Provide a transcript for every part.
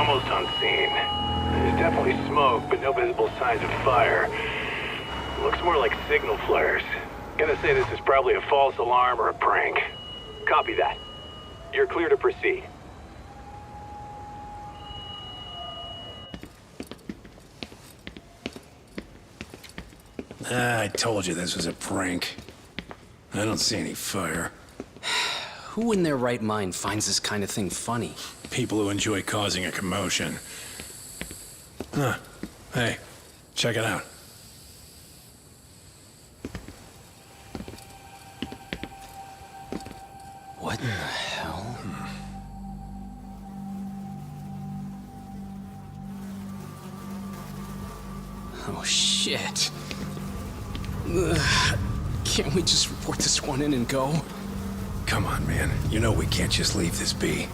almost on scene. There's definitely smoke, but no visible signs of fire. Looks more like signal flares. Gonna say this is probably a false alarm or a prank. Copy that. You're clear to proceed. I told you this was a prank. I don't see any fire. Who in their right mind finds this kind of thing funny? People who enjoy causing a commotion. Huh. Hey, check it out. What the hell? Oh, shit. Ugh. Can't we just report this one in and go? Come on, man. You know we can't just leave this be.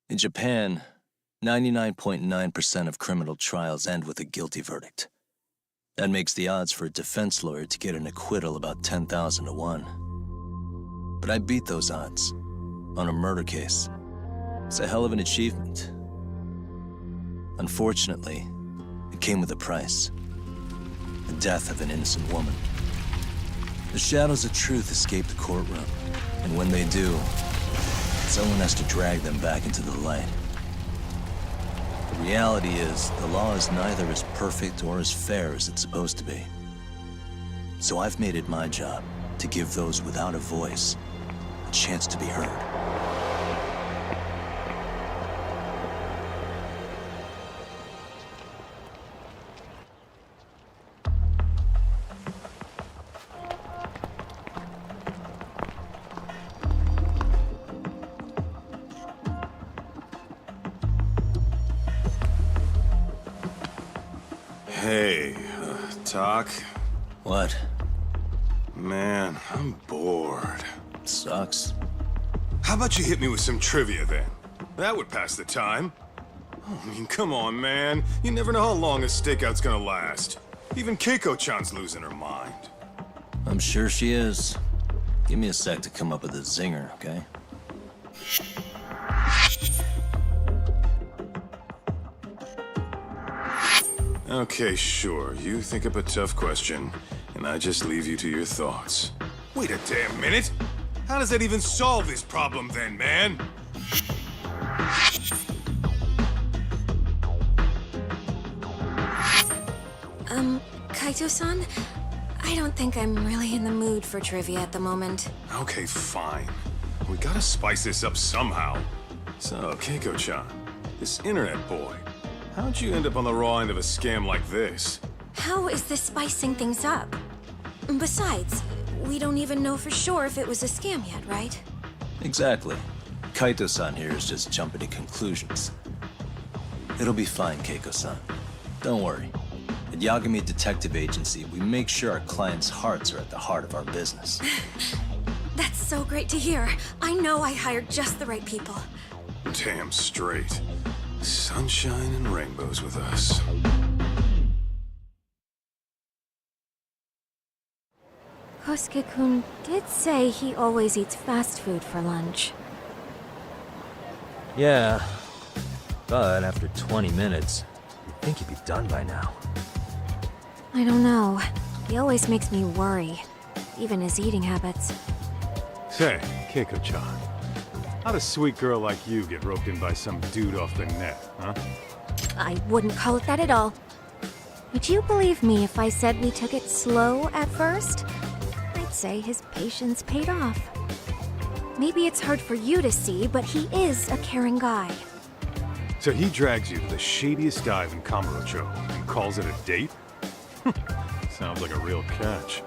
In Japan, 99.9% of criminal trials end with a guilty verdict. That makes the odds for a defense lawyer to get an acquittal about 10,000 to 1. But I beat those odds on a murder case. It's a hell of an achievement. Unfortunately, it came with a price. The death of an innocent woman. The shadows of truth escape the courtroom, and when they do, someone has to drag them back into the light. The reality is, the law is neither as perfect or as fair as it's supposed to be. So I've made it my job to give those without a voice a chance to be heard. Hey, Doc? What? Man, I'm bored. Sucks. How about you hit me with some trivia then? That would pass the time. I mean, come on, man. You never know how long a stakeout's gonna last. Even Keiko-chan's losing her mind. I'm sure she is. Give me a sec to come up with a zinger, okay? Okay, sure. You think up a tough question, and I just leave you to your thoughts. Wait a damn minute! How does that even solve this problem then, man? Kaito-san? I don't think I'm really in the mood for trivia at the moment. Okay, fine. We gotta spice this up somehow. So, Keiko-chan, this internet boy, how'd you end up on the raw end of a scam like this? How is this spicing things up? Besides, we don't even know for sure if it was a scam yet, right? Exactly. Kaito-san here is just jumping to conclusions. It'll be fine, Keiko-san. Don't worry. At Yagami Detective Agency, we make sure our clients' hearts are at the heart of our business. That's so great to hear. I know I hired just the right people. Damn straight. Sunshine and rainbows with us. Kosuke-kun did say he always eats fast food for lunch. Yeah, but after 20 minutes, you'd think he'd be done by now. I don't know. He always makes me worry. Even his eating habits. Say, Keiko-chan, how'd a sweet girl like you get roped in by some dude off the net, huh? I wouldn't call it that at all. Would you believe me if I said we took it slow at first? I'd say his patience paid off. Maybe it's hard for you to see, but he is a caring guy. So he drags you to the shadiest dive in Kamurocho and calls it a date? Sounds like a real catch.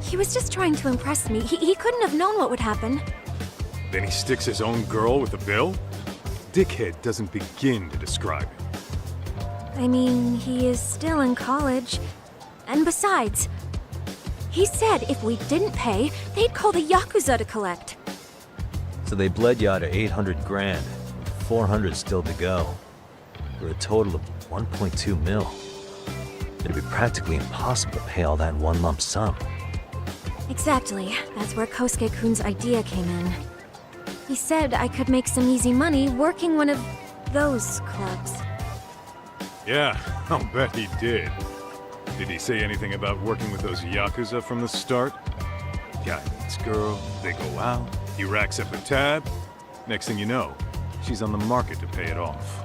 He was just trying to impress me. He couldn't have known what would happen. Then he sticks his own girl with the bill? Dickhead doesn't begin to describe it. I mean, he is still in college. And besides, he said if we didn't pay, they'd call the Yakuza to collect. So they bled you out of 800 grand, with 400 still to go, for a total of 1.2 mil. It'd be practically impossible to pay all that in one lump sum. Exactly. That's where Kosuke-kun's idea came in. He said I could make some easy money working one of those clubs. Yeah, I'll bet he did. Did he say anything about working with those Yakuza from the start? Guy meets girl, they go out, he racks up a tab. Next thing you know, she's on the market to pay it off.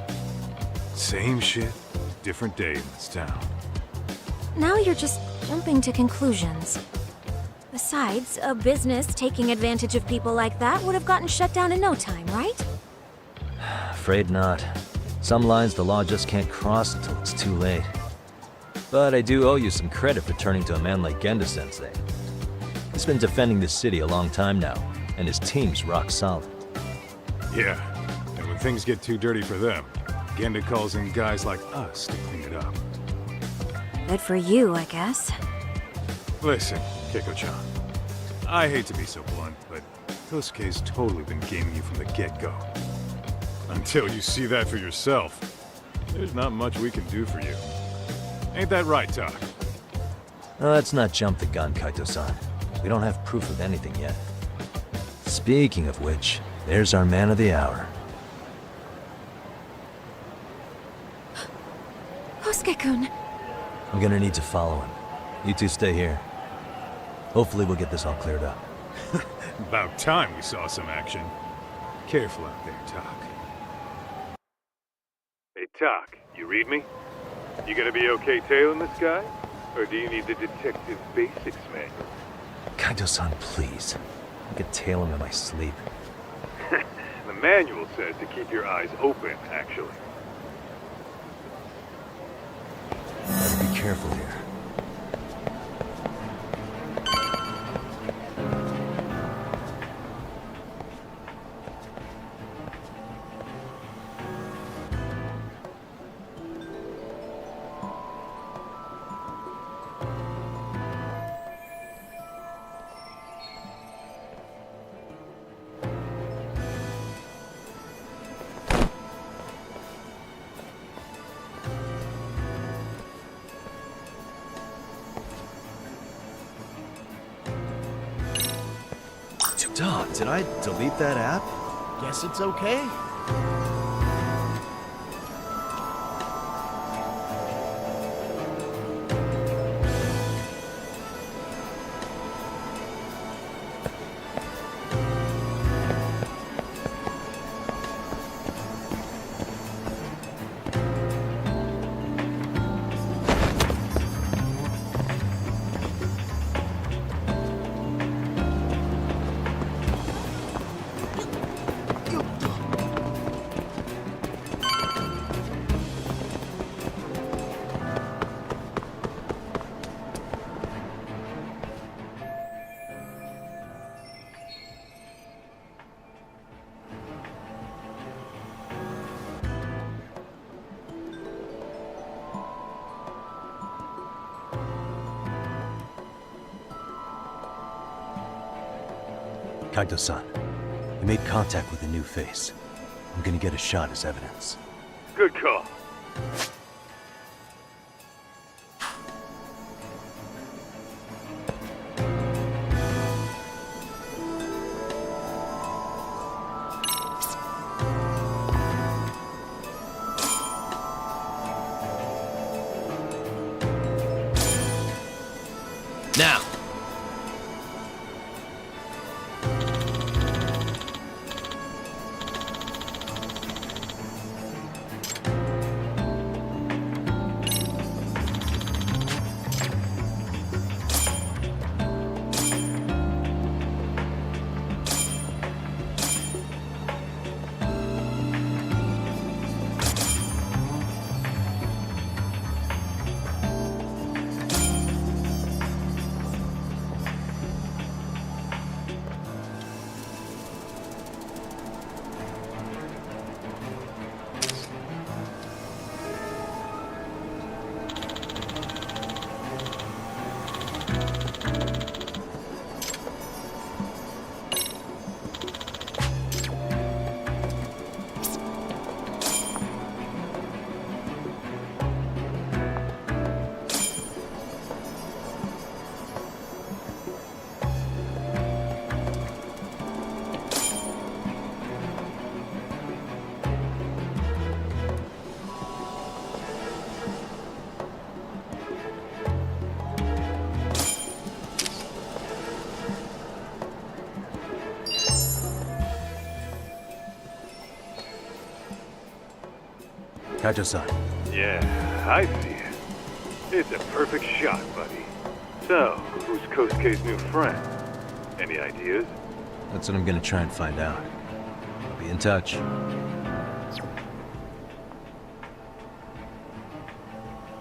Same shit, different day in this town. Now you're just jumping to conclusions. Besides, a business taking advantage of people like that would have gotten shut down in no time, right? Afraid not. Some lines the law just can't cross until it's too late. But I do owe you some credit for turning to a man like Genda-sensei. He's been defending this city a long time now, and his team's rock solid. Yeah, and when things get too dirty for them, Genda calls in guys like us to clean it up. Good for you, I guess. Listen, Keiko-chan, I hate to be so blunt, but Kosuke's totally been gaming you from the get-go. Until you see that for yourself, there's not much we can do for you. Ain't that right, Tak? Let's not jump the gun, Kaito-san. We don't have proof of anything yet. Speaking of which, there's our man of the hour. Kosuke-kun. I'm gonna need to follow him. You two stay here. Hopefully we'll get this all cleared up. About time we saw some action. Careful out there, Tak. Hey, Tak, you read me? You gonna be okay tailing this guy? Or do you need the detective basics manual? Kaito-san, please. I could tail him in my sleep. The manual says to keep your eyes open, actually. Better be careful here. Dog, did I delete that app? Guess it's okay. Kaito-san, I made contact with a new face. I'm gonna get a shot as evidence. Good call. Now! Kaito-san. Yeah, I see it. It's a perfect shot, buddy. So, who's Kosuke's new friend? Any ideas? That's what I'm gonna try and find out. I'll be in touch.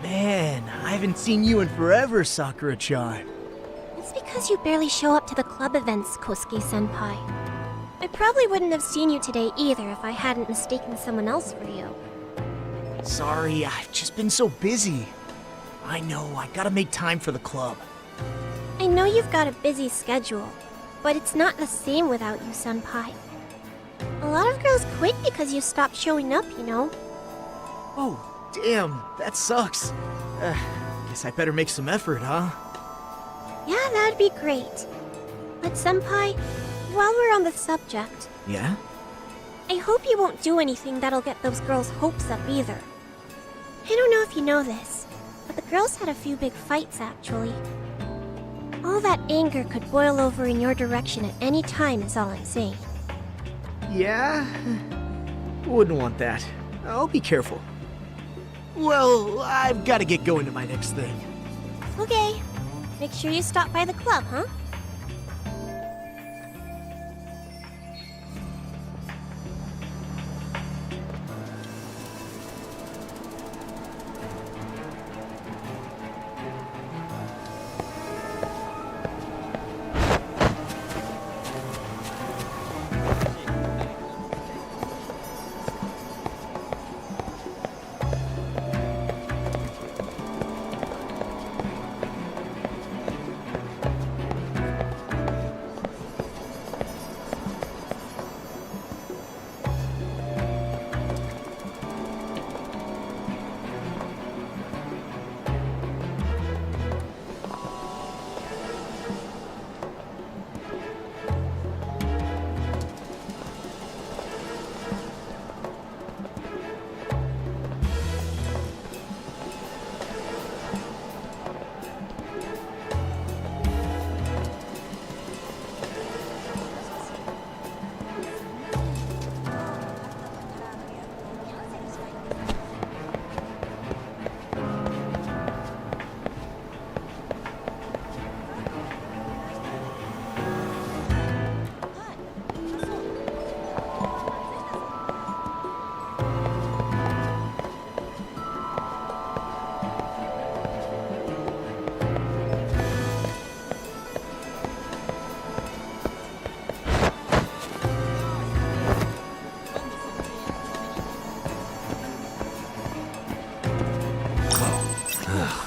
Man, I haven't seen you in forever, Sakura-chan. It's because you barely show up to the club events, Kosuke-senpai. I probably wouldn't have seen you today either if I hadn't mistaken someone else for you. Sorry, I've just been so busy. I know, I gotta make time for the club. I know you've got a busy schedule, but it's not the same without you, senpai. A lot of girls quit because you stopped showing up, you know? Oh, damn, that sucks. Guess I better make some effort, huh? Yeah, that'd be great. But senpai, while we're on the subject, Yeah? I hope you won't do anything that'll get those girls' hopes up either. I don't know if you know this, but the girls had a few big fights actually. All that anger could boil over in your direction at any time is all I'm saying. Yeah? Wouldn't want that. I'll be careful. Well, I've gotta get going to my next thing. Okay, make sure you stop by the club, huh?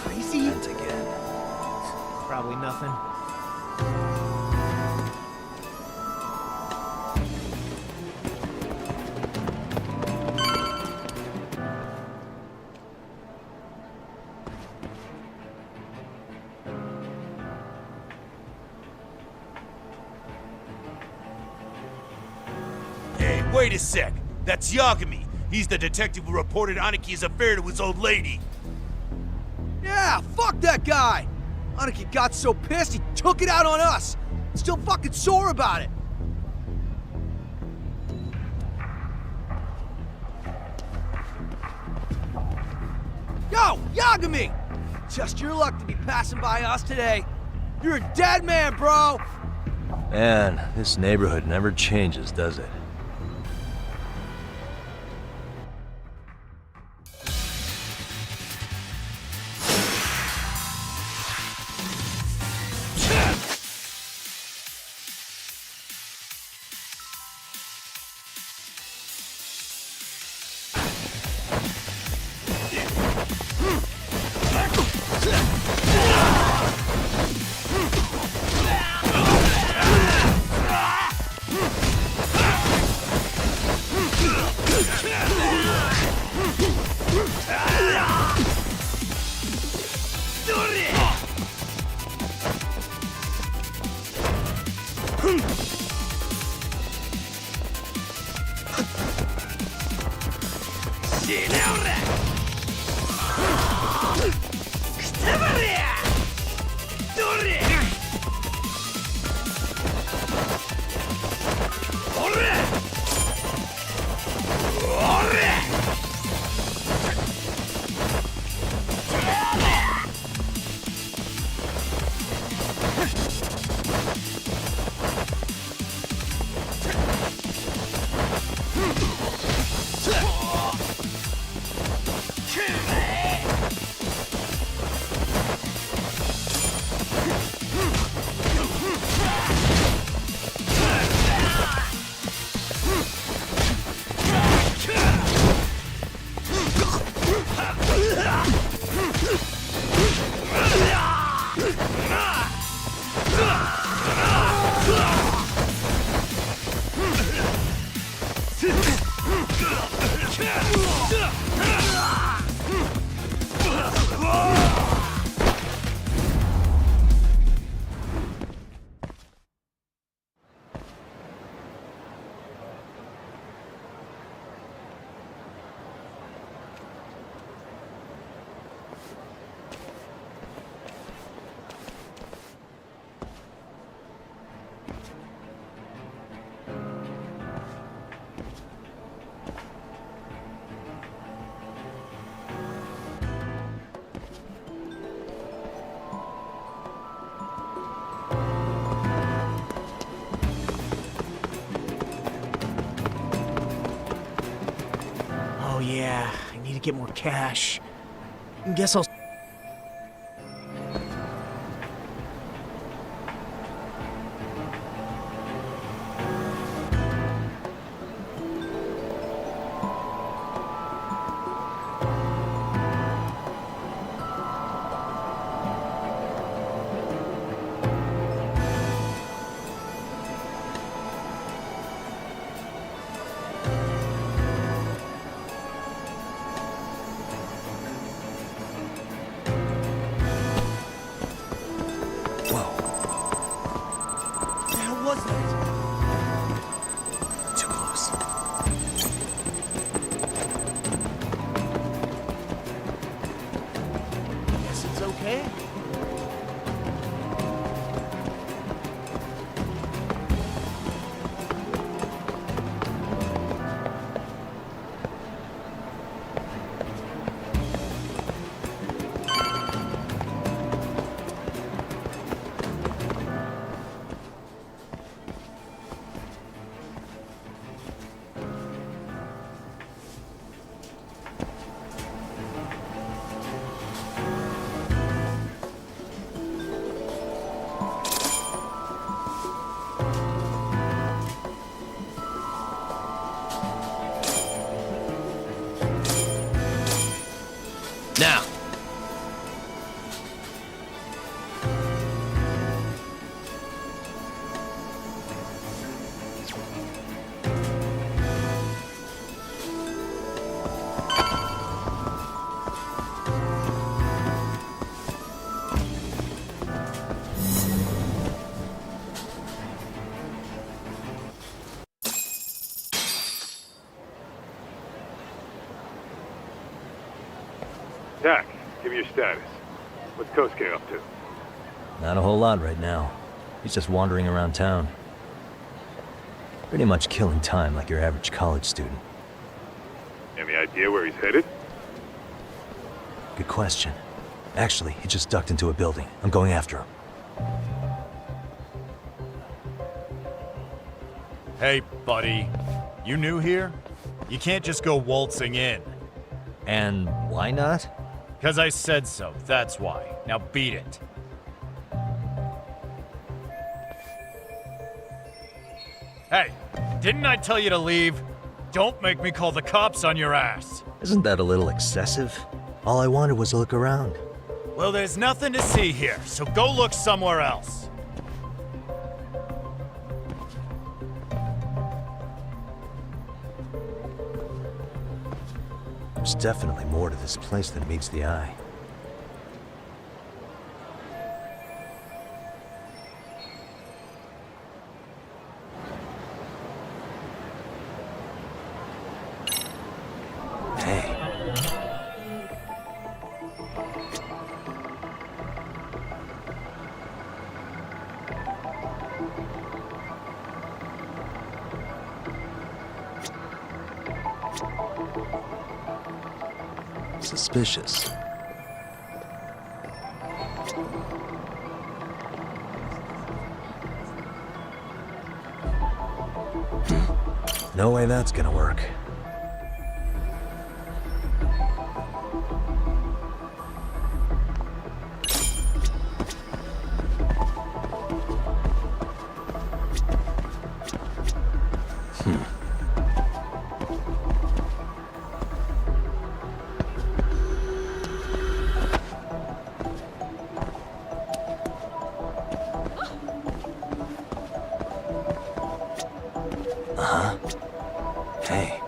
Crazy? Vent again. Probably nothing. Hey, wait a sec. That's Yagami. He's the detective who reported Aniki's affair to his old lady. Yeah, fuck that guy! Aniki got so pissed he took it out on us! Still fucking sore about it! Yo, Yagami! Just your luck to be passing by us today. You're a dead man, bro! Man, this neighborhood never changes, does it? get more cash. Guess I'll... Too close. Guess it's okay. Now! Dak, give me your status. What's Kosuke up to? Not a whole lot right now. He's just wandering around town. Pretty much killing time like your average college student. Any idea where he's headed? Good question. Actually, he just ducked into a building. I'm going after him. Hey, buddy. You new here? You can't just go waltzing in. And why not? 'Cause I said so, that's why. Now beat it. Hey, didn't I tell you to leave? Don't make me call the cops on your ass. Isn't that a little excessive? All I wanted was to look around. Well, there's nothing to see here, so go look somewhere else. There's definitely more to this place than meets the eye. Hey. Suspicious. No way that's gonna work. Hey.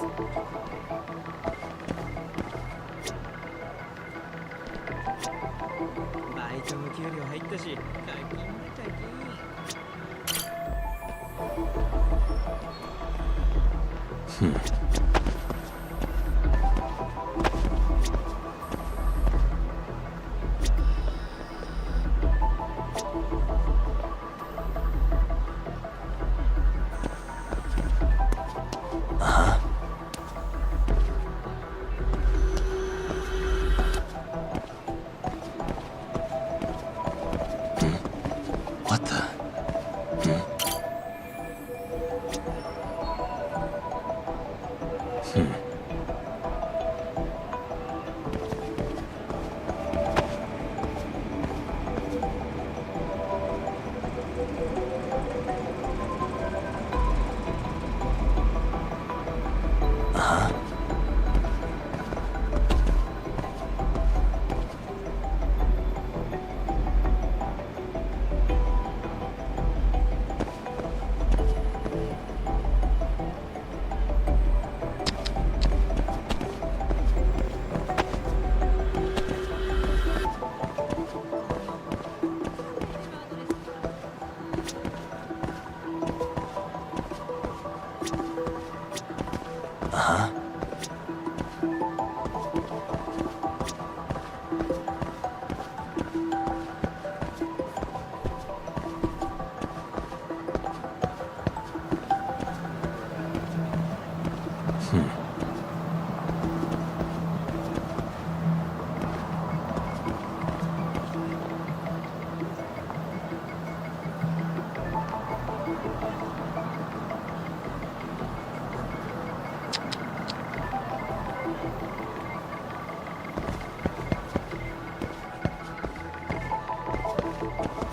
バイトの給料入ったし、解禁だ解禁。What the?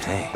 Hey.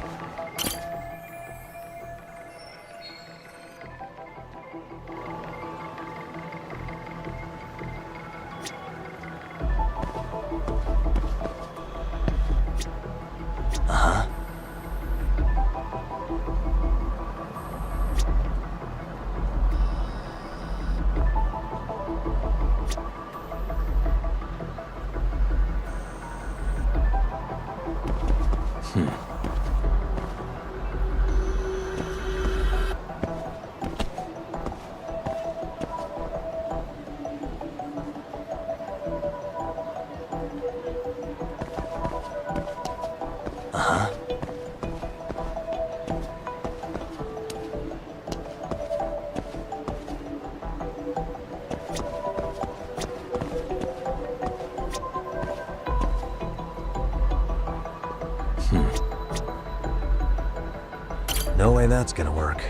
No way that's gonna work.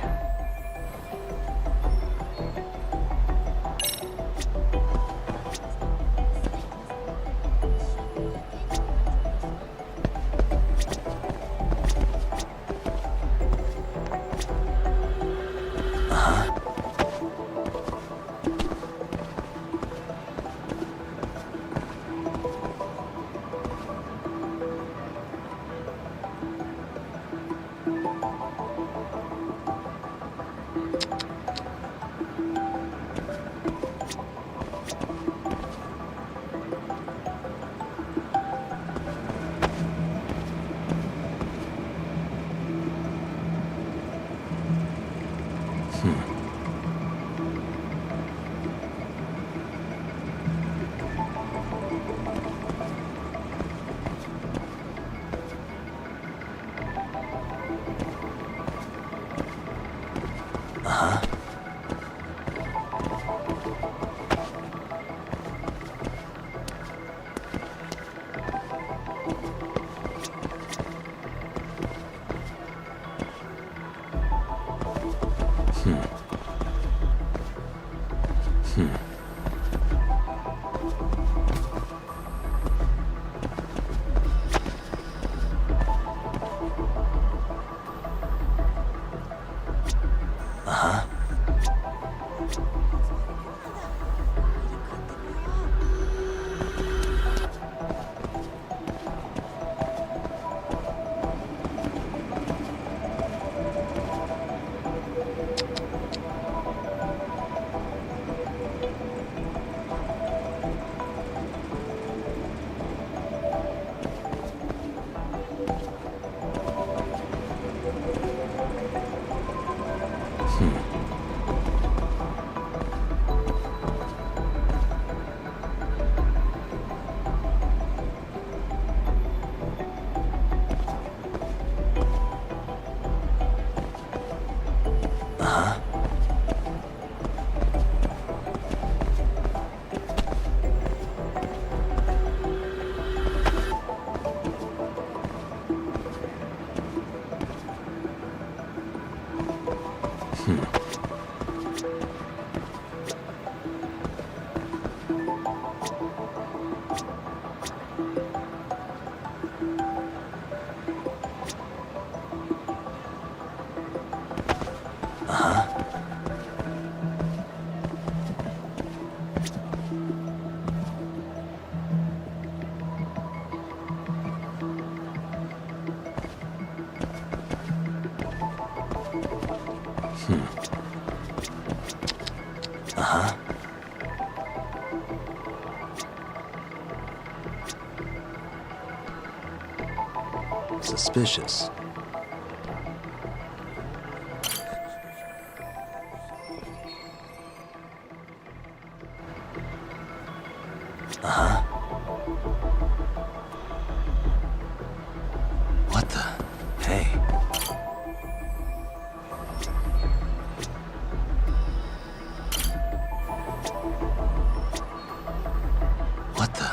Uh-huh. Suspicious. Uh-huh. What the? Hey. What the?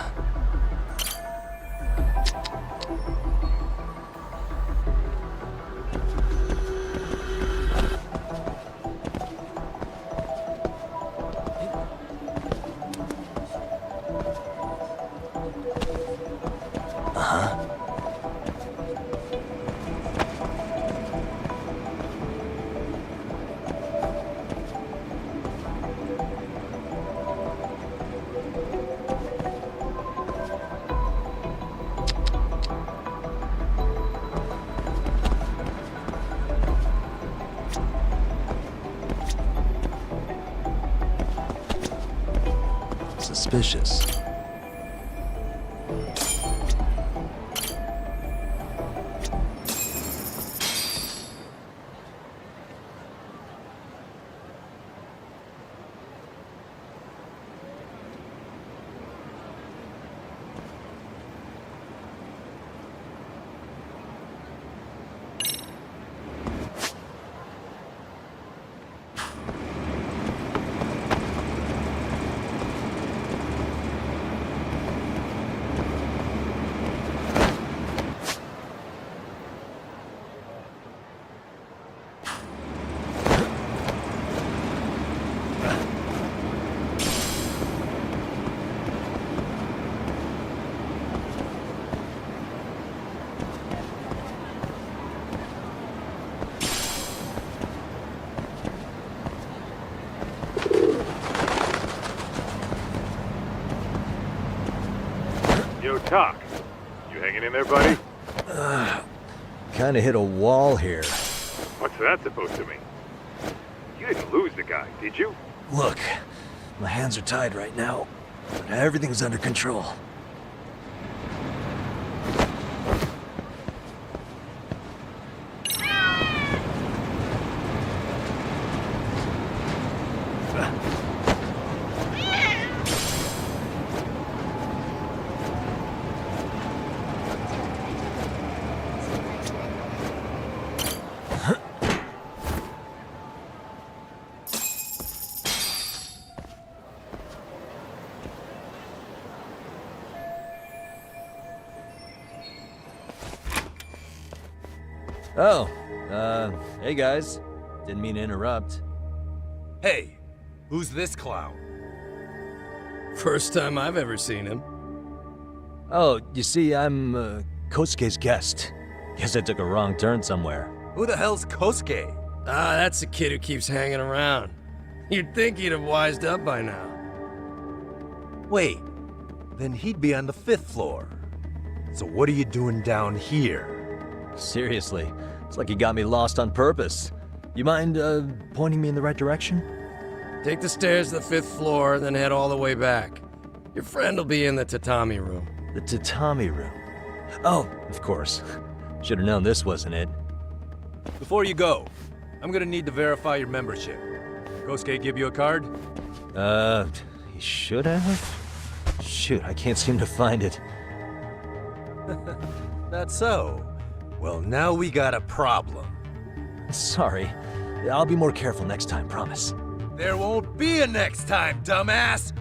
Suspicious. Yo, Talk. You hanging in there, buddy? Kinda hit a wall here. What's that supposed to mean? You didn't lose the guy, did you? Look, my hands are tied right now, but everything's under control. Oh, hey guys. Didn't mean to interrupt. Hey, who's this clown? First time I've ever seen him. Oh, you see, I'm, Kosuke's guest. Guess I took a wrong turn somewhere. Who the hell's Kosuke? Ah, that's the kid who keeps hanging around. You'd think he'd have wised up by now. Wait, then he'd be on the 5th floor. So what are you doing down here? Seriously, it's like you got me lost on purpose. You mind, pointing me in the right direction? Take the stairs to the 5th floor, then head all the way back. Your friend will be in the tatami room. The tatami room. Oh, of course. Should have known this wasn't it. Before you go, I'm gonna need to verify your membership. Kosuke give you a card? He should have? Shoot, I can't seem to find it. That's so. Well, now we got a problem. Sorry. I'll be more careful next time, promise. There won't be a next time, dumbass!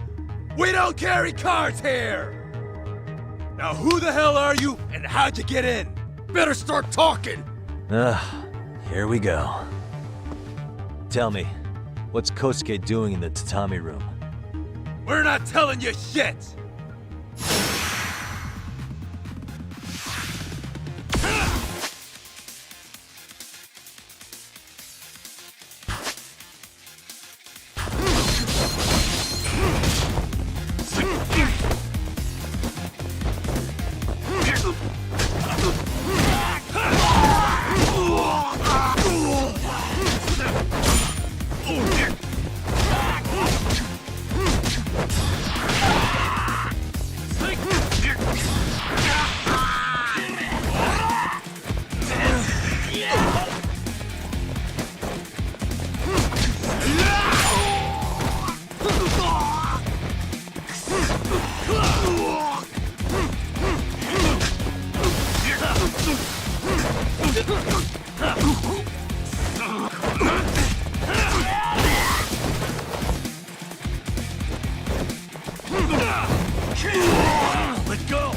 We don't carry cards here! Now who the hell are you, and how'd you get in? Better start talking! Here we go. Tell me, what's Kosuke doing in the tatami room? We're not telling you shit! Let go!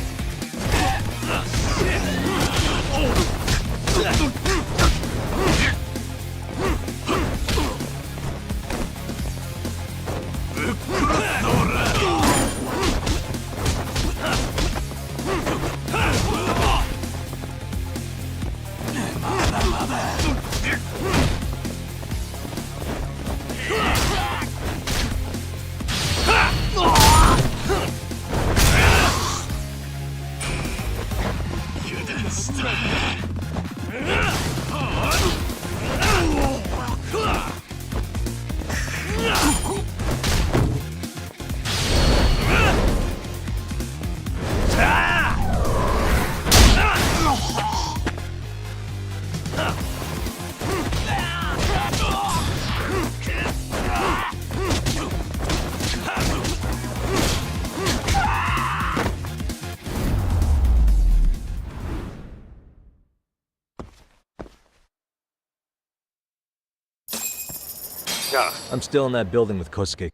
I'm still in that building with Kosuke.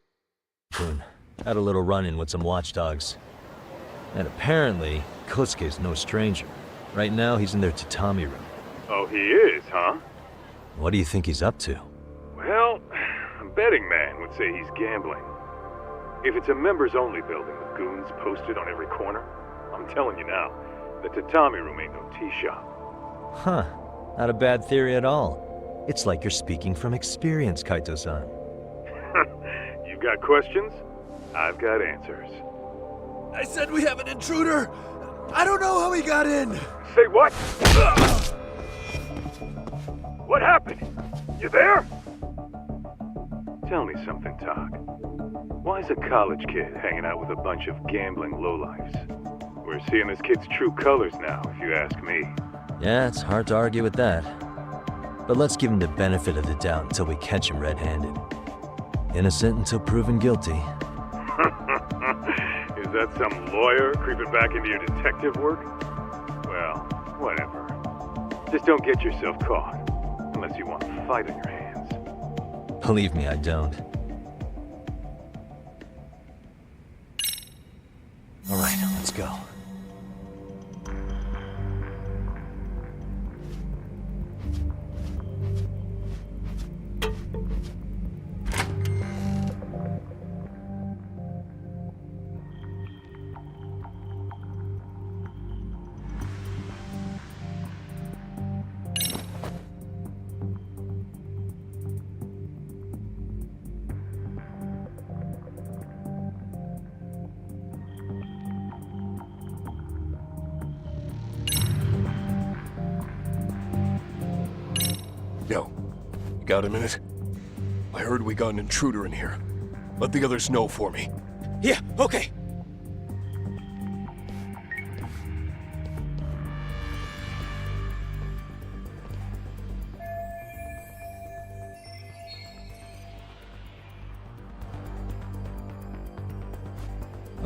Had a little run-in with some watchdogs. And apparently, Kosuke's no stranger. Right now, he's in their tatami room. Oh, he is, huh? What do you think he's up to? Well, a betting man would say he's gambling. If it's a members-only building with goons posted on every corner, I'm telling you now, the tatami room ain't no tea shop. Huh. Not a bad theory at all. It's like you're speaking from experience, Kaito-san. You've got questions? I've got answers. I said we have an intruder! I don't know how he got in! Say what? What happened? You there? Tell me something, Talk. Why is a college kid hanging out with a bunch of gambling lowlifes? We're seeing this kid's true colors now, if you ask me. Yeah, it's hard to argue with that. But let's give him the benefit of the doubt until we catch him red-handed. Innocent until proven guilty. Is that some lawyer creeping back into your detective work? Well, whatever. Just don't get yourself caught. Unless you want a fight on your hands. Believe me, I don't. All right, let's go. Yo, you got a minute? I heard we got an intruder in here. Let the others know for me. Yeah, okay.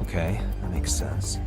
Okay, that makes sense.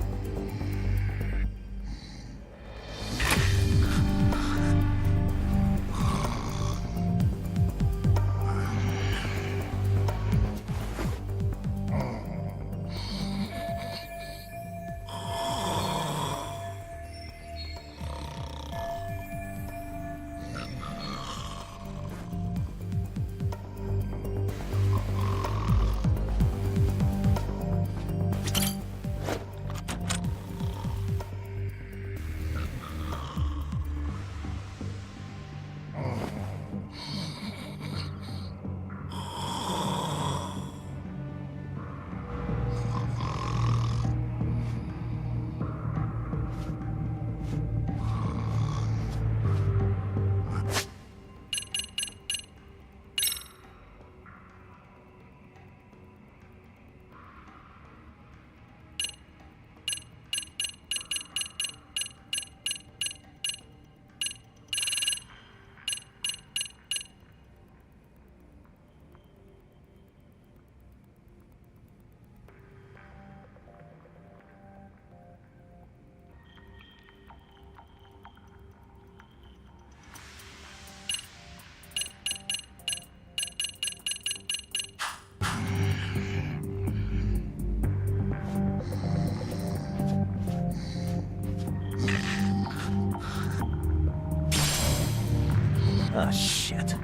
Ah, shit.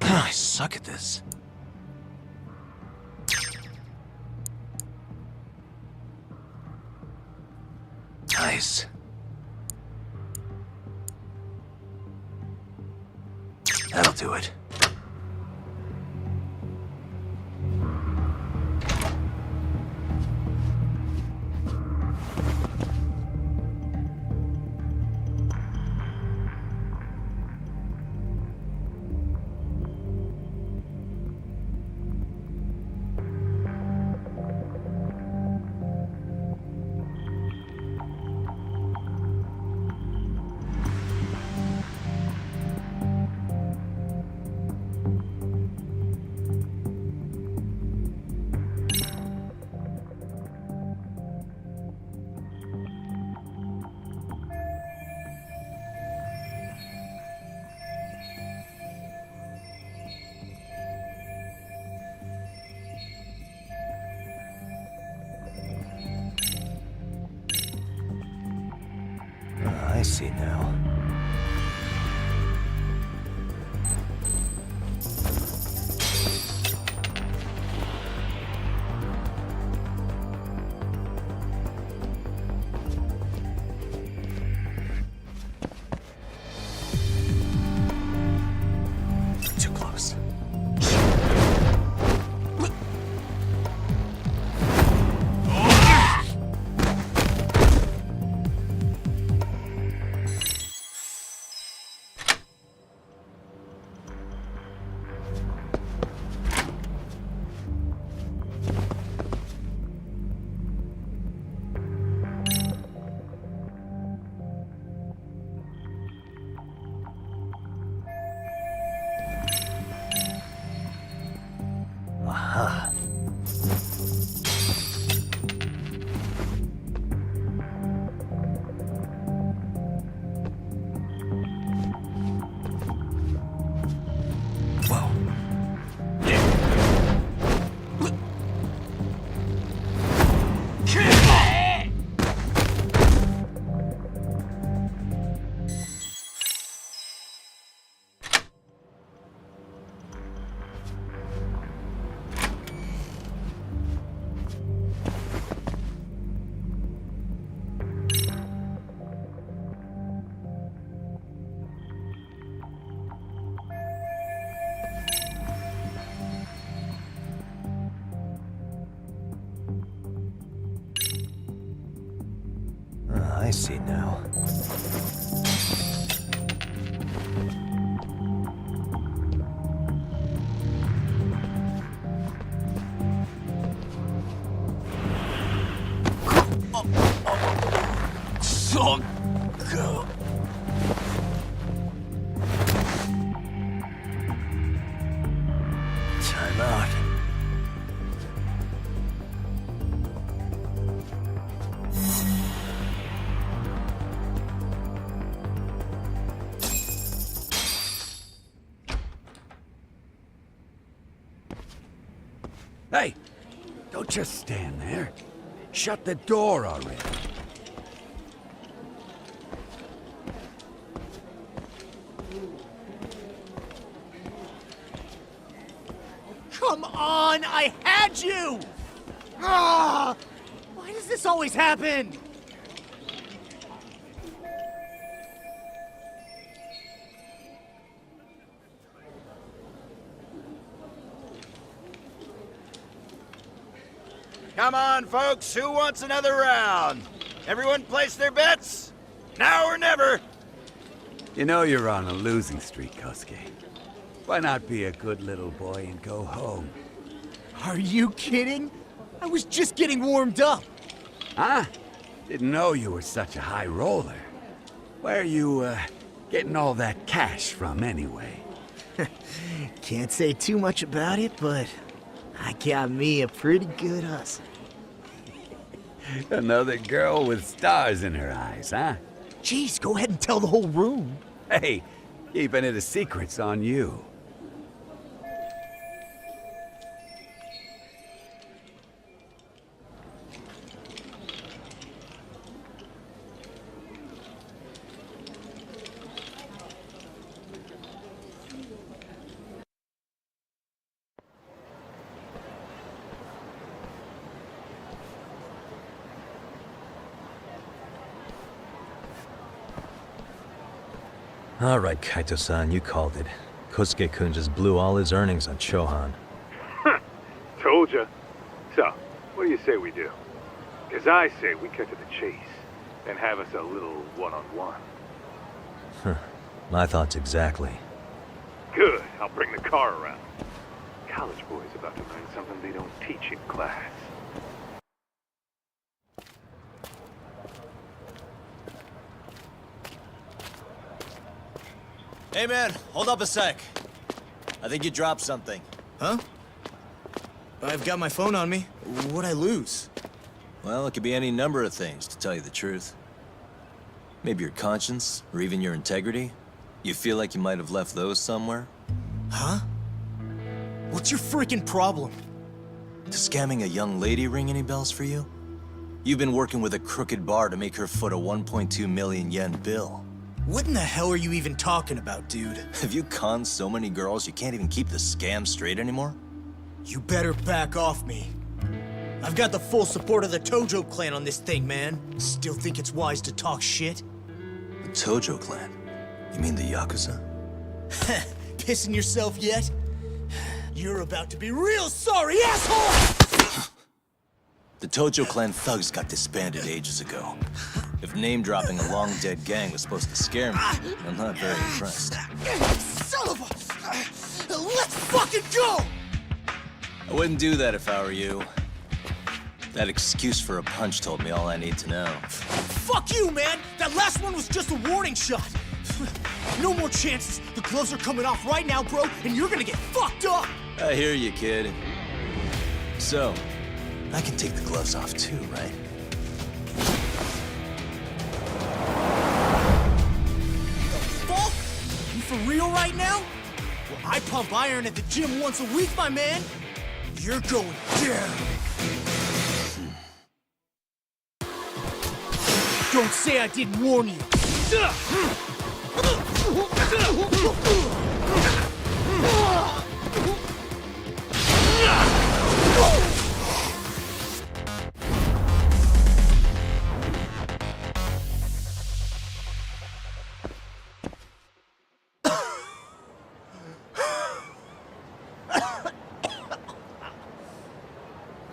I suck at this. Nice. That'll do it. I see now. Too close. Aha. Whoa. I see now. Time out. Hey, don't just stand there. Shut the door already. Come on, I had you! Ah! Why does this always happen? Come on, folks, who wants another round? Everyone place their bets? Now or never! You know you're on a losing streak, Kosuke. Why not be a good little boy and go home? Are you kidding? I was just getting warmed up. Huh? Didn't know you were such a high roller. Where are you, getting all that cash from, anyway? Can't say too much about it, but I got me a pretty good hustle. Another girl with stars in her eyes, huh? Jeez, go ahead and tell the whole room. Hey, keeping it a secret's on you. All right, Kaito-san, you called it. Kosuke-kun just blew all his earnings on Chohan. Told ya. So, what do you say we do? Because I say we cut to the chase and have us a little one-on-one. My thoughts exactly. Good. I'll bring the car around. College boys about to learn something they don't teach in class. Hey man, hold up a sec. I think you dropped something. Huh? I've got my phone on me. What'd I lose? Well, it could be any number of things, to tell you the truth. Maybe your conscience, or even your integrity. You feel like you might have left those somewhere? Huh? What's your freaking problem? Does scamming a young lady ring any bells for you? You've been working with a crooked bar to make her foot a 1.2 million yen bill. What in the hell are you even talking about, dude? Have you conned so many girls you can't even keep the scam straight anymore? You better back off me. I've got the full support of the Tojo clan on this thing, man. Still think it's wise to talk shit? The Tojo clan? You mean the Yakuza? Pissing yourself yet? You're about to be real sorry, asshole! The Tojo clan thugs got disbanded ages ago. If name-dropping a long-dead gang was supposed to scare me, I'm not very impressed. Son of a... Let's fucking go! I wouldn't do that if I were you. That excuse for a punch told me all I need to know. Fuck you, man! That last one was just a warning shot! No more chances! The gloves are coming off right now, bro, and you're gonna get fucked up! I hear you, kid. So, I can take the gloves off too, right? You for real right now? Well, I pump iron at the gym once a week, my man. You're going down. Don't say I didn't warn you.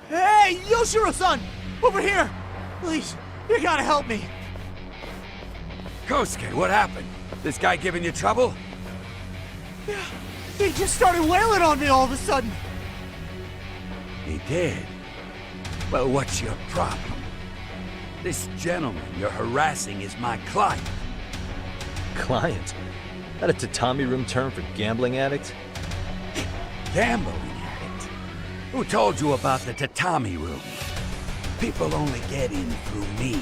Hey, Yoshiro-san! Over here! Please, you gotta help me. Kosuke, what happened? This guy giving you trouble? Yeah, he just started wailing on me all of a sudden. He did? Well, what's your problem? This gentleman you're harassing is my client. Client? That a tatami room term for gambling addict? Gambling addict? Who told you about the tatami room? People only get in through me.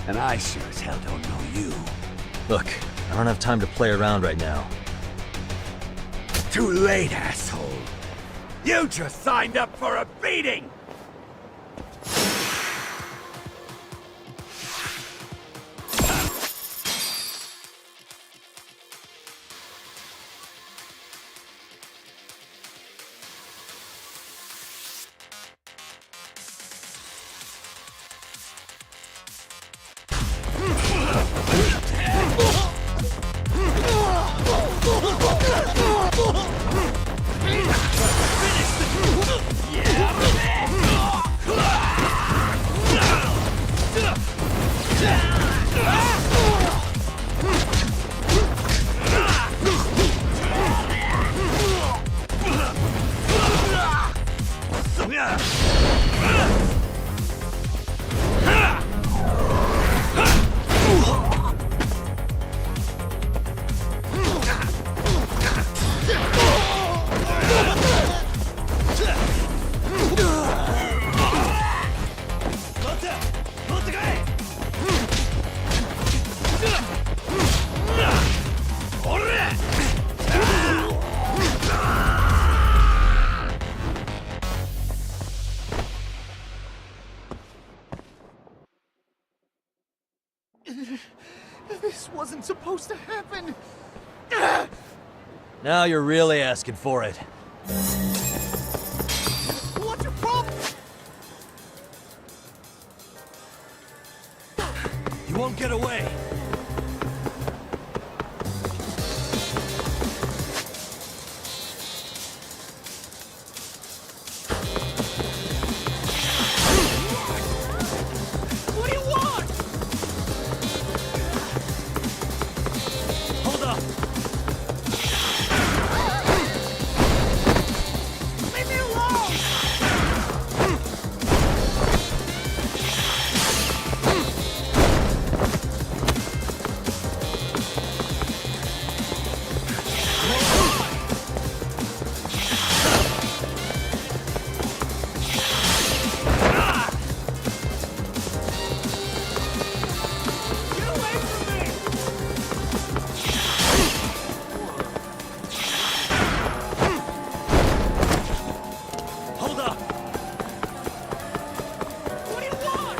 And I sure as hell don't know you. Look, I don't have time to play around right now. Too late, asshole. You just signed up for a beating! This wasn't supposed to happen. Now you're really asking for it. What's your problem? You won't get away. What do you want? Hold up. Leave me alone! Get away from me! Hold up. What do you want?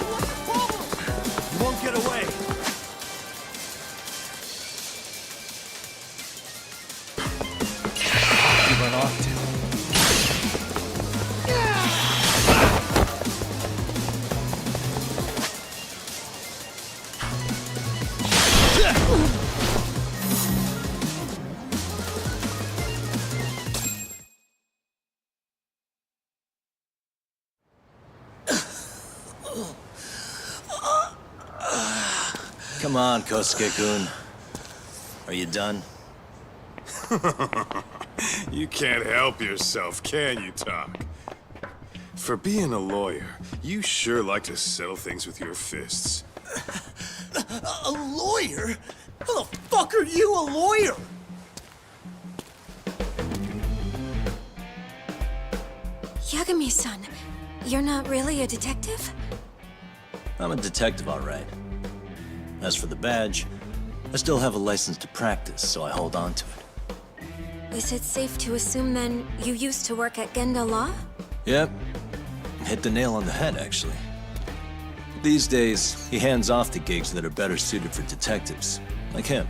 What's the problem? You won't get away. You run off to. Come on, Kosuke-kun. Are you done? You can't help yourself, can you, Tak? For being a lawyer, you sure like to settle things with your fists. A lawyer? How the fuck are you a lawyer? Yagami-san, you're not really a detective? I'm a detective, all right. As for the badge, I still have a license to practice, so I hold on to it. Is it safe to assume then you used to work at Genda Law? Yep. Hit the nail on the head, actually. These days, he hands off to gigs that are better suited for detectives, like him.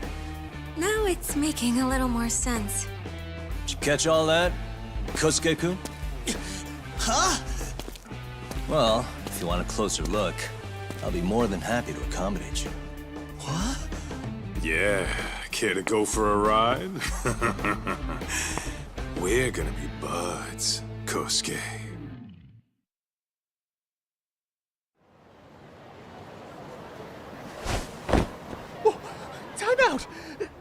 Now it's making a little more sense. Did you catch all that, Kosuke-kun? Huh? Well, if you want a closer look, I'll be more than happy to accommodate you. What? Yeah, care to go for a ride? We're gonna be buds, Kosuke. Time out!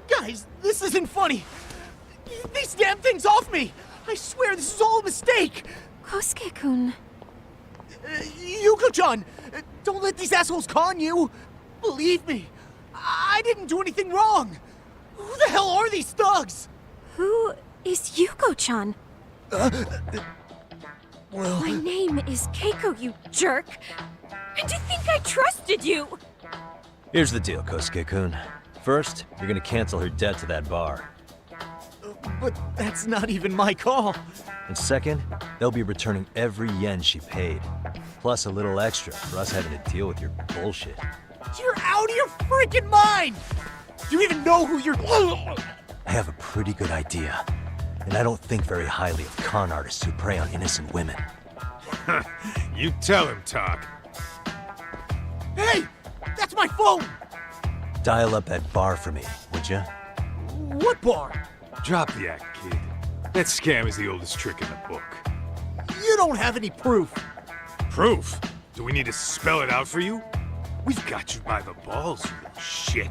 Guys, this This isn't funny! These damn things off me! I swear this is all a mistake! Kosuke-kun. Yuko-chan! Don't let these assholes con you! Believe me, I didn't do anything wrong! Who the hell are these thugs? Who is Yuko-chan? Well... My name is Keiko, you jerk! And to think I trusted you! Here's the deal, Kosuke-kun. First, you're gonna cancel her debt to that bar. But that's not even my call. And second, they'll be returning every yen she paid. Plus a little extra for us having to deal with your bullshit. You're out of your freaking mind! Do you even know who you're... I have a pretty good idea. And I don't think very highly of con artists who prey on innocent women. You tell him, Talk. Hey! That's my phone! Dial up that bar for me, would ya? What bar? Drop the act, kid. That scam is the oldest trick in the book. You don't have any proof. Proof? Do we need to spell it out for you? We've got you by the balls, you little shit.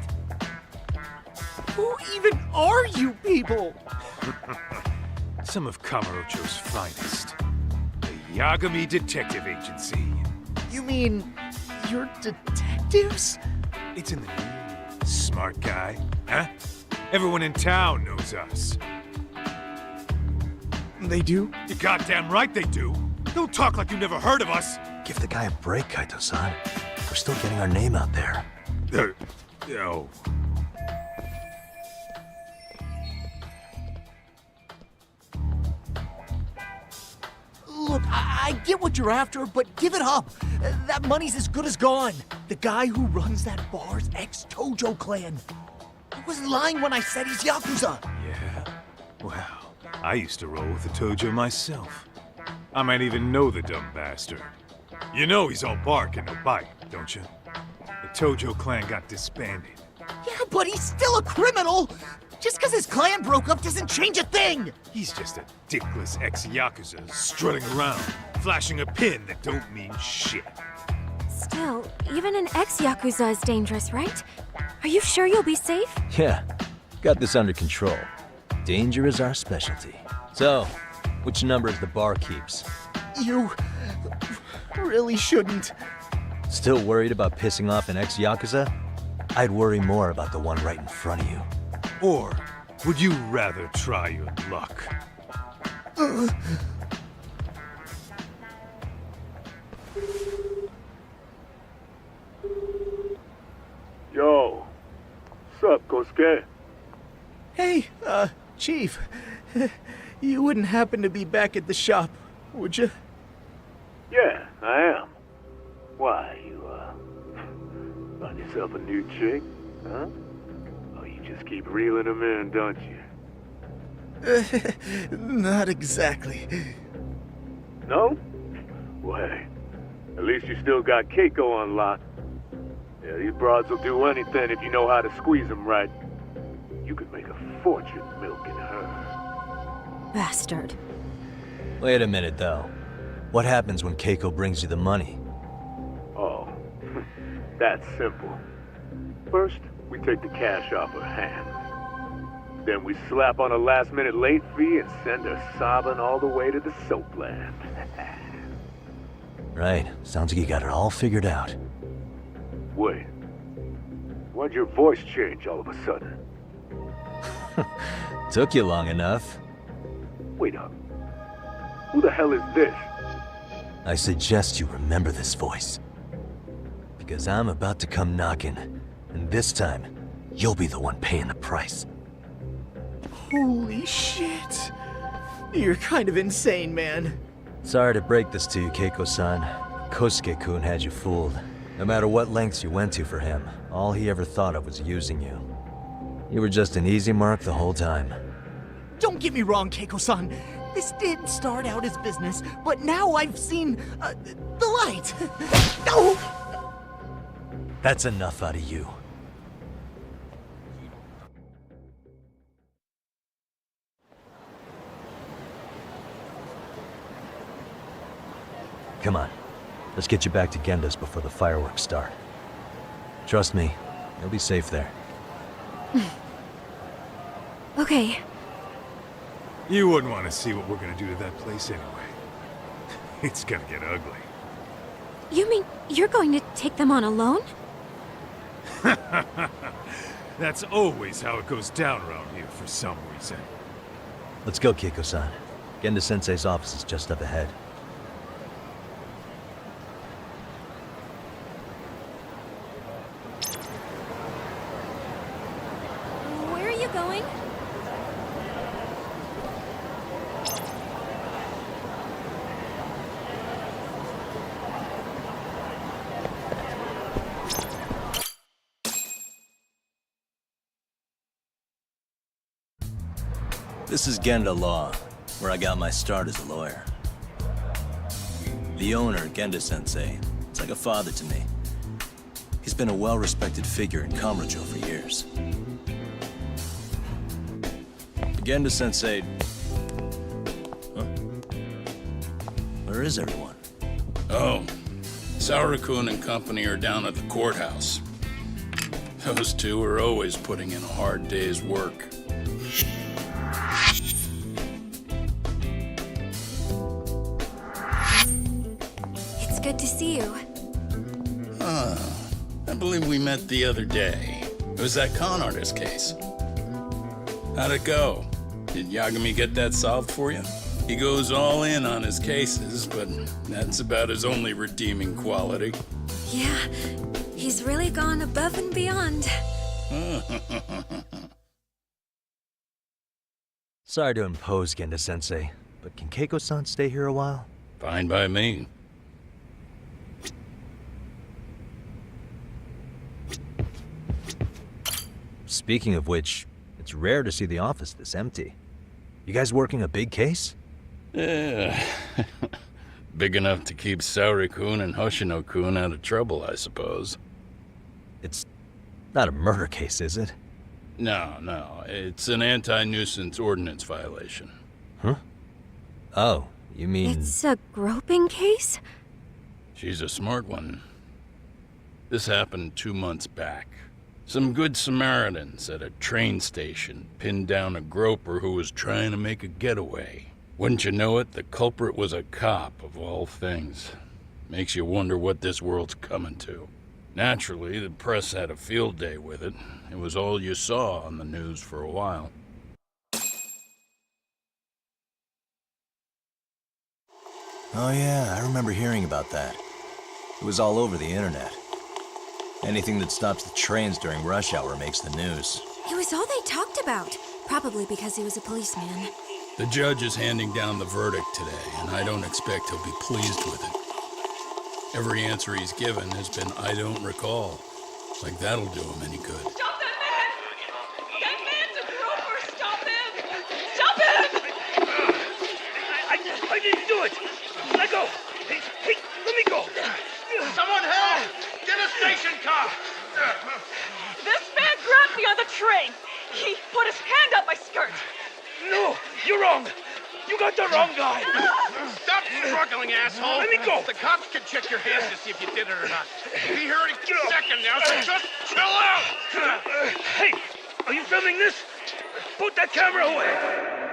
Who even are you people? Some of Kamurocho's finest. The Yagami Detective Agency. You mean... you're detectives? It's in the name. Smart guy, huh? Everyone in town knows us. They do? You're goddamn right they do. Don't talk like you never heard of us. Give the guy a break, Kaito-san. We're still getting our name out there. Oh. Look, I get what you're after, but give it up. That money's as good as gone. The guy who runs that bar's ex-Tojo clan. I wasn't lying when I said he's Yakuza. Yeah? Well, I used to roll with the Tojo myself. I might even know the dumb bastard. You know he's all bark and no bite, don't you? The Tojo clan got disbanded. Yeah, but he's still a criminal! Just because his clan broke up doesn't change a thing! He's just a dickless ex-Yakuza strutting around, flashing a pin that don't mean shit. Still, even an ex-Yakuza is dangerous, right? Are you sure you'll be safe? Yeah, got this under control. Danger is our specialty. So, which number is the bar keeps? You... really shouldn't. Still worried about pissing off an ex-Yakuza? I'd worry more about the one right in front of you. Or would you rather try your luck? Yo, what's up, Kosuke? Hey, Chief. You wouldn't happen to be back at the shop, would you? Yeah, I am. Why, you, find yourself a new chick, huh? Oh, you just keep reeling them in, don't you? Not exactly. No? Well, hey, at least you still got Keiko on lock. Yeah, these broads will do anything if you know how to squeeze them right. You could make a fortune milking her. Bastard. Wait a minute, though. What happens when Keiko brings you the money? Oh, that's simple. First, we take the cash off her hand. Then we slap on a last-minute late fee and send her sobbing all the way to the soapland. Right. Sounds like you got it all figured out. Wait. Why'd your voice change all of a sudden? Took you long enough. Wait up. Who the hell is this? I suggest you remember this voice. Because I'm about to come knocking, and this time, you'll be the one paying the price. Holy shit. You're kind of insane, man. Sorry to break this to you, Keiko-san. Kosuke-kun had you fooled. No matter what lengths you went to for him, all he ever thought of was using you. You were just an easy mark the whole time. Don't get me wrong, Keiko-san. This did start out as business, but now I've seen, the light. No! That's enough out of you. Come on. Let's get you back to Genda's before the fireworks start. Trust me, you'll be safe there. Okay. You wouldn't want to see what we're gonna do to that place anyway. It's gonna get ugly. You mean you're going to take them on alone? That's always how it goes down around here for some reason. Let's go, Keiko-san. Genda-sensei's office is just up ahead. Where are you going? This is Genda Law, where I got my start as a lawyer. The owner, Genda-sensei, is like a father to me. He's been a well-respected figure in Kamurocho for years. Genda-sensei... Huh? Where is everyone? Oh, Saura-kun and company are down at the courthouse. Those two are always putting in a hard day's work. It's good to see you. I believe we met the other day. It was that con artist case. How'd it go? Did Yagami get that solved for you? He goes all in on his cases, but that's about his only redeeming quality. Yeah, he's really gone above and beyond. Sorry to impose, Genda-sensei, but can Keiko-san stay here a while? Fine by me. Speaking of which, it's rare to see the office this empty. You guys working a big case? Yeah. Big enough to keep Saori-kun and Hoshino-kun out of trouble, I suppose. It's not a murder case, is it? No. It's an anti-nuisance ordinance violation. Huh? Oh, you mean... It's a groping case? She's a smart one. This happened 2 months back. Some good Samaritans at a train station pinned down a groper who was trying to make a getaway. Wouldn't you know it, the culprit was a cop, of all things. Makes you wonder what this world's coming to. Naturally, the press had a field day with it. It was all you saw on the news for a while. Oh yeah, I remember hearing about that. It was all over the internet. Anything that stops the trains during rush hour makes the news. It was all they talked about. Probably because he was a policeman. The judge is handing down the verdict today, and I don't expect he'll be pleased with it. Every answer he's given has been, I don't recall. Like that'll do him any good. Stop that man! That man's a groper! Stop him! Stop him! I didn't do it! Let go! Hey, let me go! Someone help! Get a station car! This man grabbed me on the train! He put his hand up my skirt! No! You're wrong! You got the wrong guy! Stop struggling, asshole! Let me go! The cops can check your hands to see if you did it or not. Be here any second now, so just chill out! Hey! Are you filming this? Put that camera away!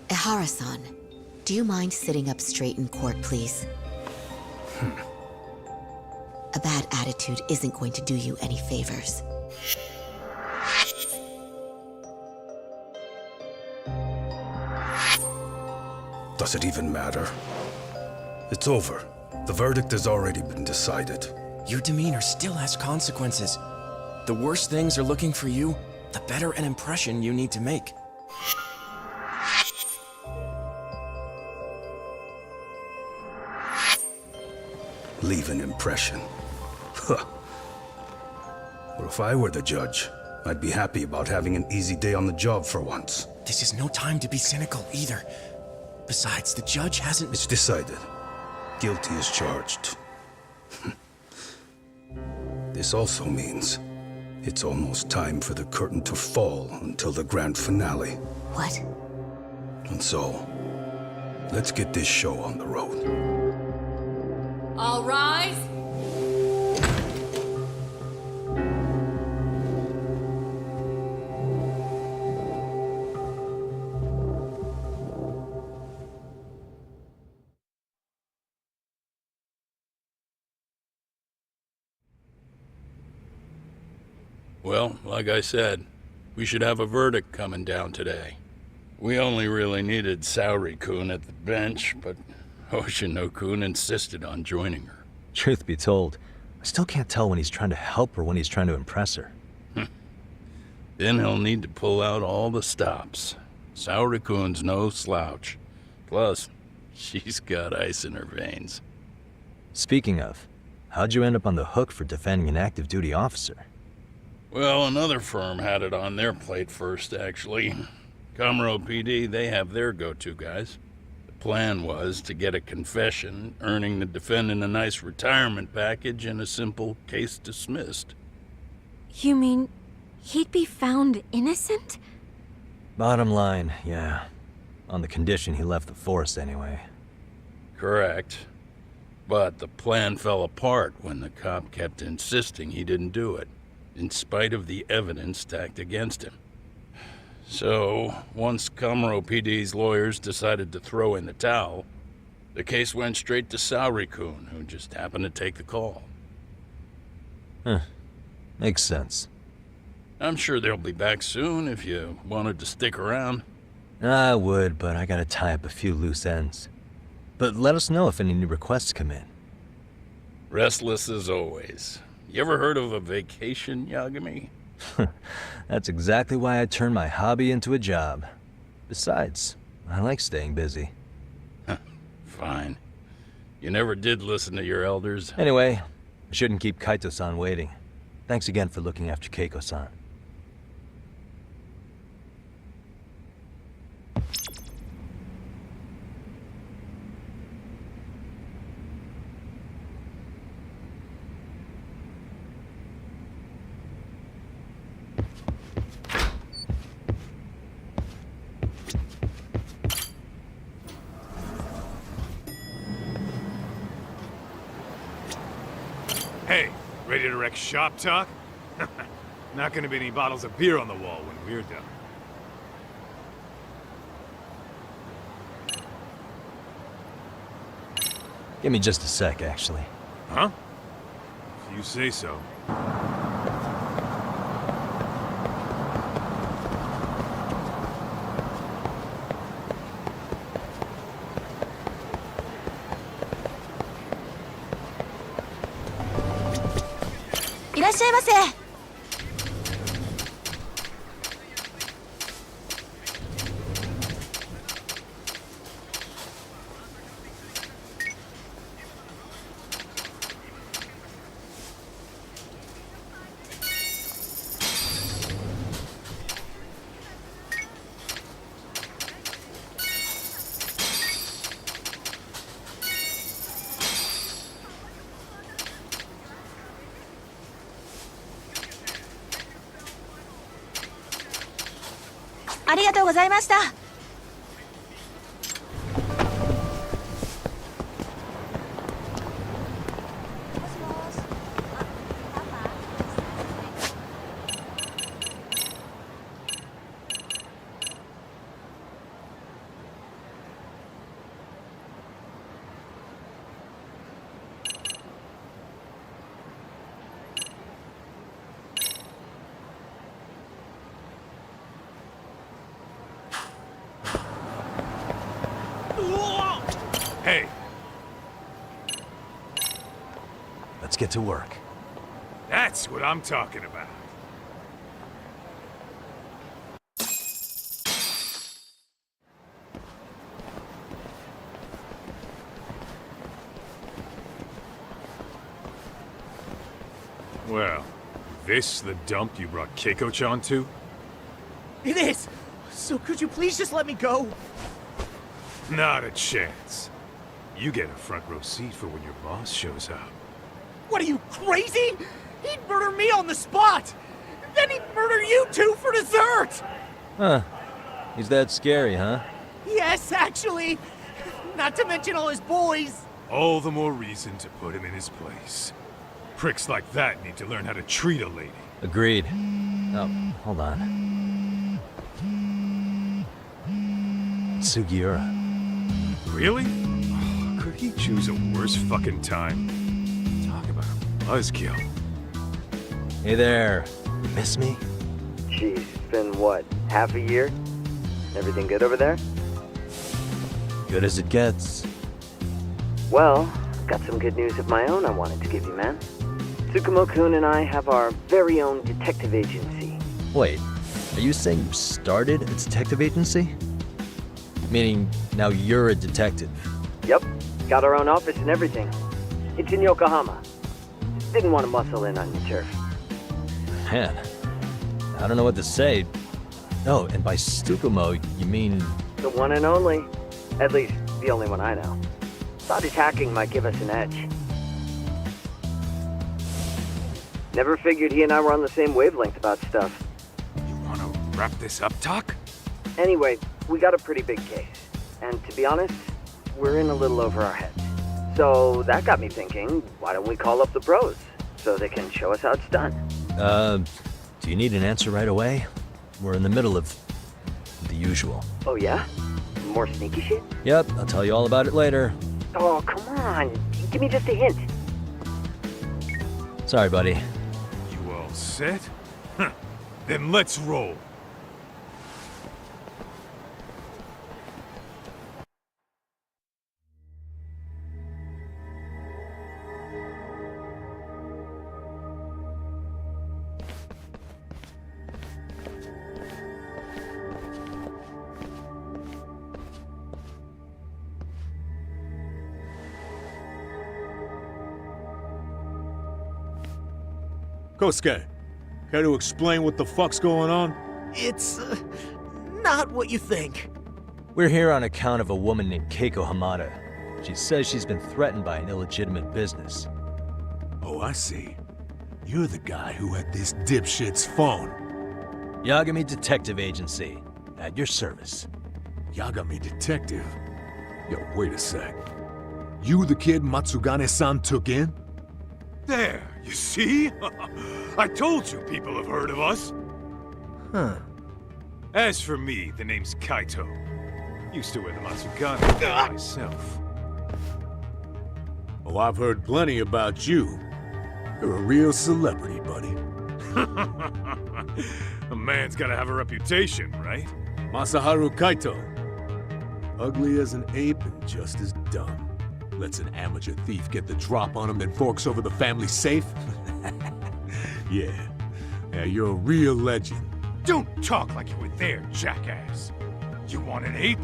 Ihara-san, do you mind sitting up straight in court, please? A bad attitude isn't going to do you any favors. Does it even matter? It's over. The verdict has already been decided. Your demeanor still has consequences. The worse things are looking for you, the better an impression you need to make. Leave an impression. Huh. Well, if I were the judge, I'd be happy about having an easy day on the job for once. This is no time to be cynical either. Besides, the judge hasn't... It's decided. Guilty as charged. This also means it's almost time for the curtain to fall until the grand finale. What? And so, let's get this show on the road. All rise. Well, like I said, we should have a verdict coming down today. We only really needed Saori-kun at the bench, but Hoshino-kun insisted on joining her. Truth be told, I still can't tell when he's trying to help or when he's trying to impress her. Then he'll need to pull out all the stops. Saori-kun's no slouch. Plus, she's got ice in her veins. Speaking of, how'd you end up on the hook for defending an active duty officer? Well, another firm had it on their plate first, actually. Comro PD, they have their go-to guys. The plan was to get a confession, earning the defendant a nice retirement package and a simple case dismissed. You mean he'd be found innocent? Bottom line, yeah. On the condition he left the force anyway. Correct. But the plan fell apart when the cop kept insisting he didn't do it, in spite of the evidence stacked against him. So, once Comro PD's lawyers decided to throw in the towel, the case went straight to Saori-kun, who just happened to take the call. Huh. Makes sense. I'm sure they'll be back soon if you wanted to stick around. I would, but I gotta tie up a few loose ends. But let us know if any new requests come in. Restless as always. You ever heard of a vacation, Yagami? That's exactly why I turned my hobby into a job. Besides, I like staying busy. Fine. You never did listen to your elders. Anyway, I shouldn't keep Kaito-san waiting. Thanks again for looking after Keiko-san. Hey, ready to wreck shop talk? Not gonna be any bottles of beer on the wall when we're done. Give me just a sec, actually. Huh? If you say so. Hey! Let's get to work. That's what I'm talking about. Well, this the dump you brought Keiko-chan to? It is! So could you please just let me go? Not a chance. You get a front row seat for when your boss shows up. What are you, crazy? He'd murder me on the spot! Then he'd murder you two for dessert! Huh. He's that scary, huh? Yes, actually. Not to mention all his boys. All the more reason to put him in his place. Pricks like that need to learn how to treat a lady. Agreed. Oh, hold on. Sugiura. Really? Oh, could he choose a worse fucking time? Talk about a buzzkill. Hey there. You miss me? Jeez, it's been what, half a year? Everything good over there? Good as it gets. Well, I've got some good news of my own I wanted to give you, man. Tsukumo-kun and I have our very own detective agency. Wait, are you saying you started a detective agency? Meaning, now you're a detective? Yep, got our own office and everything. It's in Yokohama. Didn't want to muscle in on your turf. Man, I don't know what to say. Oh, and by Tsukumo, you mean... The one and only. At least, the only one I know. Thought his hacking might give us an edge. Never figured he and I were on the same wavelength about stuff. You want to wrap this up, Doc? Anyway, we got a pretty big case. And to be honest, we're in a little over our heads. So that got me thinking, why don't we call up the pros? So they can show us how it's done. Do you need an answer right away? We're in the middle of the usual. Oh yeah? More sneaky shit? Yep, I'll tell you all about it later. Oh, come on. Give me just a hint. Sorry, buddy. You all set? Huh. Then let's roll. Kosuke, care to explain what the fuck's going on? It's, not what you think. We're here on account of a woman named Keiko Hamada. She says she's been threatened by an illegitimate business. Oh, I see. You're the guy who had this dipshit's phone. Yagami Detective Agency. At your service. Yagami Detective? Yo, wait a sec. You the kid Matsugane-san took in? There, you see? I told you people have heard of us. Huh. As for me, the name's Kaito. Used to wear the Matsugane myself. Oh, I've heard plenty about you. You're a real celebrity, buddy. A man's gotta have a reputation, right? Masaharu Kaito. Ugly as an ape and just as dumb. Lets an amateur thief get the drop on him, then forks over the family safe? Yeah, you're a real legend. Don't talk like you were there, jackass. You want an ape?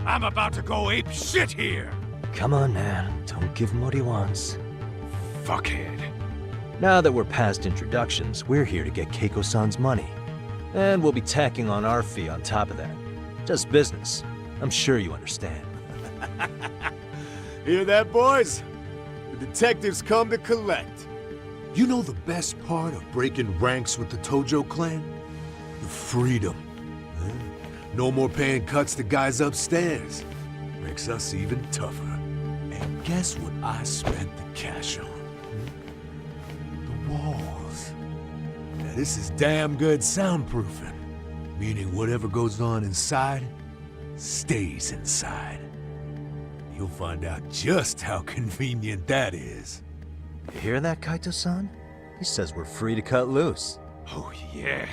I'm about to go ape shit here! Come on, man. Don't give him what he wants. Fuckhead. Now that we're past introductions, we're here to get Keiko-san's money. And we'll be tacking on our fee on top of that. Just business. I'm sure you understand. Hear that, boys? The detectives come to collect. You know the best part of breaking ranks with the Tojo clan? The freedom. Huh? No more paying cuts to guys upstairs. Makes us even tougher. And guess what I spent the cash on? The walls. Now this is damn good soundproofing. Meaning whatever goes on inside, stays inside. You'll find out just how convenient that is. You hear that, Kaito-san? He says we're free to cut loose. Oh yeah.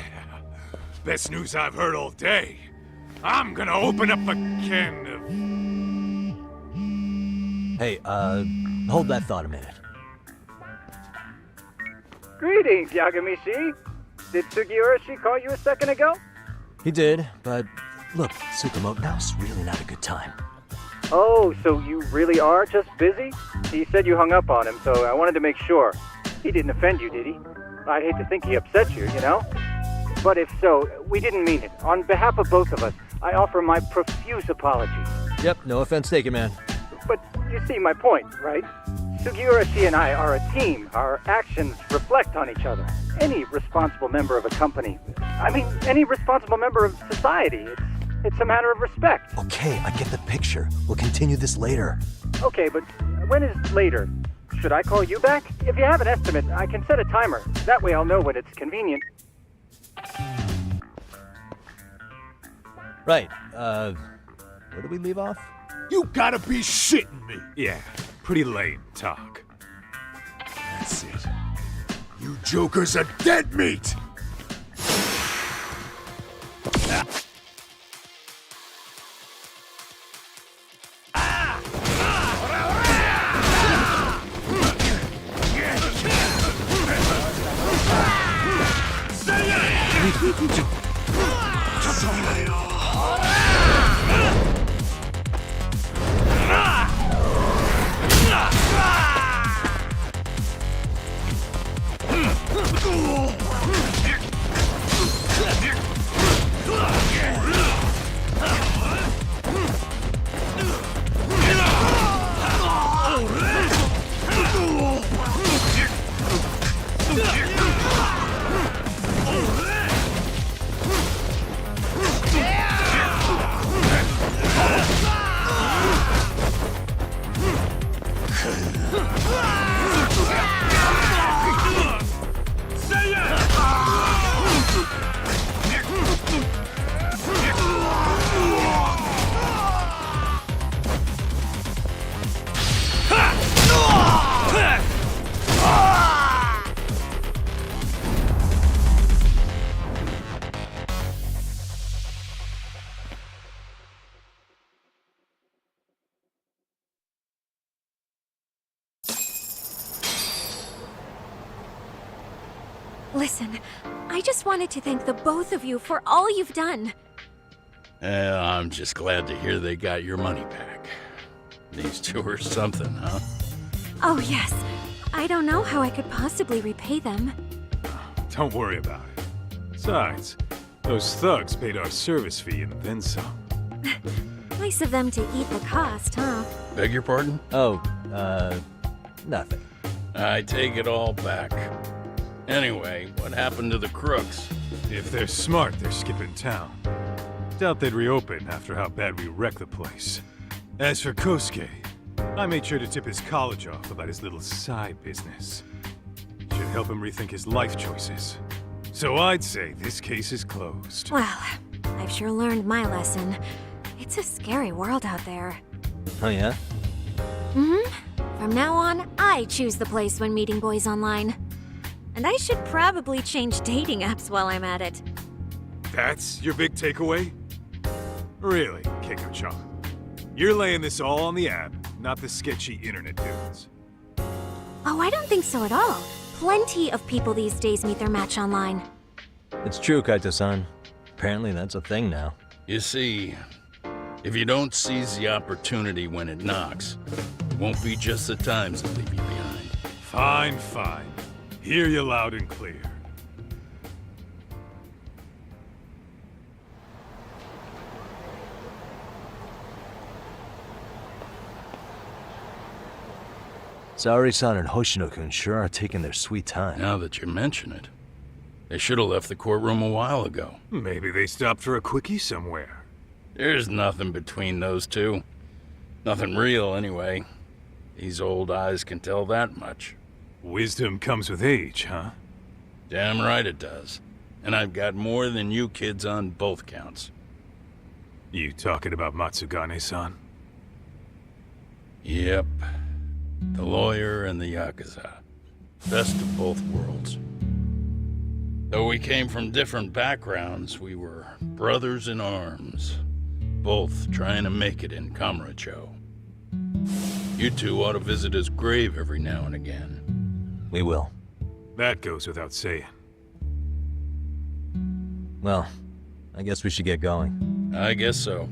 Best news I've heard all day. I'm gonna open up a can of... Hey, hold that thought a minute. Greetings, Yagami-shi. Did Sugiura-shi call you a second ago? He did, but look, Tsukumo, now's really not a good time. Oh, so you really are just busy? He said you hung up on him, so I wanted to make sure. He didn't offend you, did he? I'd hate to think he upset you, you know? But if so, we didn't mean it. On behalf of both of us, I offer my profuse apologies. Yep, no offense taken, man. But you see my point, right? Sugiura, she and I are a team. Our actions reflect on each other. Any responsible member of a company, any responsible member of society, it's a matter of respect. Okay, I get the picture. We'll continue this later. Okay, but when is later? Should I call you back? If you have an estimate, I can set a timer. That way I'll know when it's convenient. Right, where do we leave off? You gotta be shitting me! Yeah, pretty lame talk. That's it. You jokers are dead meat! Listen, I just wanted to thank the both of you for all you've done. I'm just glad to hear they got your money back. These two are something, huh? Oh, yes. I don't know how I could possibly repay them. Don't worry about it. Besides, those thugs paid our service fee and then some. Nice of them to eat the cost, huh? Beg your pardon? Oh, nothing. I take it all back. Anyway, what happened to the crooks? If they're smart, they're skipping town. Doubt they'd reopen after how bad we wrecked the place. As for Kosuke, I made sure to tip his college off about his little side business. Should help him rethink his life choices. So I'd say this case is closed. Well, I've sure learned my lesson. It's a scary world out there. Oh yeah? Mm-hmm. From now on, I choose the place when meeting boys online. And I should probably change dating apps while I'm at it. That's your big takeaway? Really, Keiko-chan? You're laying this all on the app, not the sketchy internet dudes. Oh, I don't think so at all. Plenty of people these days meet their match online. It's true, Kaito-san. Apparently that's a thing now. You see, if you don't seize the opportunity when it knocks, it won't be just the times that leave you behind. Fine, fine. Hear you loud and clear. Saori-san and Hoshino-kun sure are taking their sweet time. Now that you mention it, they should have left the courtroom a while ago. Maybe they stopped for a quickie somewhere. There's nothing between those two. Nothing real, anyway. These old eyes can tell that much. Wisdom comes with age, huh? Damn right it does. And I've got more than you kids on both counts. You talking about Matsugane-san? Yep. The lawyer and the Yakuza. Best of both worlds. Though we came from different backgrounds, we were brothers in arms. Both trying to make it in Kamurocho. You two ought to visit his grave every now and again. We will. That goes without saying. Well, I guess we should get going. I guess so.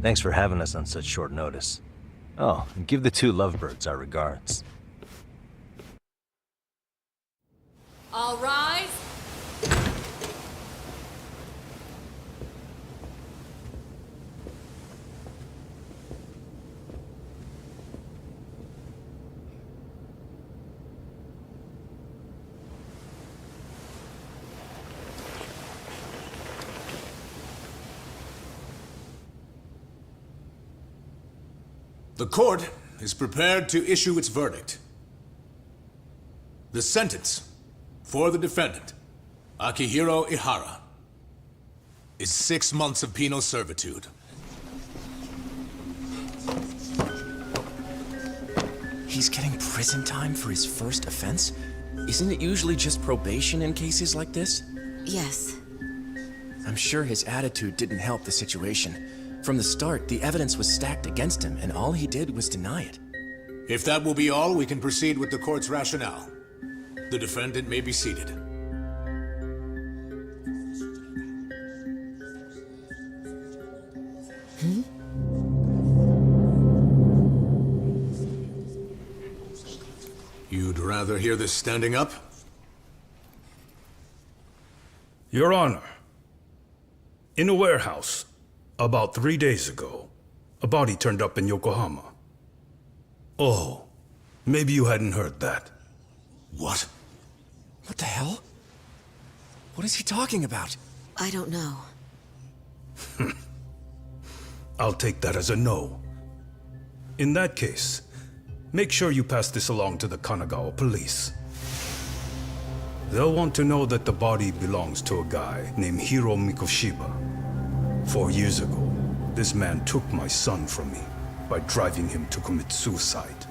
Thanks for having us on such short notice. Oh, and give the two lovebirds our regards. All rise. The court is prepared to issue its verdict. The sentence for the defendant, Akihiro Ihara, is 6 months of penal servitude. He's getting prison time for his first offense? Isn't it usually just probation in cases like this? Yes. I'm sure his attitude didn't help the situation. From the start, the evidence was stacked against him, and all he did was deny it. If that will be all, we can proceed with the court's rationale. The defendant may be seated. You'd rather hear this standing up? Your Honor, in a warehouse, about 3 days ago, a body turned up in Yokohama. Oh, maybe you hadn't heard that. What? What the hell? What is he talking about? I don't know. I'll take that as a no. In that case, make sure you pass this along to the Kanagawa police. They'll want to know that the body belongs to a guy named Hiro Mikoshiba. 4 years ago, this man took my son from me by driving him to commit suicide.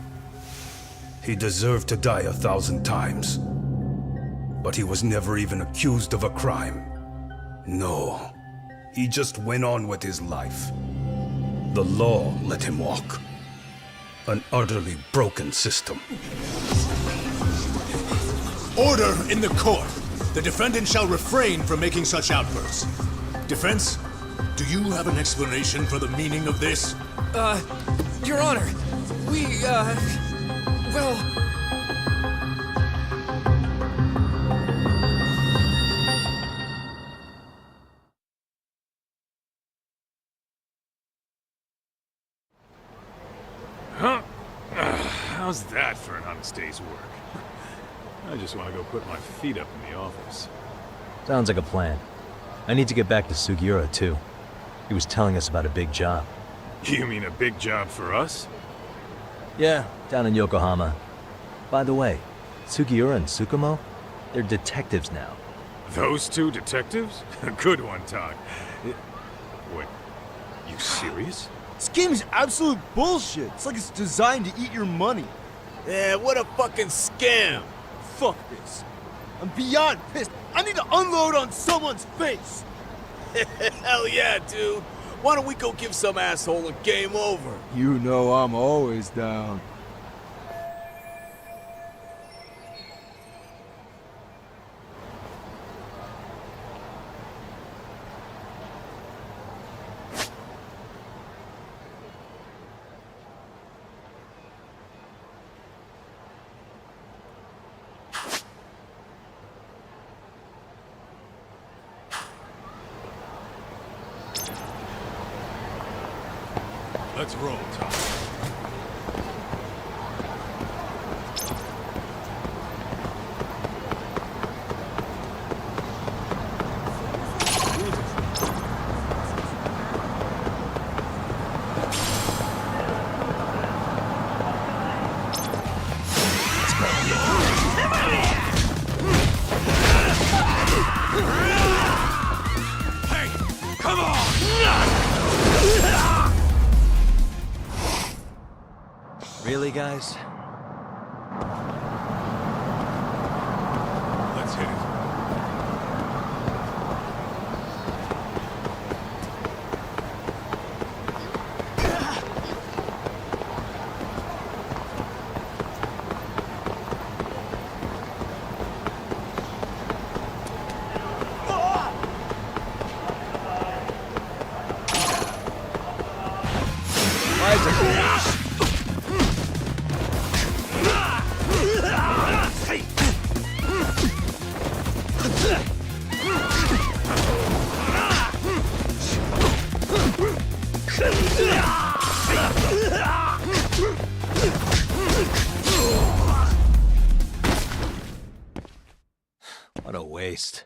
He deserved to die 1,000 times, but he was never even accused of a crime. No, he just went on with his life. The law let him walk. An utterly broken system. Order in the court! The defendant shall refrain from making such outbursts. Defense, do you have an explanation for the meaning of this? Your Honor, well... Huh? How's that for an honest day's work? I just want to go put my feet up in the office. Sounds like a plan. I need to get back to Sugiura, too. He was telling us about a big job. You mean a big job for us? Yeah, down in Yokohama. By the way, Sugiura and Tsukumo, they're detectives now. Those two detectives? Good one, Todd. Wait, you serious? This game is absolute bullshit. It's like it's designed to eat your money. Yeah, what a fucking scam. Fuck this. I'm beyond pissed. I need to unload on someone's face. Hell yeah, dude. Why don't we go give some asshole a game over? You know I'm always down. Let's roll, Tom. Hey, come on! Really, guys? Let's hit it. What a waste.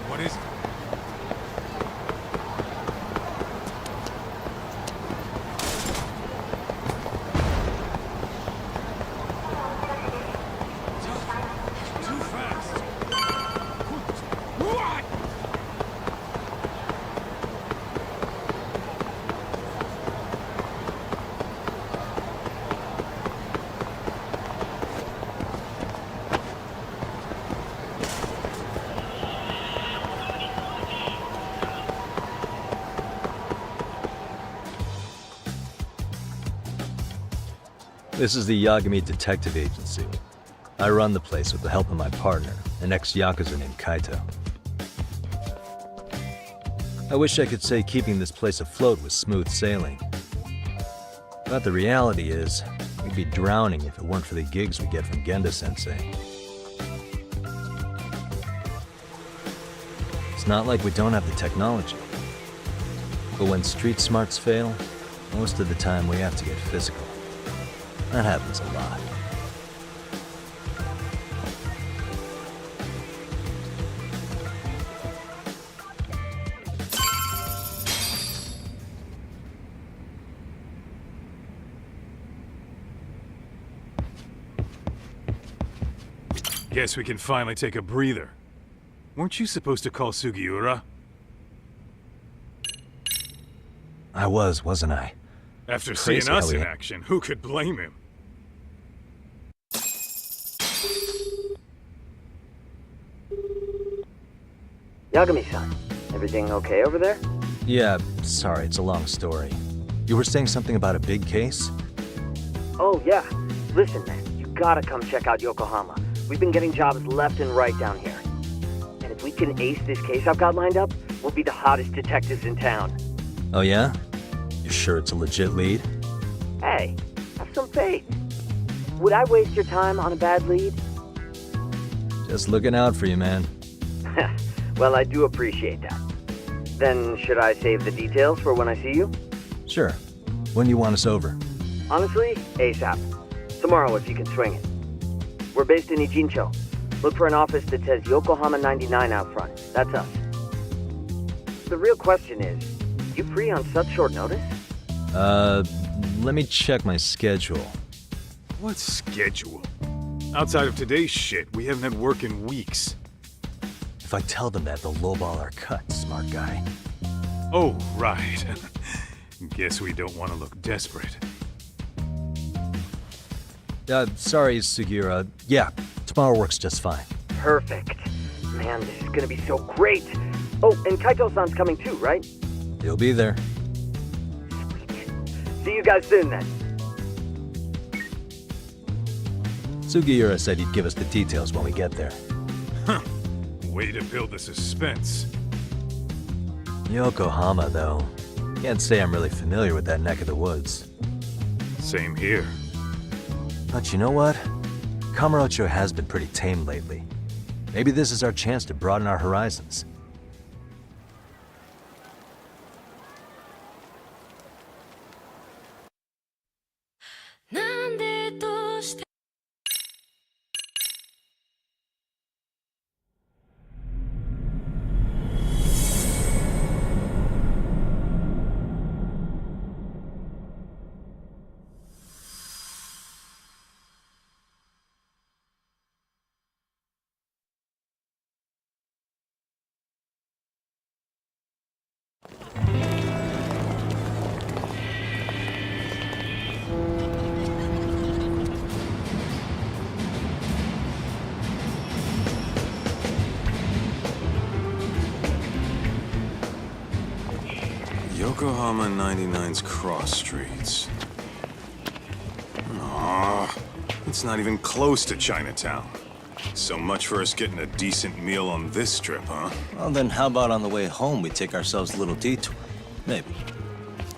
What is it? This is the Yagami Detective Agency. I run the place with the help of my partner, an ex-Yakuza named Kaito. I wish I could say keeping this place afloat was smooth sailing. But the reality is, we'd be drowning if it weren't for the gigs we get from Genda-sensei. It's not like we don't have the technology. But when street smarts fail, most of the time we have to get physical. That happens a lot. Guess we can finally take a breather. Weren't you supposed to call Sugiura? I wasn't I? After Crazy seeing us how in we- action, who could blame him? Yagami-san, everything okay over there? Yeah, sorry, it's a long story. You were saying something about a big case? Oh, yeah. Listen, man, you gotta come check out Yokohama. We've been getting jobs left and right down here. And if we can ace this case I've got lined up, we'll be the hottest detectives in town. Oh yeah? You sure it's a legit lead? Hey, have some faith. Would I waste your time on a bad lead? Just looking out for you, man. Well, I do appreciate that. Then should I save the details for when I see you? Sure. When do you want us over? Honestly, ASAP. Tomorrow if you can swing it. We're based in Ijincho. Look for an office that says Yokohama 99 out front. That's us. The real question is, you free on such short notice? Let me check my schedule. What schedule? Outside of today's shit, we haven't had work in weeks. If I tell them that, they'll lowball our cut, smart guy. Oh, right. Guess we don't want to look desperate. Sorry, Sugiura. Yeah, tomorrow works just fine. Perfect. Man, this is gonna be so great. Oh, and Kaito-san's coming too, right? He'll be there. See you guys soon then. Sugiura said he'd give us the details when we get there. Huh. Way to build the suspense. Yokohama, though. Can't say I'm really familiar with that neck of the woods. Same here. But you know what? Kamurocho has been pretty tame lately. Maybe this is our chance to broaden our horizons. Yokohama 99's cross streets. Aw, it's not even close to Chinatown. So much for us getting a decent meal on this strip, huh? Well, then how about on the way home we take ourselves a little detour? Maybe.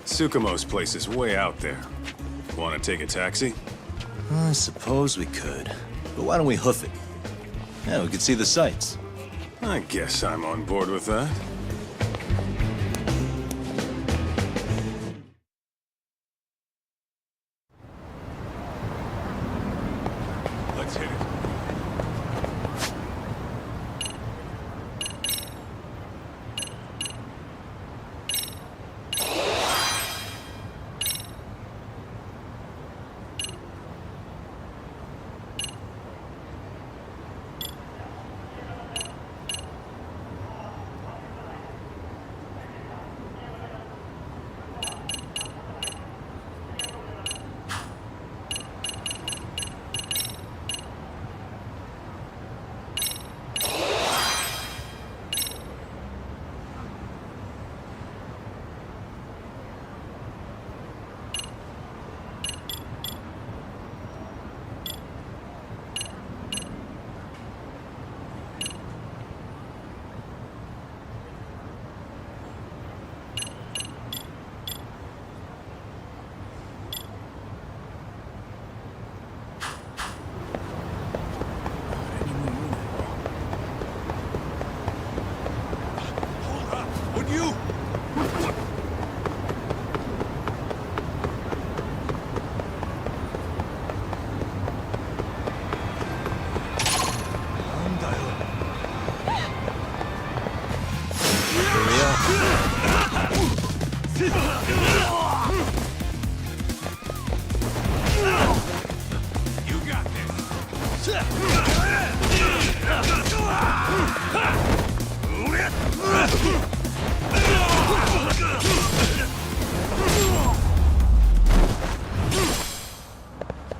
Tsukumo's place is way out there. Want to take a taxi? I suppose we could. But why don't we hoof it? Yeah, we could see the sights. I guess I'm on board with that. Let's hit it.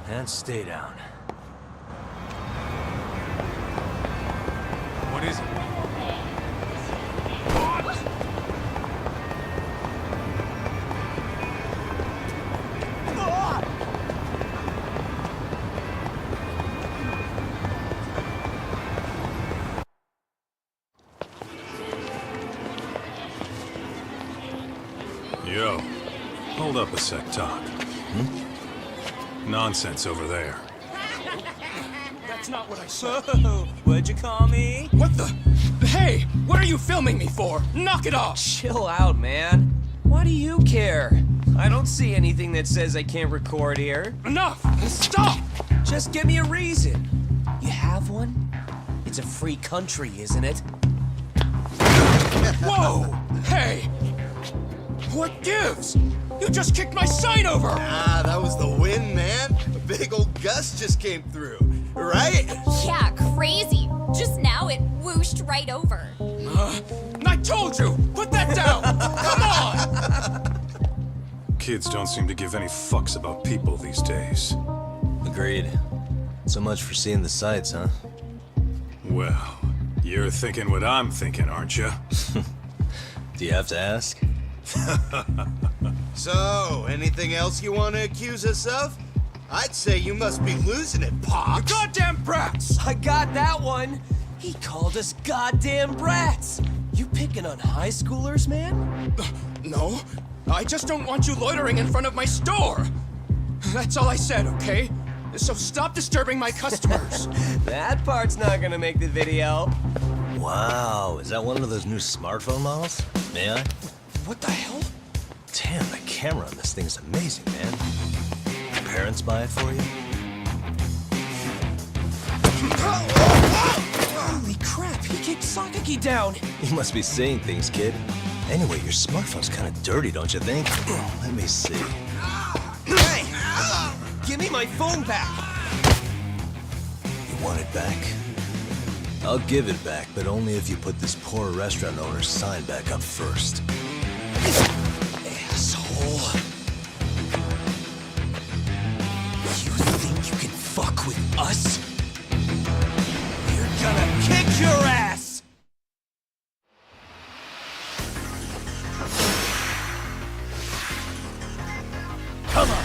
And stay down. What is it? Yo, hold up a sec, Todd. Nonsense over there. That's not what I said. What'd you call me? What the? Hey, what are you filming me for? Knock it off! Chill out, man. Why do you care? I don't see anything that says I can't record here. Enough! Stop! Just give me a reason. You have one? It's a free country, isn't it? Whoa! Hey! What gives? You just kicked my sign over! Ah, that was the wind, man. A big old gust just came through, right? Yeah, crazy. Just now it whooshed right over. I told you! Put that down! Come on! Kids don't seem to give any fucks about people these days. Agreed. So much for seeing the sights, huh? Well, you're thinking what I'm thinking, aren't you? Do you have to ask? So, anything else you want to accuse us of? I'd say you must be losing it, Pops. You goddamn brats! I got that one! He called us goddamn brats! You picking on high schoolers, man? No, I just don't want you loitering in front of my store! That's all I said, okay? So stop disturbing my customers! That part's not gonna make the video. Wow, is that one of those new smartphone models? May I? What the hell? Damn, the camera on this thing's amazing, man. Your parents buy it for you? Holy crap, he kicked Sakaki down! You must be seeing things, kid. Anyway, your smartphone's kind of dirty, don't you think? Let me see. Hey! Give me my phone back! You want it back? I'll give it back, but only if you put this poor restaurant owner's sign back up first. Asshole. You think you can fuck with us? You're gonna kick your ass! Come on!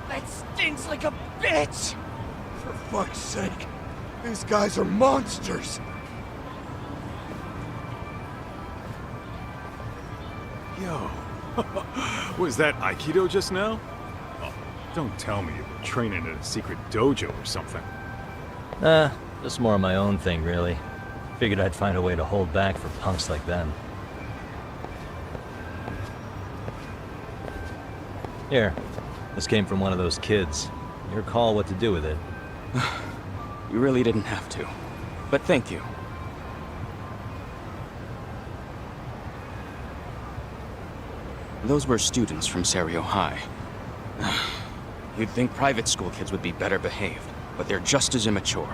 That stings like a bitch! For fuck's sake, these guys are monsters! Yo, was that Aikido just now? Oh, don't tell me you were training at a secret dojo or something. Just more of my own thing, really. Figured I'd find a way to hold back for punks like them. Here, this came from one of those kids. Your call what to do with it. You really didn't have to. But thank you. Those were students from Serio High. You'd think private school kids would be better behaved, but they're just as immature.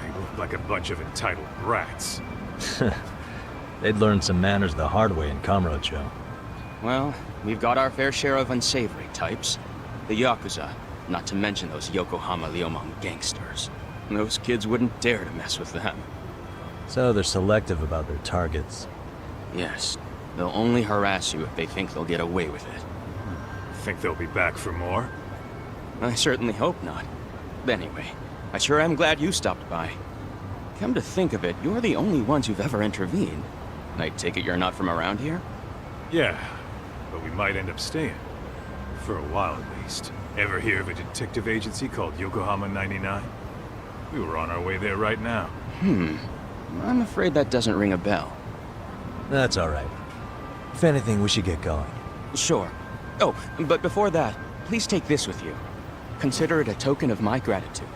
They look like a bunch of entitled brats. They'd learned some manners the hard way in Kamurocho. Well, we've got our fair share of unsavory types. The Yakuza, not to mention those Yokohama Liomang gangsters. Those kids wouldn't dare to mess with them. So they're selective about their targets. Yes. They'll only harass you if they think they'll get away with it. Think they'll be back for more? I certainly hope not. Anyway, I sure am glad you stopped by. Come to think of it, you're the only ones who've ever intervened. I take it you're not from around here? Yeah, but we might end up staying. For a while at least. Ever hear of a detective agency called Yokohama 99? We were on our way there right now. I'm afraid that doesn't ring a bell. That's alright. If anything, we should get going. Sure. Oh, but before that, please take this with you. Consider it a token of my gratitude.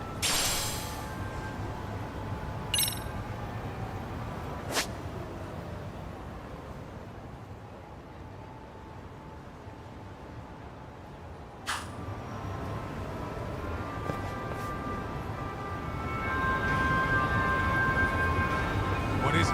What is it?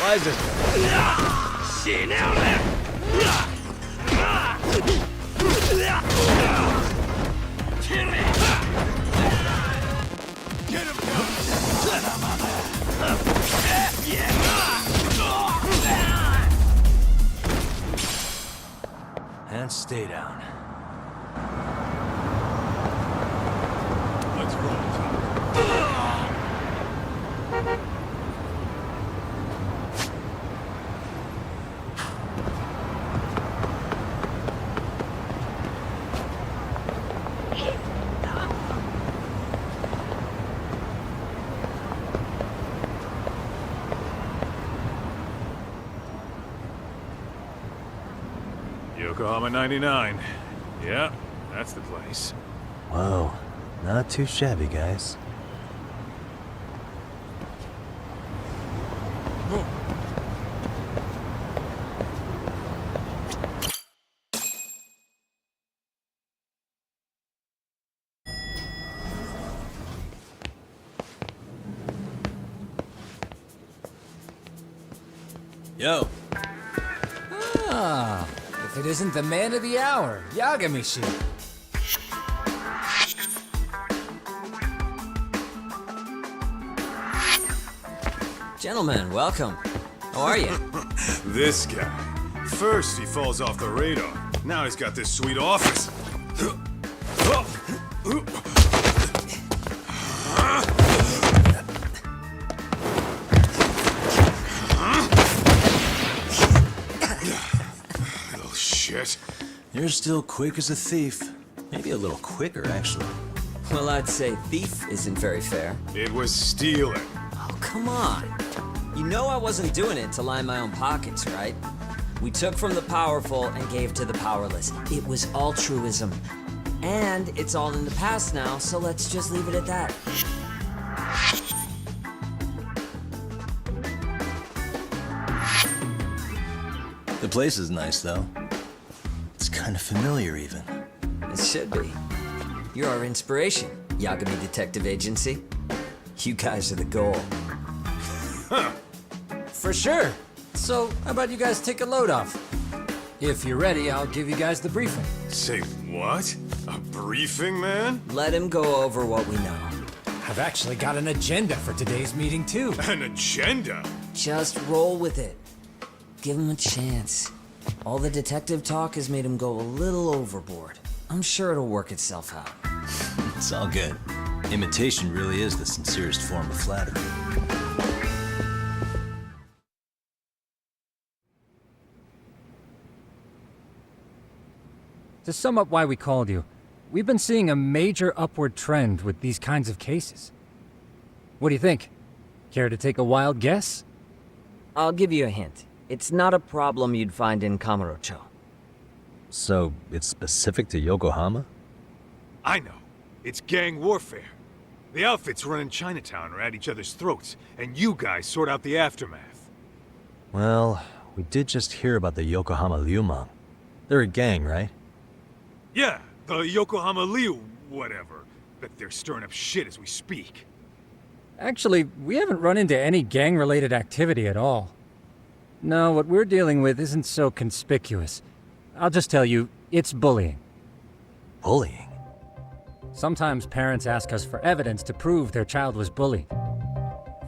Why is this? See now there. Get him! And stay down. Let's roll. Yokohama 99. Yeah, that's the place. Whoa, not too shabby, guys. Yo. Ah, if it isn't the man of the hour, Yagami-shi. Gentlemen, welcome. How are you? This guy. First, he falls off the radar. Now he's got this sweet office. Little shit. You're still quick as a thief. Maybe a little quicker, actually. Well, I'd say thief isn't very fair. It was stealing. Oh, come on. You know I wasn't doing it to line my own pockets, right? We took from the powerful and gave to the powerless. It was altruism. And it's all in the past now, so let's just leave it at that. The place is nice, though. It's kind of familiar, even. It should be. You're our inspiration, Yagami Detective Agency. You guys are the goal. For sure. So, how about you guys take a load off? If you're ready, I'll give you guys the briefing. Say what? A briefing, man? Let him go over what we know. I've actually got an agenda for today's meeting, too. An agenda? Just roll with it. Give him a chance. All the detective talk has made him go a little overboard. I'm sure it'll work itself out. It's all good. Imitation really is the sincerest form of flattery. To sum up why we called you, we've been seeing a major upward trend with these kinds of cases. What do you think? Care to take a wild guess? I'll give you a hint. It's not a problem you'd find in Kamurocho. So, it's specific to Yokohama? I know. It's gang warfare. The outfits running Chinatown are at each other's throats, and you guys sort out the aftermath. Well, we did just hear about the Yokohama Liumang. They're a gang, right? Yeah, the Yokohama Liu whatever. Bet they're stirring up shit as we speak. Actually, we haven't run into any gang-related activity at all. No, what we're dealing with isn't so conspicuous. I'll just tell you, it's bullying. Bullying? Sometimes parents ask us for evidence to prove their child was bullied.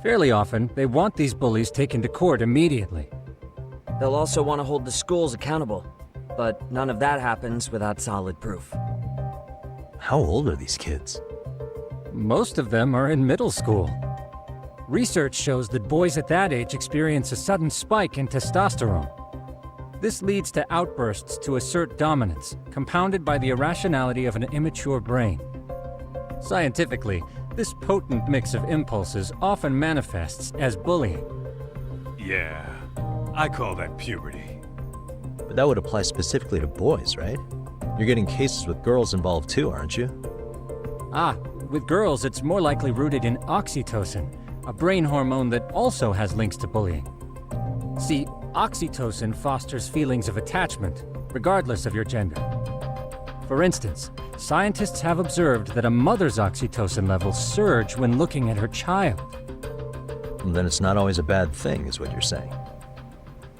Fairly often, they want these bullies taken to court immediately. They'll also want to hold the schools accountable, but none of that happens without solid proof. How old are these kids? Most of them are in middle school. Research shows that boys at that age experience a sudden spike in testosterone. This leads to outbursts to assert dominance, compounded by the irrationality of an immature brain. Scientifically, this potent mix of impulses often manifests as bullying. Yeah, I call that puberty. But that would apply specifically to boys, right? You're getting cases with girls involved too, aren't you? Ah, with girls it's more likely rooted in oxytocin, a brain hormone that also has links to bullying. See, oxytocin fosters feelings of attachment, regardless of your gender. For instance, scientists have observed that a mother's oxytocin levels surge when looking at her child. Then it's not always a bad thing, is what you're saying.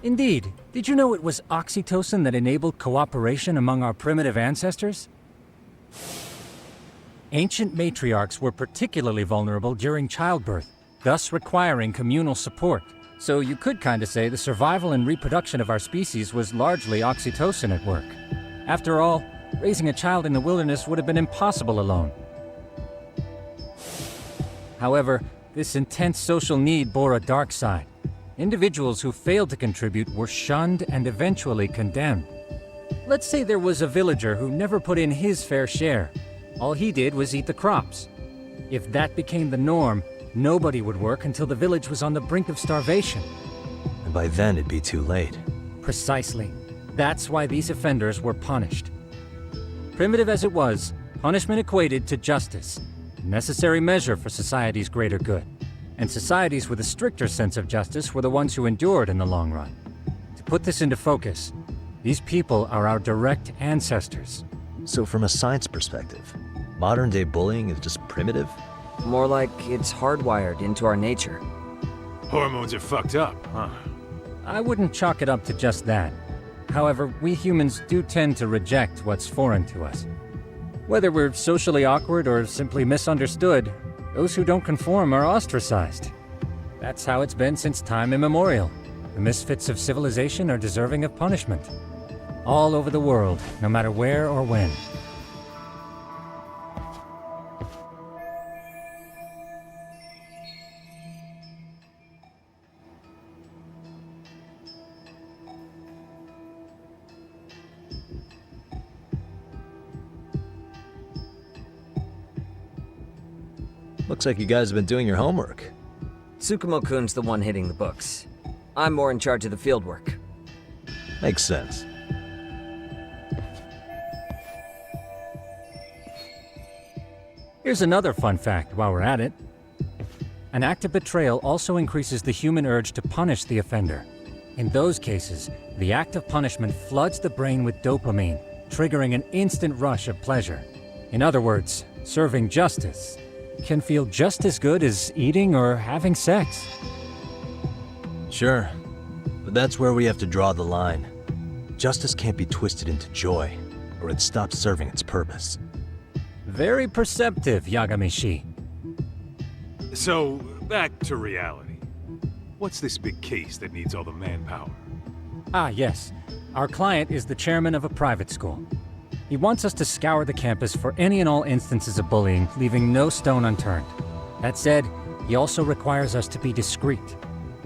Indeed. Did you know it was oxytocin that enabled cooperation among our primitive ancestors? Ancient matriarchs were particularly vulnerable during childbirth, thus requiring communal support. So you could kinda say the survival and reproduction of our species was largely oxytocin at work. After all, raising a child in the wilderness would have been impossible alone. However, this intense social need bore a dark side. Individuals who failed to contribute were shunned and eventually condemned. Let's say there was a villager who never put in his fair share. All he did was eat the crops. If that became the norm, nobody would work until the village was on the brink of starvation. And by then it'd be too late. Precisely. That's why these offenders were punished. Primitive as it was, punishment equated to justice, a necessary measure for society's greater good. And societies with a stricter sense of justice were the ones who endured in the long run. To put this into focus, these people are our direct ancestors. So from a science perspective, modern-day bullying is just primitive? More like it's hardwired into our nature. Hormones are fucked up, huh? I wouldn't chalk it up to just that. However, we humans do tend to reject what's foreign to us. Whether we're socially awkward or simply misunderstood, those who don't conform are ostracized. That's how it's been since time immemorial. The misfits of civilization are deserving of punishment. All over the world, no matter where or when. Looks like you guys have been doing your homework. Tsukumo-kun's the one hitting the books. I'm more in charge of the field work. Makes sense. Here's another fun fact while we're at it. An act of betrayal also increases the human urge to punish the offender. In those cases, the act of punishment floods the brain with dopamine, triggering an instant rush of pleasure. In other words, serving justice can feel just as good as eating or having sex. Sure, but that's where we have to draw the line. Justice can't be twisted into joy, or it stops serving its purpose. Very perceptive, Yagami-shi. So, back to reality. What's this big case that needs all the manpower? Ah, yes. Our client is the chairman of a private school. He wants us to scour the campus for any and all instances of bullying, leaving no stone unturned. That said, he also requires us to be discreet.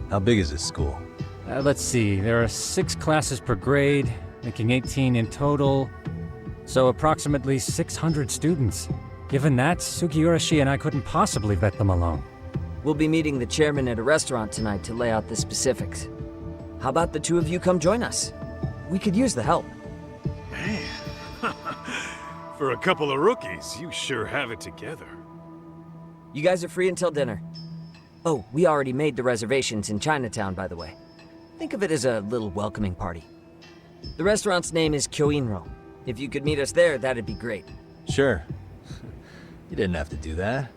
How big is this school? Let's see, there are 6 classes per grade, making 18 in total, so approximately 600 students. Given that, Sugiurashi and I couldn't possibly vet them alone. We'll be meeting the chairman at a restaurant tonight to lay out the specifics. How about the 2 of you come join us? We could use the help. Man, for a couple of rookies, you sure have it together. You guys are free until dinner. Oh, we already made the reservations in Chinatown, by the way. Think of it as a little welcoming party. The restaurant's name is Kyoinro. If you could meet us there, that'd be great. Sure. You didn't have to do that.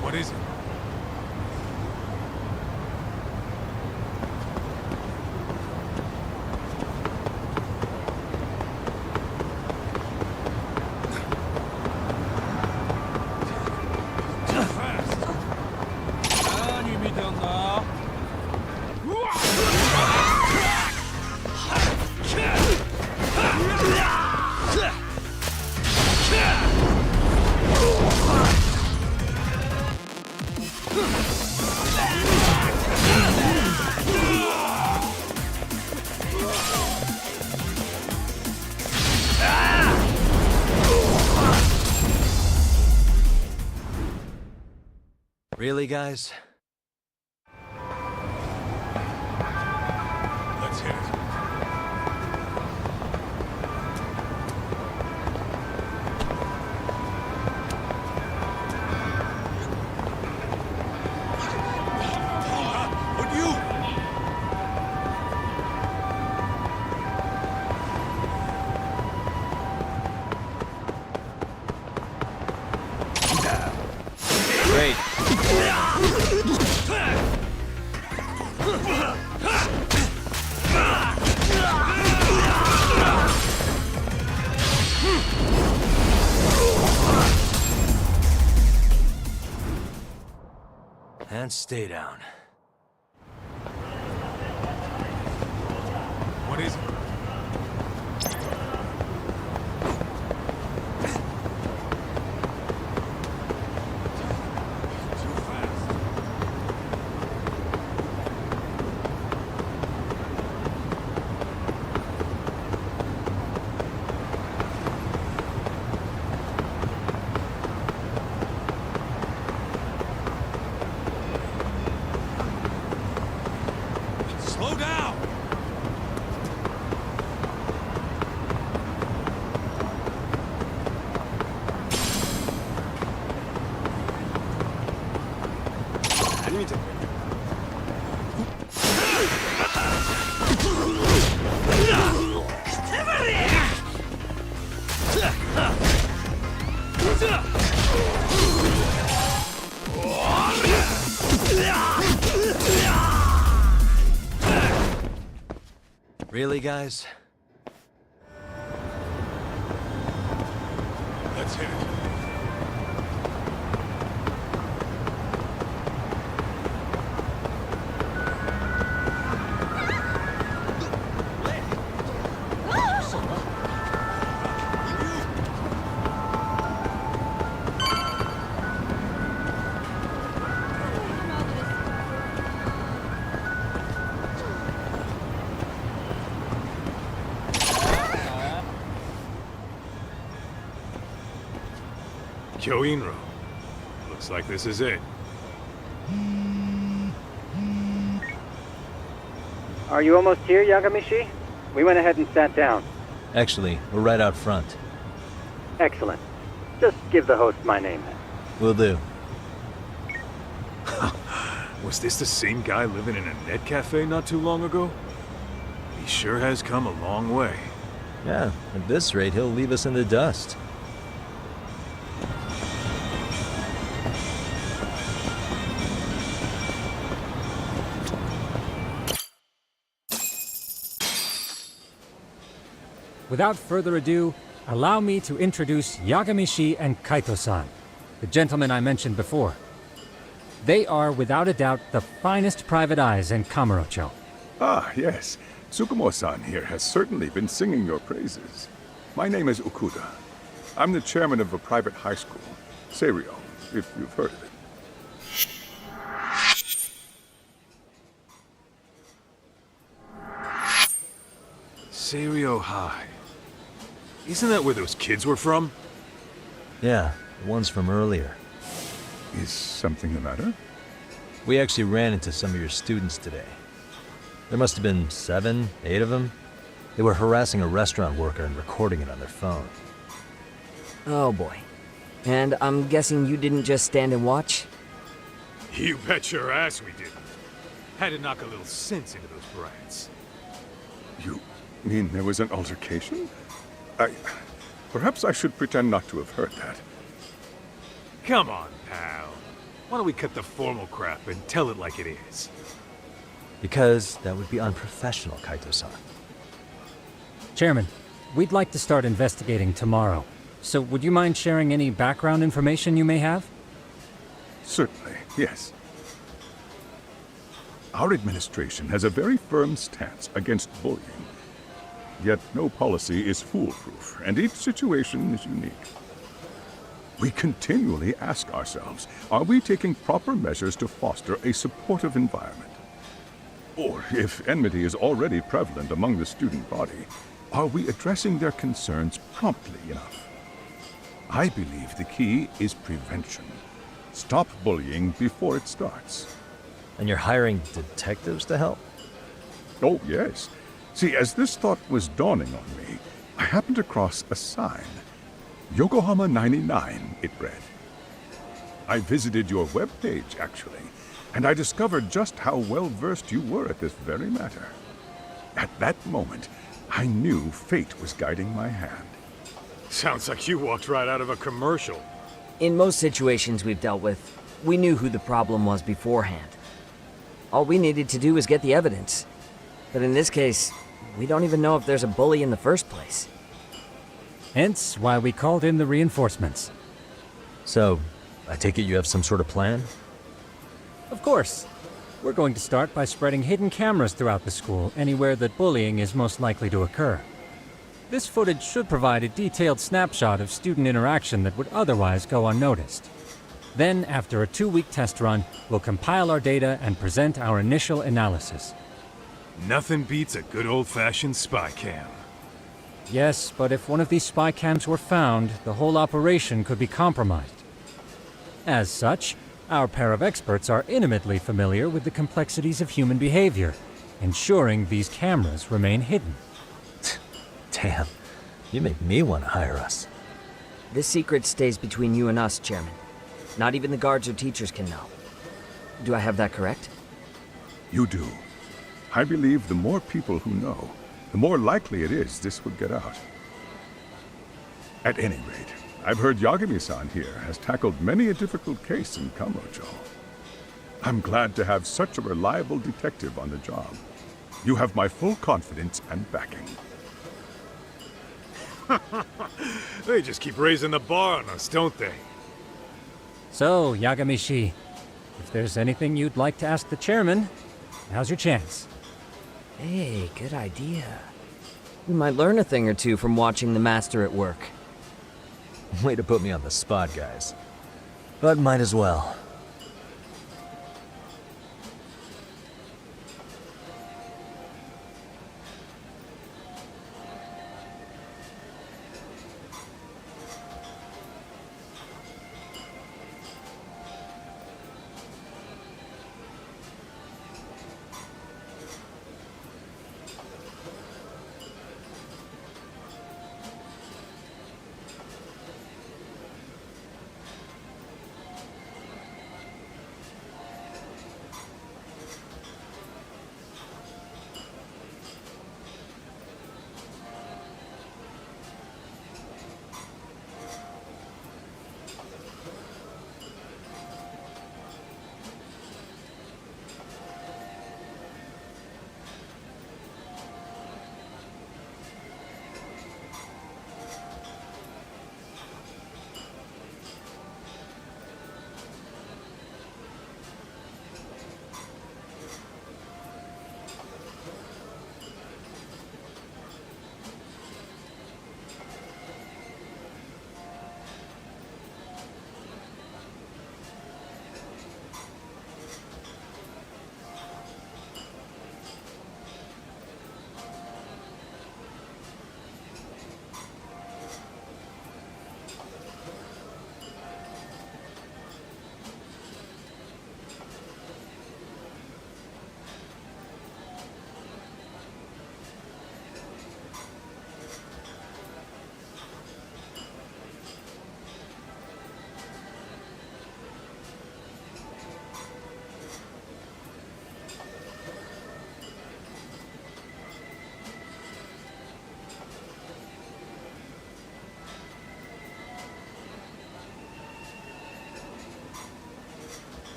What is it? Really, guys? Let's hit it. Would you? Great. And stay down. What is it? Slow down! Really, guys? Let's hit it. Kyoinro. Looks like this is it. Are you almost here, Yagami? We went ahead and sat down. Actually, we're right out front. Excellent. Just give the host my name then. Will do. Was this the same guy living in a net cafe not too long ago? He sure has come a long way. Yeah, at this rate, he'll leave us in the dust. without further ado, allow me to introduce Yagami and Kaito-san, the gentlemen I mentioned before. They are, without a doubt, the finest private eyes in Kamurocho. Ah, yes. Tsukumo-san here has certainly been singing your praises. My name is Okuda. I'm the chairman of a private high school, Seiryo, if you've heard of it. Seiryo High. Isn't that where those kids were from? Yeah, the ones from earlier. Is something the matter? We actually ran into some of your students today. There must have been 7, 8 of them. They were harassing a restaurant worker and recording it on their phone. Oh boy. And I'm guessing you didn't just stand and watch? You bet your ass we didn't. Had to knock a little sense into those brats. You mean there was an altercation? Perhaps I should pretend not to have heard that. Come on, pal. Why don't we cut the formal crap and tell it like it is? Because that would be unprofessional, Kaito-san. Chairman, we'd like to start investigating tomorrow. So would you mind sharing any background information you may have? Certainly, yes. Our administration has a very firm stance against bullying. Yet no policy is foolproof, and each situation is unique. We continually ask ourselves, are we taking proper measures to foster a supportive environment? Or, if enmity is already prevalent among the student body, are we addressing their concerns promptly enough? I believe the key is prevention. Stop bullying before it starts. And you're hiring detectives to help? Oh, yes. See, as this thought was dawning on me, I happened across a sign. Yokohama 99, it read. I visited your webpage, actually, and I discovered just how well-versed you were at this very matter. At that moment, I knew fate was guiding my hand. Sounds like you walked right out of a commercial. In most situations we've dealt with, we knew who the problem was beforehand. All we needed to do was get the evidence. But in this case, we don't even know if there's a bully in the first place. Hence why we called in the reinforcements. So, I take it you have some sort of plan? Of course. We're going to start by spreading hidden cameras throughout the school, anywhere that bullying is most likely to occur. This footage should provide a detailed snapshot of student interaction that would otherwise go unnoticed. Then, after a 2-week test run, we'll compile our data and present our initial analysis. Nothing beats a good old-fashioned spy cam. Yes, but if one of these spy cams were found, the whole operation could be compromised. As such, our pair of experts are intimately familiar with the complexities of human behavior, ensuring these cameras remain hidden. Damn, you make me want to hire us. This secret stays between you and us, Chairman. Not even the guards or teachers can know. Do I have that correct? You do. I believe the more people who know, the more likely it is this would get out. At any rate, I've heard Yagami-san here has tackled many a difficult case in Kamurocho. I'm glad to have such a reliable detective on the job. You have my full confidence and backing. They just keep raising the bar on us, don't they? So, Yagami, if there's anything you'd like to ask the chairman, now's your chance. Hey, good idea. We might learn a thing or two from watching the master at work. Way to put me on the spot, guys. But might as well.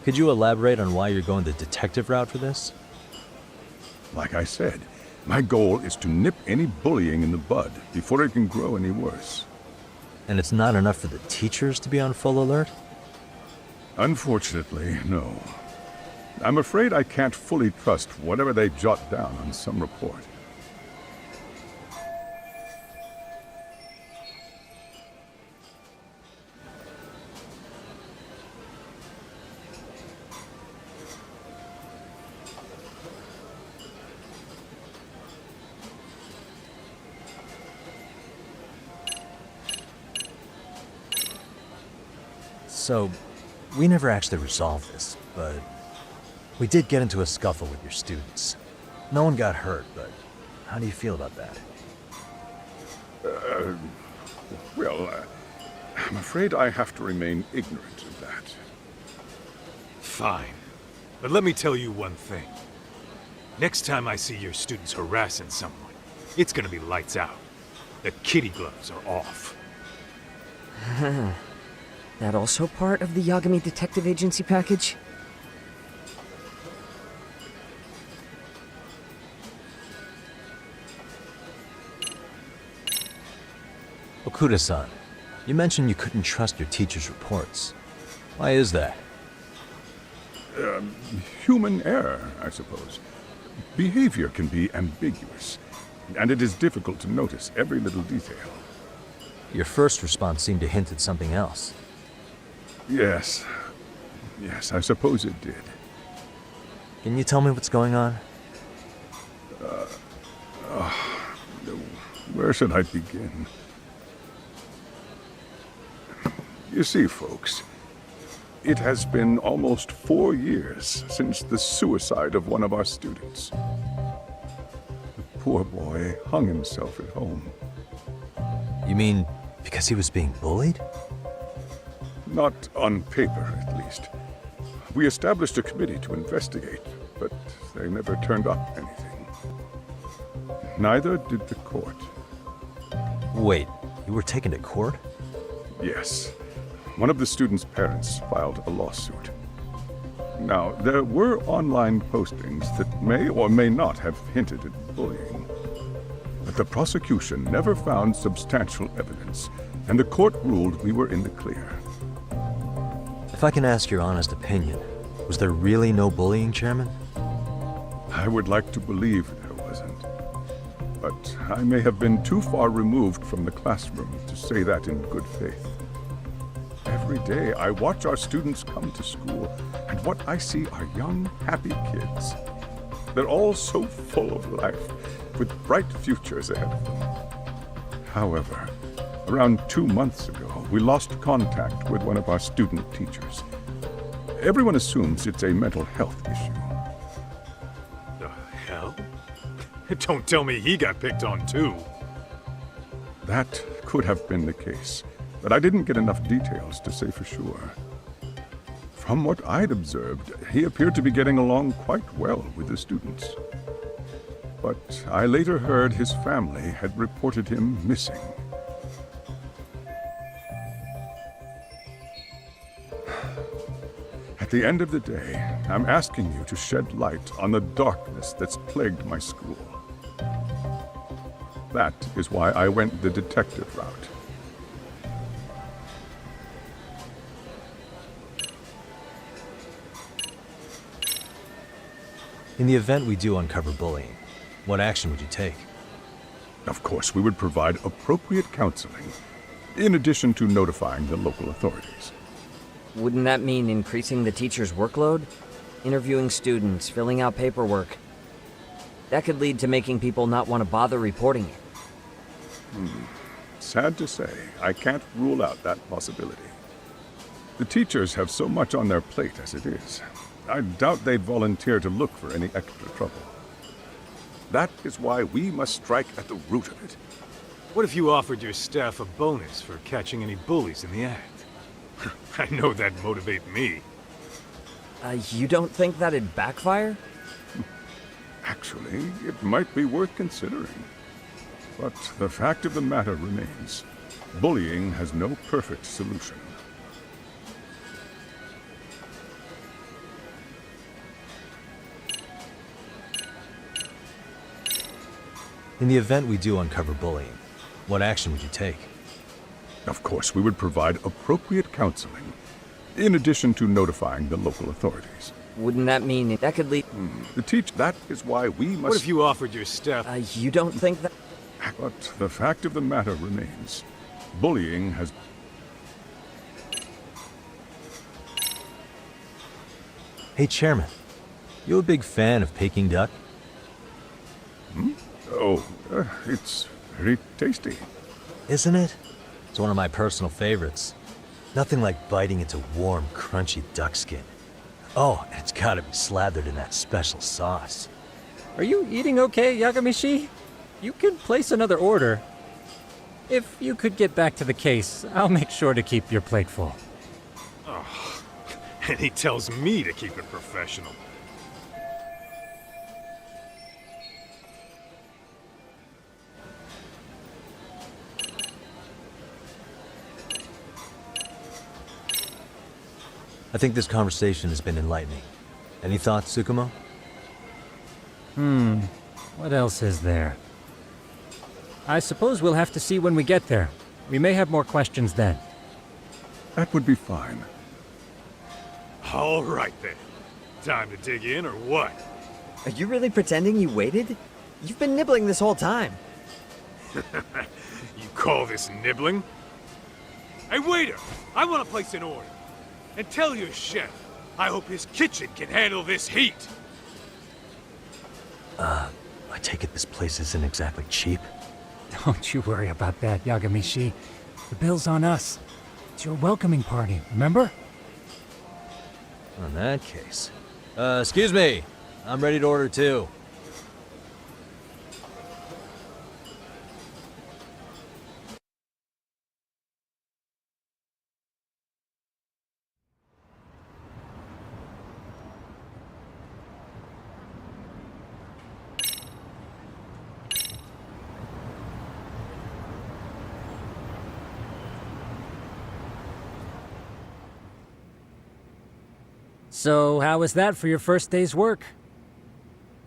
Could you elaborate on why you're going the detective route for this? Like I said, my goal is to nip any bullying in the bud before it can grow any worse. And it's not enough for the teachers to be on full alert? Unfortunately, no. I'm afraid I can't fully trust whatever they jot down on some report. So, we never actually resolved this, but we did get into a scuffle with your students. No one got hurt, but how do you feel about that? I'm afraid I have to remain ignorant of that. Fine. But let me tell you one thing. Next time I see your students harassing someone, it's gonna be lights out. The kitty gloves are off. That also part of the Yagami Detective Agency package? Okuda-san, you mentioned you couldn't trust your teacher's reports. Why is that? Human error, I suppose. Behavior can be ambiguous, and it is difficult to notice every little detail. Your first response seemed to hint at something else. Yes, I suppose it did. Can you tell me what's going on? Where should I begin? You see, folks, it has been almost 4 years since the suicide of one of our students. The poor boy hung himself at home. You mean because he was being bullied? Not on paper, at least. We established a committee to investigate, but they never turned up anything. Neither did the court. Wait, you were taken to court? Yes. One of the students' parents filed a lawsuit. Now, there were online postings that may or may not have hinted at bullying. But the prosecution never found substantial evidence, and the court ruled we were in the clear. If I can ask your honest opinion, was there really no bullying, Chairman? I would like to believe there wasn't. But I may have been too far removed from the classroom to say that in good faith. Every day I watch our students come to school, and what I see are young, happy kids. They're all so full of life, with bright futures ahead of them. However, around 2 months ago, we lost contact with one of our student teachers. Everyone assumes it's a mental health issue. The hell? Don't tell me he got picked on too. That could have been the case, but I didn't get enough details to say for sure. From what I'd observed, he appeared to be getting along quite well with the students. But I later heard his family had reported him missing. At the end of the day, I'm asking you to shed light on the darkness that's plagued my school. That is why I went the detective route. In the event we do uncover bullying, what action would you take? Of course, we would provide appropriate counseling, in addition to notifying the local authorities. Wouldn't that mean increasing the teacher's workload? Interviewing students, filling out paperwork. That could lead to making people not want to bother reporting it. Sad to say, I can't rule out that possibility. The teachers have so much on their plate as it is. I doubt they'd volunteer to look for any extra trouble. That is why we must strike at the root of it. What if you offered your staff a bonus for catching any bullies in the act? I know that'd motivate me. You don't think that'd backfire? Actually, it might be worth considering. But the fact of the matter remains, bullying has no perfect solution. In the event we do uncover bullying, what action would you take? Of course, we would provide appropriate counseling, in addition to notifying the local authorities. Wouldn't that mean that could lead... That is why we must... What if you offered your staff... you don't think that... But the fact of the matter remains. Bullying has... Hey, Chairman. You a big fan of Peking duck? Oh, it's very tasty. Isn't it? It's one of my personal favorites. Nothing like biting into warm, crunchy duck skin. Oh, and it's gotta be slathered in that special sauce. Are you eating okay, Yagami? You can place another order. If you could get back to the case, I'll make sure to keep your plate full. Oh, and he tells me to keep it professional. I think this conversation has been enlightening. Any thoughts, Tsukumo? What else is there? I suppose we'll have to see when we get there. We may have more questions then. That would be fine. All right, then. Time to dig in, or what? Are you really pretending you waited? You've been nibbling this whole time. You call this nibbling? Hey, waiter! I want to place an order. And tell your chef, I hope his kitchen can handle this heat. I take it this place isn't exactly cheap? Don't you worry about that, Yagami. The bill's on us. It's your welcoming party, remember? In that case. Excuse me. I'm ready to order too. So, how was that for your first day's work?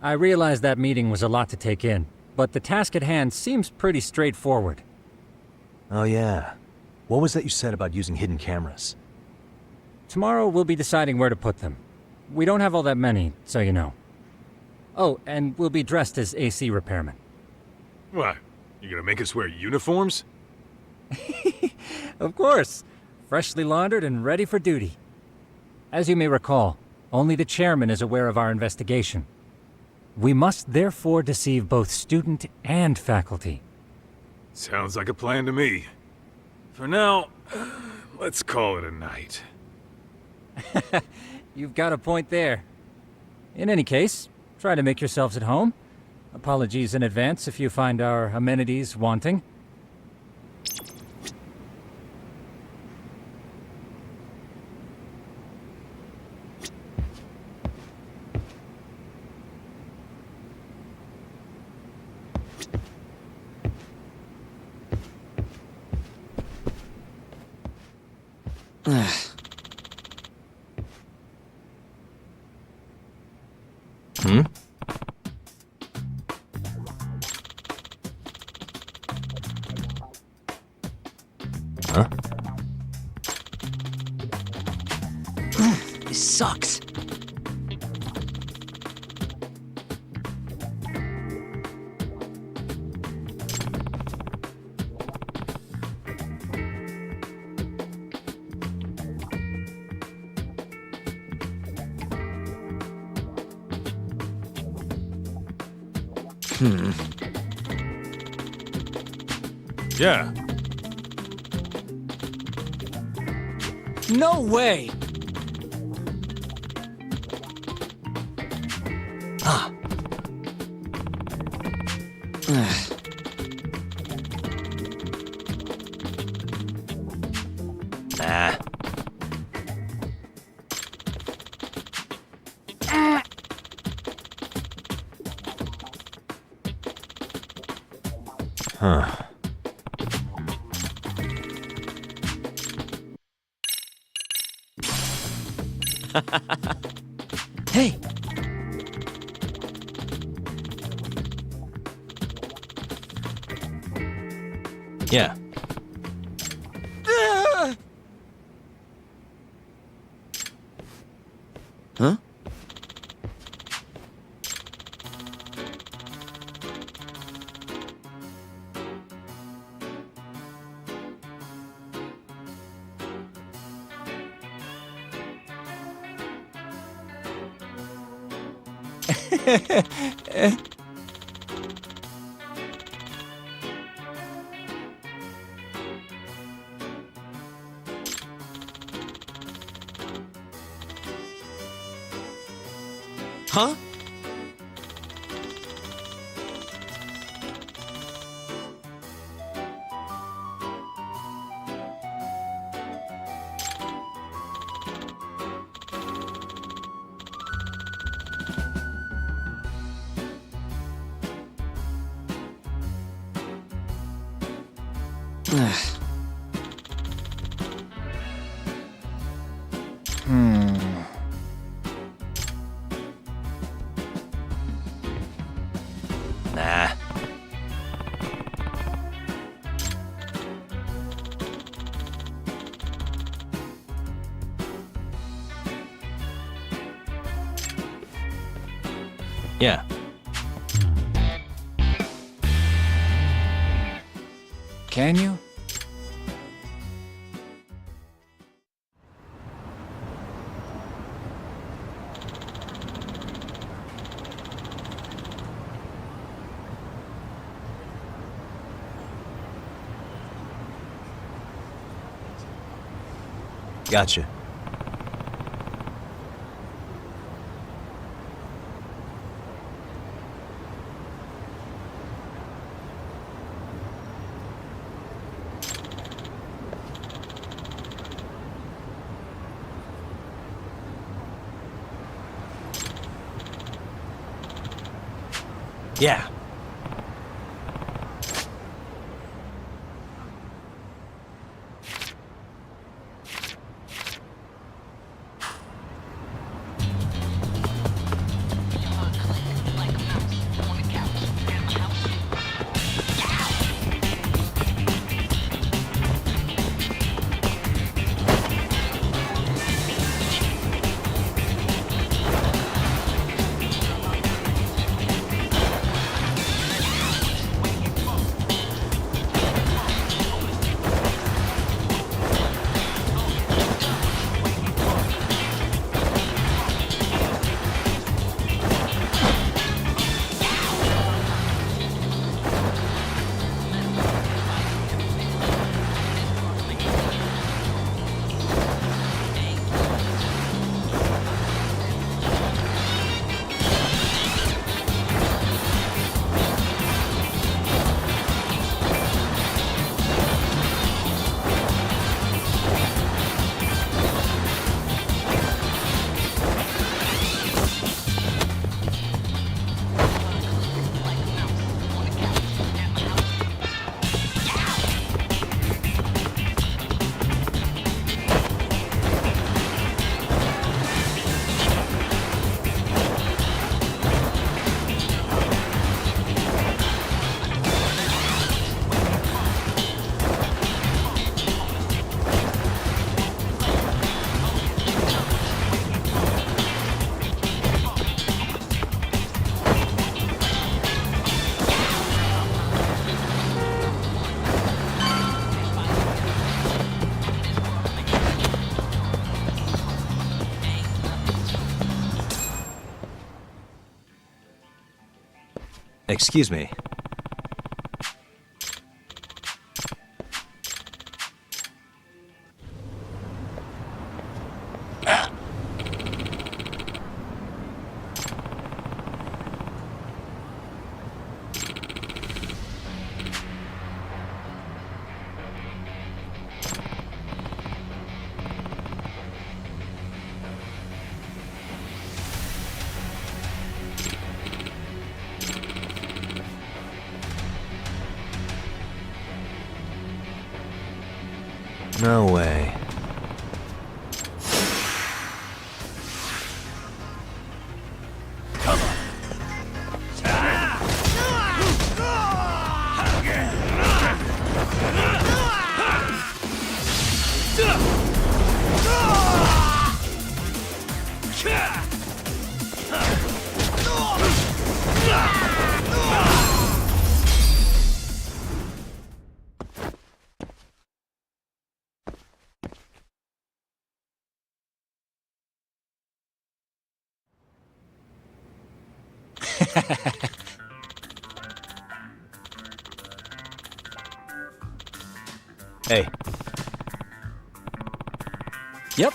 I realize that meeting was a lot to take in, but the task at hand seems pretty straightforward. Oh yeah. What was that you said about using hidden cameras? Tomorrow we'll be deciding where to put them. We don't have all that many, so you know. Oh, and we'll be dressed as AC repairmen. What? You gonna make us wear uniforms? Of course. Freshly laundered and ready for duty. As you may recall, only the chairman is aware of our investigation. We must therefore deceive both student and faculty. Sounds like a plan to me. For now, let's call it a night. You've got a point there. In any case, try to make yourselves at home. Apologies in advance if you find our amenities wanting. Huh? This sucks. Yeah. No way! Ah. Nah. Huh. Hey! Yeah. Huh? Huh? Nah. Yeah. Can you? Gotcha. Yeah. Excuse me. No way. Come on. Hey. Yep.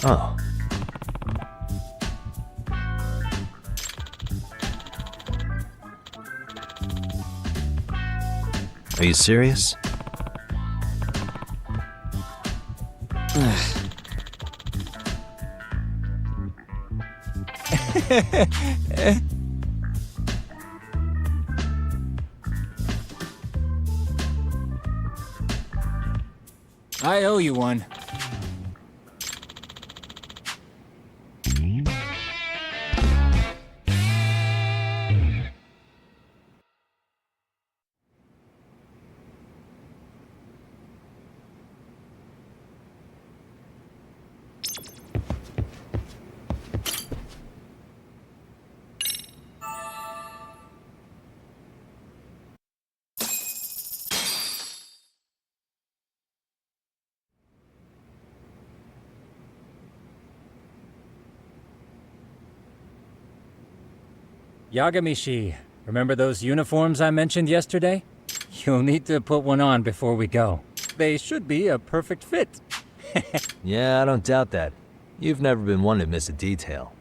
Oh. Are you serious? I owe you one. Yagami, remember those uniforms I mentioned yesterday? You'll need to put one on before we go. They should be a perfect fit. Yeah, I don't doubt that. You've never been one to miss a detail.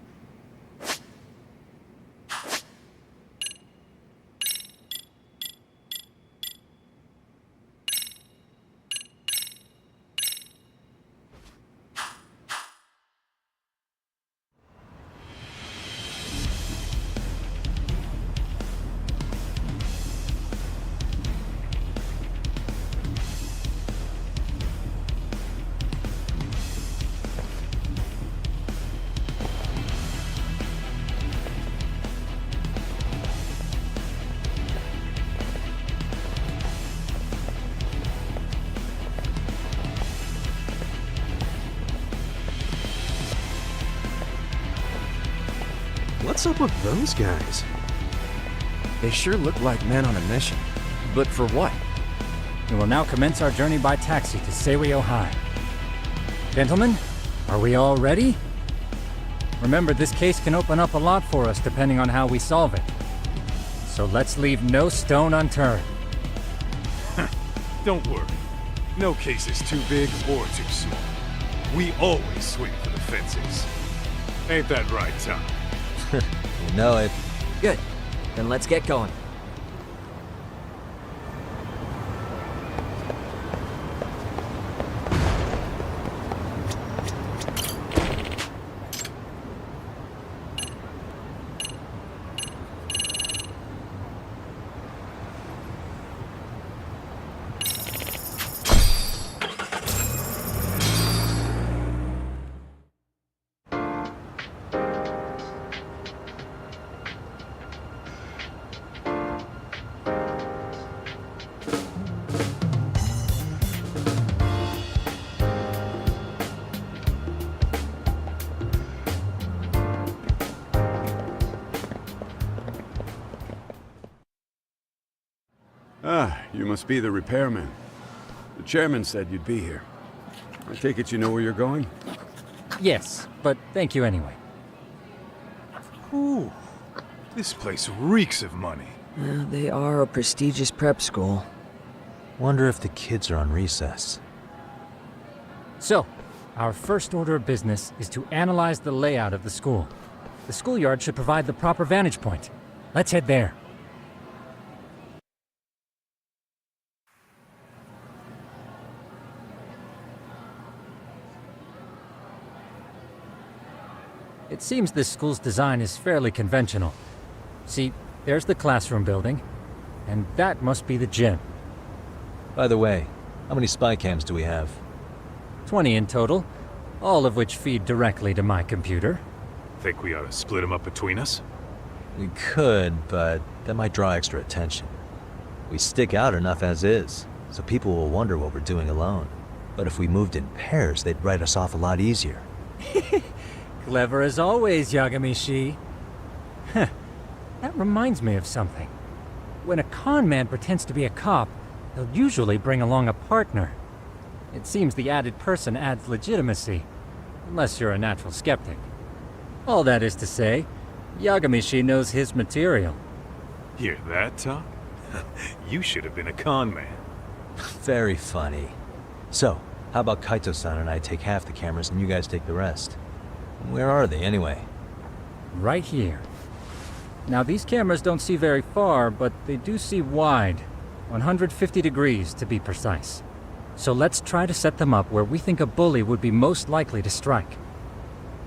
What's up with those guys? They sure look like men on a mission. But for what? We will now commence our journey by taxi to Seiryo High. Gentlemen, are we all ready? Remember, this case can open up a lot for us depending on how we solve it. So let's leave no stone unturned. Don't worry. No case is too big or too small. We always swing for the fences. Ain't that right, Tom? You know it. Good. Then let's get going. Ah, you must be the repairman. The chairman said you'd be here. I take it you know where you're going? Yes, but thank you anyway. Ooh, this place reeks of money. They are a prestigious prep school. Wonder if the kids are on recess. So, our first order of business is to analyze the layout of the school. The schoolyard should provide the proper vantage point. Let's head there. It seems this school's design is fairly conventional. See, there's the classroom building, and that must be the gym. By the way, how many spy cams do we have? 20 in total, all of which feed directly to my computer. Think we ought to split them up between us? We could, but that might draw extra attention. We stick out enough as is, so people will wonder what we're doing alone. But if we moved in pairs, they'd write us off a lot easier. Clever as always, Yagami. Huh. That reminds me of something. when a con man pretends to be a cop, they'll usually bring along a partner. It seems the added person adds legitimacy, unless you're a natural skeptic. All that is to say, Yagami knows his material. Hear that, Tom? You should have been a con man. Very funny. So, how about Kaito-san and I take half the cameras and you guys take the rest? Where are they, anyway? Right here. Now, these cameras don't see very far, but they do see wide. 150 degrees, to be precise. So let's try to set them up where we think a bully would be most likely to strike.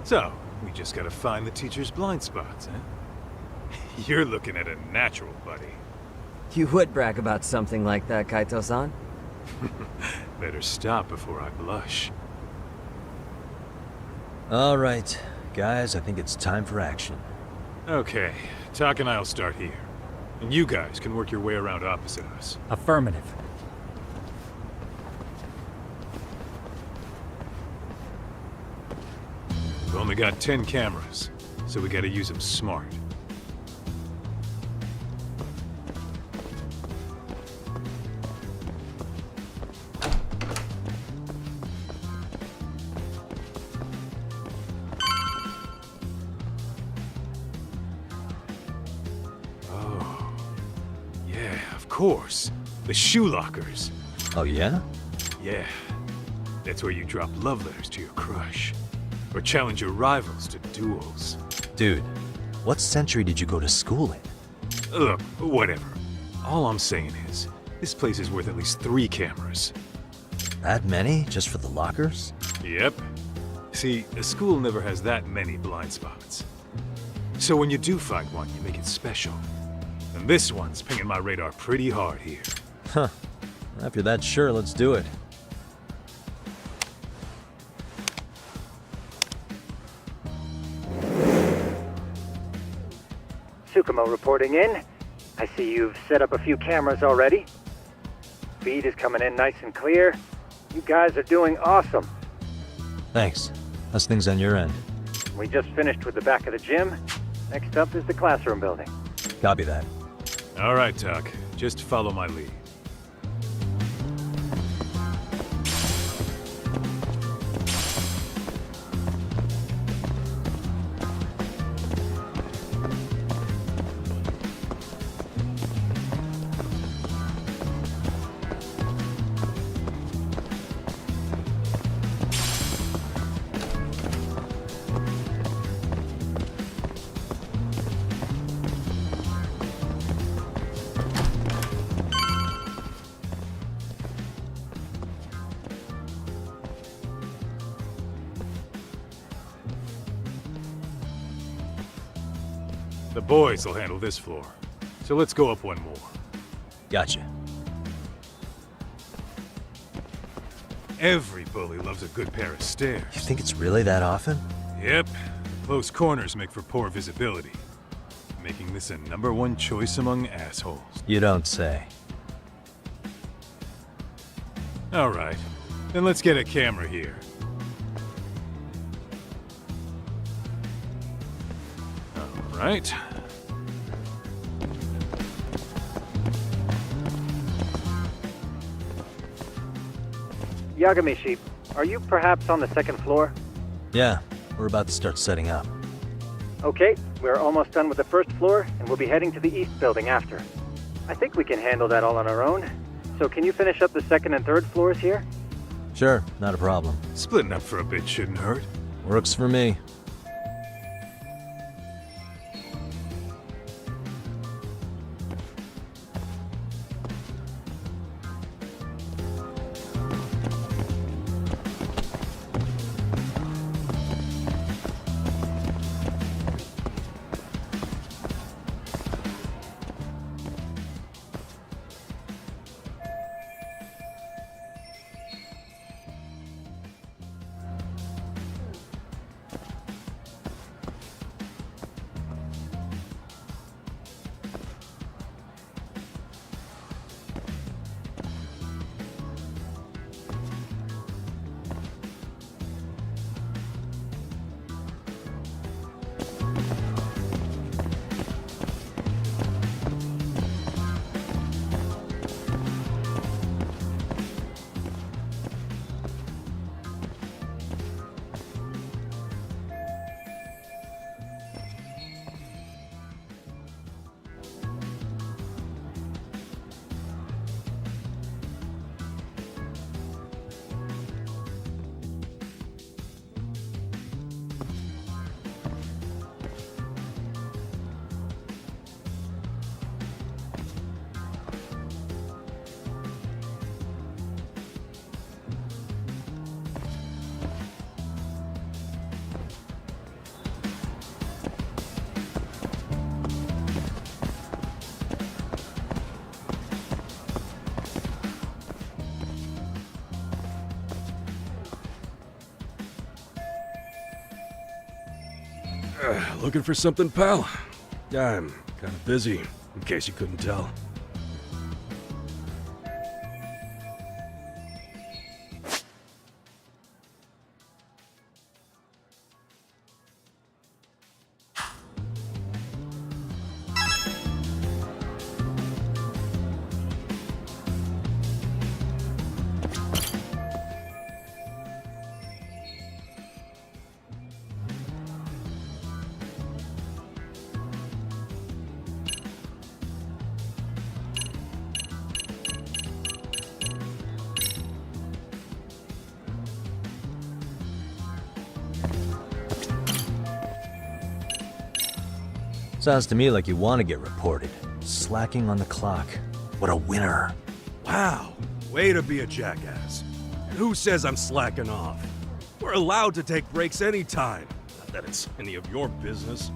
So, we just gotta find the teacher's blind spots, huh? You're looking at a natural, buddy. You would brag about something like that, Kaito-san. Better stop before I blush. All right, guys, I think it's time for action. Okay, Tak and I'll start here. And you guys can work your way around opposite us. Affirmative. We've only got 10 cameras, so we gotta use them smart. Oh, yeah, of course. The shoe lockers. Oh, yeah? Yeah. That's where you drop love letters to your crush. Or challenge your rivals to duels. Dude, what century did you go to school in? Look, whatever. All I'm saying is, this place is worth at least 3 cameras. That many? Just for the lockers? Yep. See, a school never has that many blind spots. So when you do find one, you make it special. And this one's pinging my radar pretty hard here. Huh. If you're that sure, let's do it. Tsukumo reporting in. I see you've set up a few cameras already. Feed is coming in nice and clear. You guys are doing awesome. Thanks. How's things on your end? We just finished with the back of the gym. Next up is the classroom building. Copy that. All right, Tak. Just follow my lead. The boys will handle this floor. So let's go up one more. Gotcha. Every bully loves a good pair of stairs. You think it's really that often? Yep. Close corners make for poor visibility, making this a #1 choice among assholes. You don't say. All right. Then let's get a camera here. All right. Yagami, are you perhaps on the second floor? Yeah, we're about to start setting up. Okay, we're almost done with the first floor, and we'll be heading to the east building after. I think we can handle that all on our own. So can you finish up the second and third floors here? Sure, not a problem. Splitting up for a bit shouldn't hurt. Works for me. Looking for something, pal? I'm kind of busy, in case you couldn't tell. Sounds to me like you want to get reported. Slacking on the clock. What a winner. Wow, way to be a jackass. And who says I'm slacking off? We're allowed to take breaks anytime. Not that it's any of your business.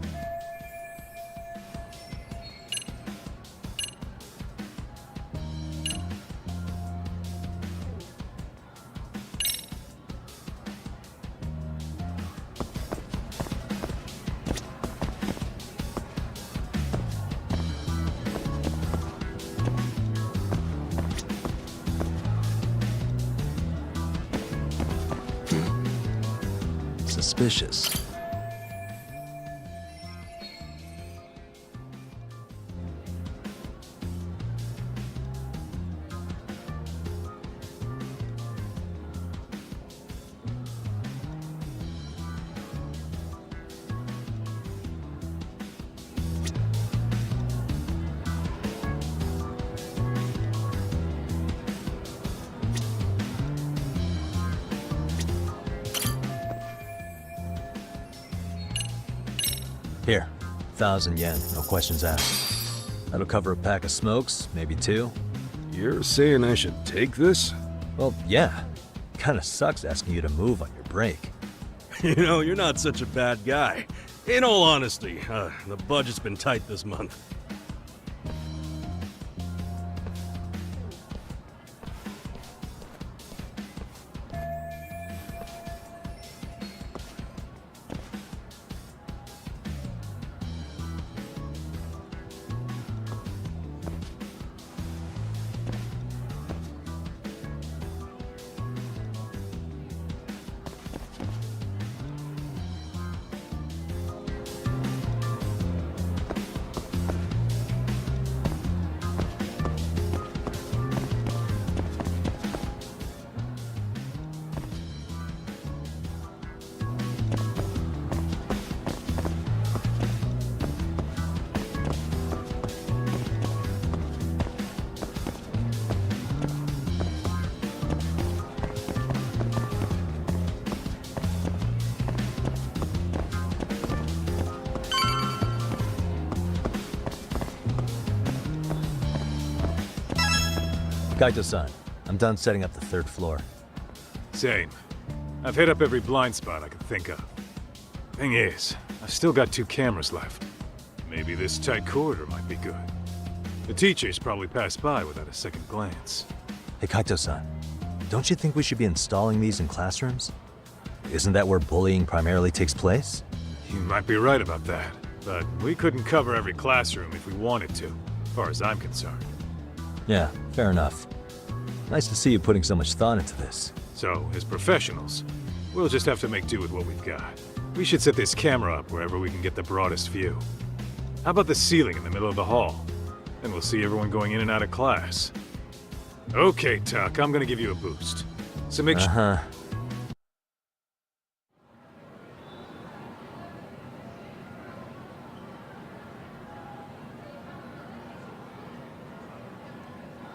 Suspicious. Here, 1,000 yen, no questions asked. That'll cover a pack of smokes, maybe 2. You're saying I should take this? Well, yeah. Kinda sucks asking you to move on your break. You know, you're not such a bad guy. In all honesty, the budget's been tight this month. Kaito-san, I'm done setting up the 3rd floor. Same. I've hit up every blind spot I could think of. Thing is, I've still got 2 cameras left. Maybe this tight corridor might be good. The teachers probably passed by without a second glance. Hey Kaito-san, don't you think we should be installing these in classrooms? Isn't that where bullying primarily takes place? You might be right about that, but we couldn't cover every classroom if we wanted to, as far as I'm concerned. Yeah, fair enough. Nice to see you putting so much thought into this. So, as professionals, we'll just have to make do with what we've got. We should set this camera up wherever we can get the broadest view. How about the ceiling in the middle of the hall? Then we'll see everyone going in and out of class. Okay, Tuck, I'm gonna give you a boost. So make sure...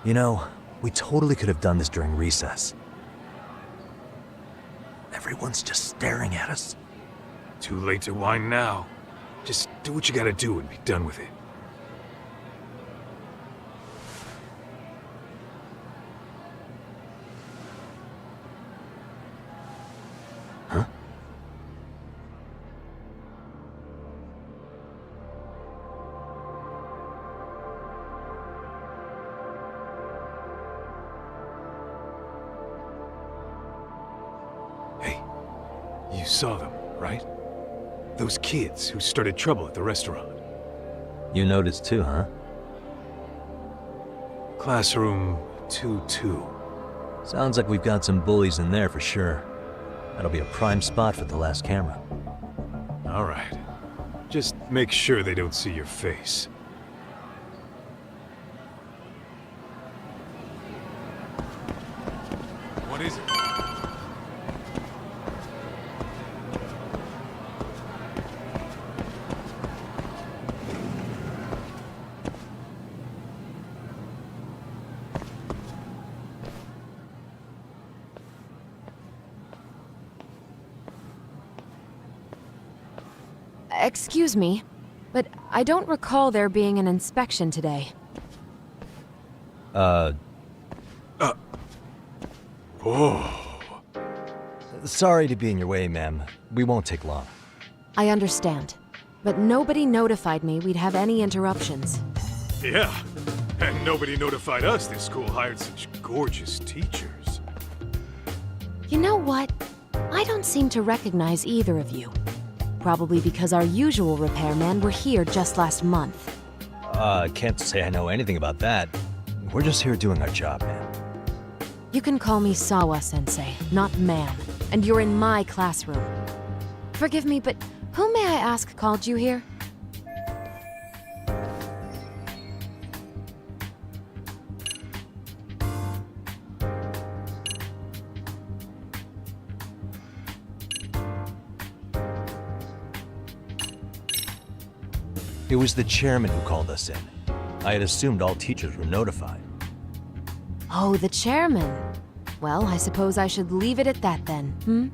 You know, we totally could have done this during recess. Everyone's just staring at us. Too late to whine now. Just do what you gotta do and be done with it. Huh? You saw them, right? Those kids who started trouble at the restaurant. You noticed too, huh? Classroom 2-2. Sounds like we've got some bullies in there for sure. That'll be a prime spot for the last camera. All right. Just make sure they don't see your face. What is it? Excuse me, but I don't recall there being an inspection today. Oh. Sorry to be in your way, ma'am. We won't take long. I understand, but nobody notified me we'd have any interruptions. Yeah, and nobody notified us this school hired such gorgeous teachers. You know what? I don't seem to recognize either of you. Probably because our usual repairmen were here just last month. Can't say I know anything about that. We're just here doing our job, ma'am. You can call me Sawa-sensei, not ma'am, and you're in my classroom. Forgive me, but who may I ask called you here? It was the chairman who called us in. I had assumed all teachers were notified. Oh, the chairman. Well, I suppose I should leave it at that then, hmm?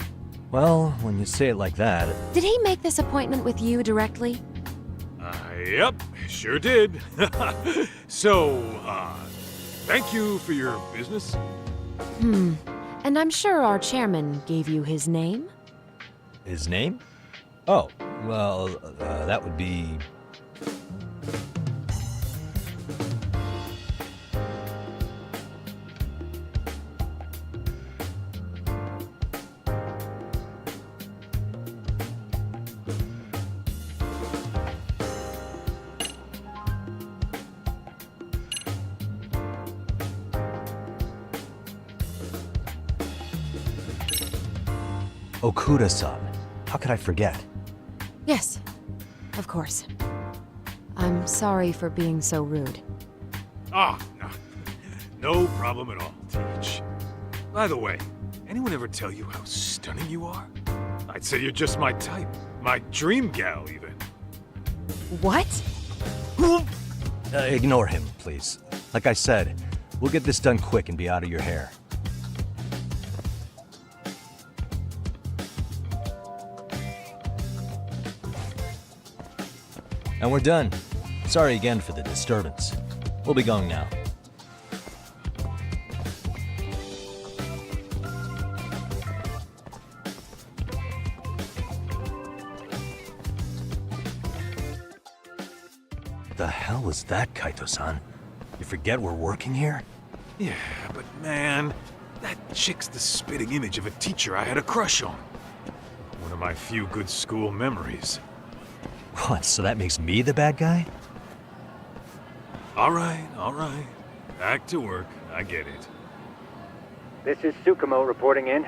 Well, when you say it like that... Did he make this appointment with you directly? Yep, sure did. So, thank you for your business. And I'm sure our chairman gave you his name? His name? Oh, well, that would be... Okuda-san. How could I forget? Yes, of course. I'm sorry for being so rude. Ah, no problem at all, Teach. By the way, anyone ever tell you how stunning you are? I'd say you're just my type. My dream gal, even. What? Ignore him, please. Like I said, we'll get this done quick and be out of your hair. And we're done. Sorry again for the disturbance. We'll be going now. The hell was that, Kaito-san? You forget we're working here? Yeah, but man, that chick's the spitting image of a teacher I had a crush on. One of my few good school memories. What, so that makes me the bad guy? All right. Back to work. I get it. This is Tsukumo reporting in.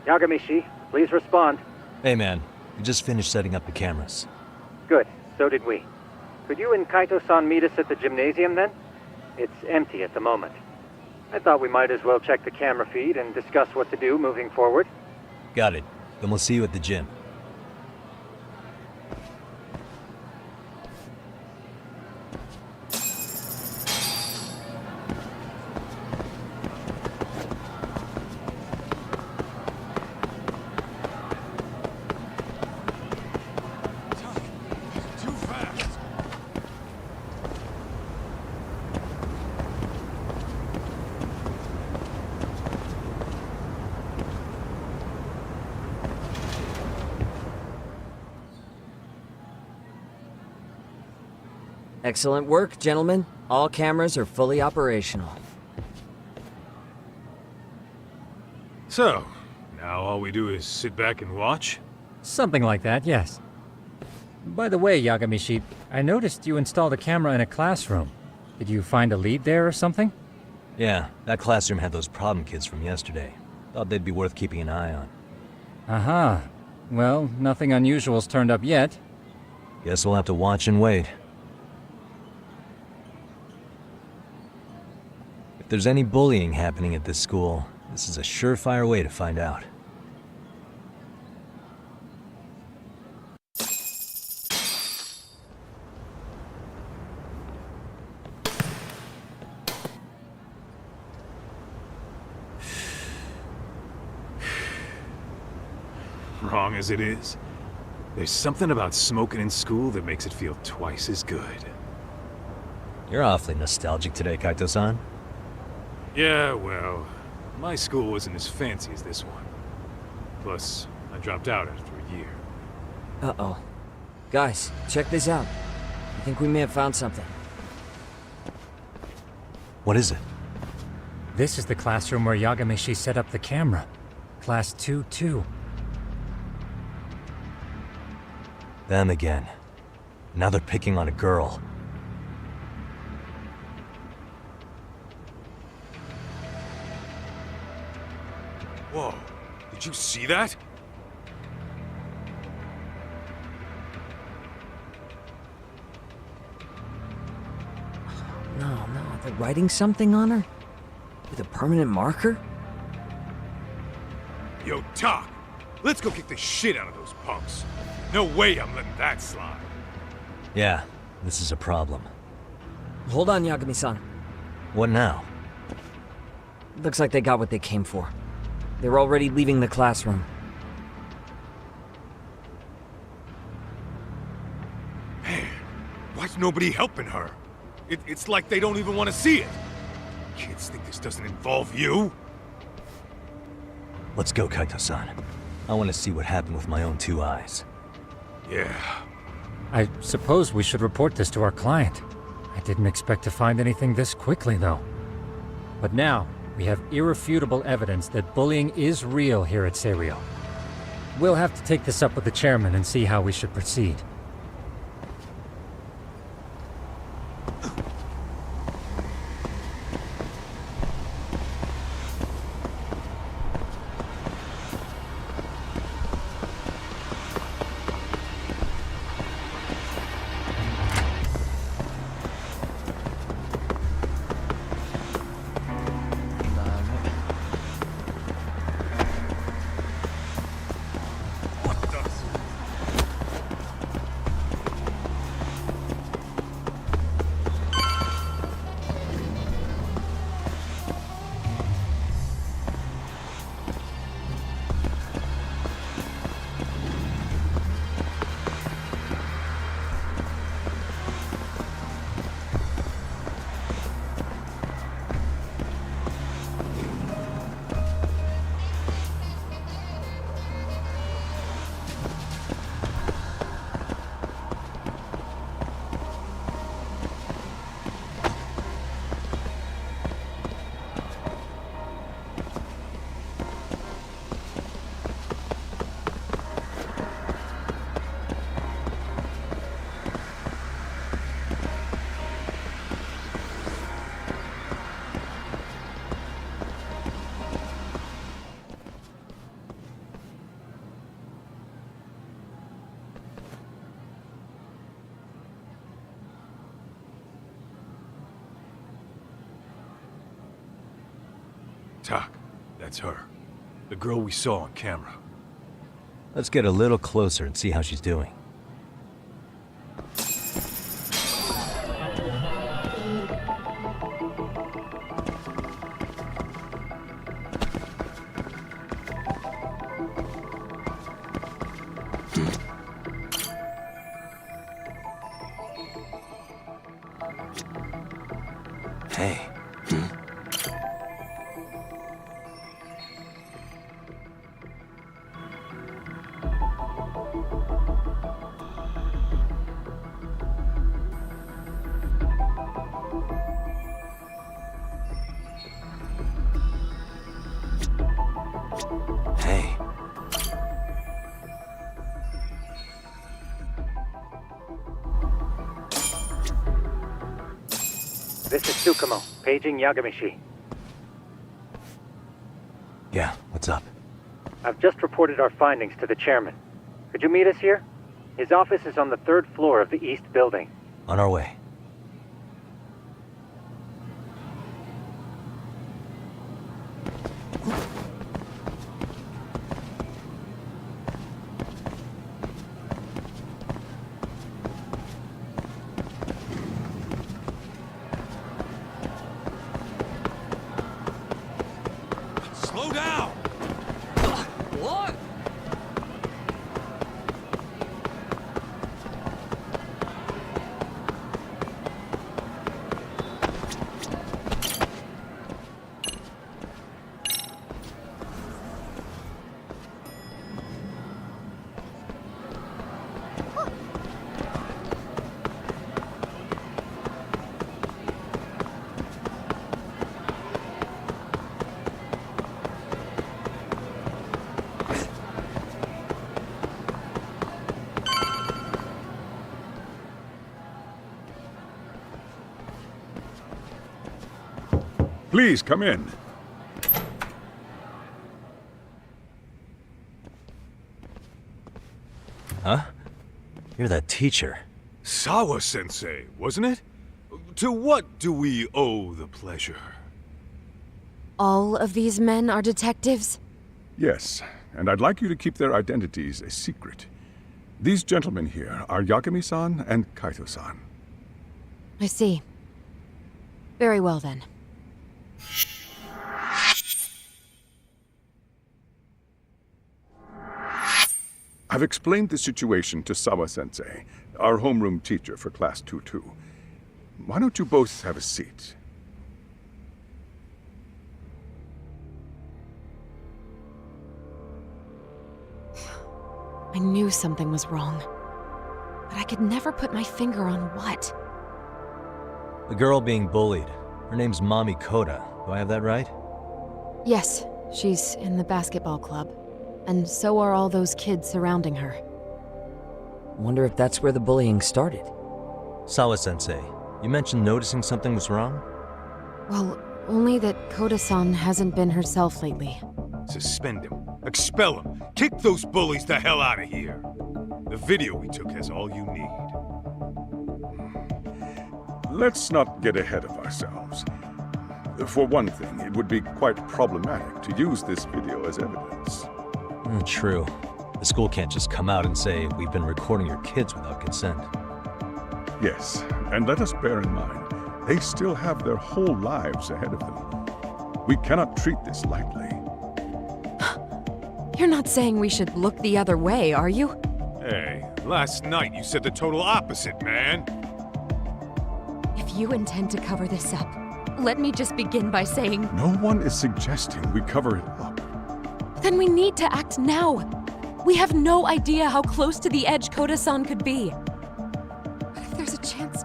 Yagami-shi, please respond. Hey man, we just finished setting up the cameras. Good, so did we. Could you and Kaito-san meet us at the gymnasium then? It's empty at the moment. I thought we might as well check the camera feed and discuss what to do moving forward. Got it. Then we'll see you at the gym. Excellent work, gentlemen. All cameras are fully operational. So, now all we do is sit back and watch? Something like that, yes. By the way, Yagami, I noticed you installed a camera in a classroom. Did you find a lead there or something? Yeah, that classroom had those problem kids from yesterday. Thought they'd be worth keeping an eye on. Aha. Well, nothing unusual's turned up yet. Guess we'll have to watch and wait. If there's any bullying happening at this school, this is a surefire way to find out. Wrong as it is, there's something about smoking in school that makes it feel twice as good. You're awfully nostalgic today, Kaito-san. Yeah, well, my school wasn't as fancy as this one. Plus, I dropped out after a year. Uh-oh. Guys, check this out. I think we may have found something. What is it? This is the classroom where Yagami set up the camera. Class 2-2. Them again. Now they're picking on a girl. Whoa, did you see that? No, they're writing something on her? With a permanent marker? Yo, Talk, let's go kick the shit out of those punks. No way I'm letting that slide. Yeah, this is a problem. Hold on, Yagami-san. What now? Looks like they got what they came for. They're already leaving the classroom. Man, why's nobody helping her? It's like they don't even want to see it. Kids think this doesn't involve you? Let's go, Kaito-san. I want to see what happened with my own 2 eyes. Yeah. I suppose we should report this to our client. I didn't expect to find anything this quickly, though. But now, we have irrefutable evidence that bullying is real here at Serio. We'll have to take this up with the chairman and see how we should proceed. Talk, that's her. The girl we saw on camera. Let's get a little closer and see how she's doing. Hey. this is Tsukumo, paging Yagami-shi. Yeah, what's up? I've just reported our findings to the chairman. Could you meet us here? His office is on the 3rd floor of the east building. On our way. Slow down! What? Please, come in. Huh? You're that teacher. Sawa-sensei, wasn't it? To what do we owe the pleasure? All of these men are detectives? Yes, and I'd like you to keep their identities a secret. These gentlemen here are Yagami-san and Kaito-san. I see. Very well then. I've explained the situation to Sawa-sensei, our homeroom teacher for Class 2-2. Why don't you both have a seat? I knew something was wrong, but I could never put my finger on what. The girl being bullied. Her name's Mami Koda. Do I have that right? Yes, she's in the basketball club. And so are all those kids surrounding her. Wonder if that's where the bullying started. Sawa-sensei, you mentioned noticing something was wrong? Well, only that Koda-san hasn't been herself lately. Suspend him. Expel him. Kick those bullies the hell out of here. The video we took has all you need. Let's not get ahead of ourselves. For one thing, it would be quite problematic to use this video as evidence. True. The school can't just come out and say, we've been recording your kids without consent. Yes, and let us bear in mind, they still have their whole lives ahead of them. We cannot treat this lightly. You're not saying we should look the other way, are you? Hey, last night you said the total opposite, man. If you intend to cover this up, let me just begin by saying... No one is suggesting we cover it up. Then we need to act now. We have no idea how close to the edge Koda-san could be. What if there's a chance?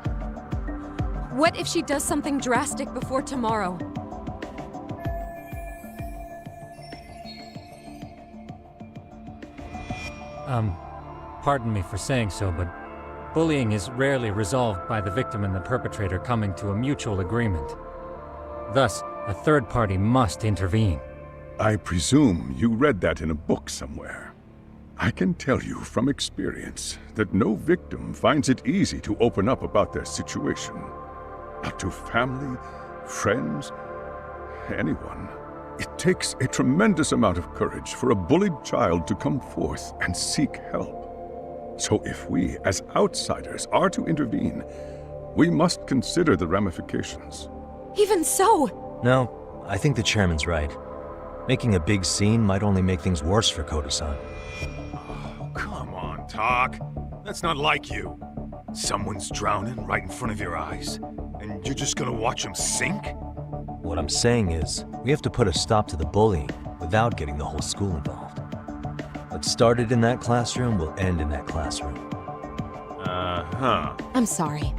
What if she does something drastic before tomorrow? Pardon me for saying so, but bullying is rarely resolved by the victim and the perpetrator coming to a mutual agreement. Thus, a third party must intervene. I presume you read that in a book somewhere. I can tell you from experience that no victim finds it easy to open up about their situation. Not to family, friends, anyone. It takes a tremendous amount of courage for a bullied child to come forth and seek help. So if we, as outsiders, are to intervene, we must consider the ramifications. Even so! No, I think the chairman's right. Making a big scene might only make things worse for Koda-san. Oh, come on, Talk. That's not like you. Someone's drowning right in front of your eyes, and you're just gonna watch him sink? What I'm saying is, we have to put a stop to the bullying without getting the whole school involved. What started in that classroom will end in that classroom. Uh-huh. I'm sorry,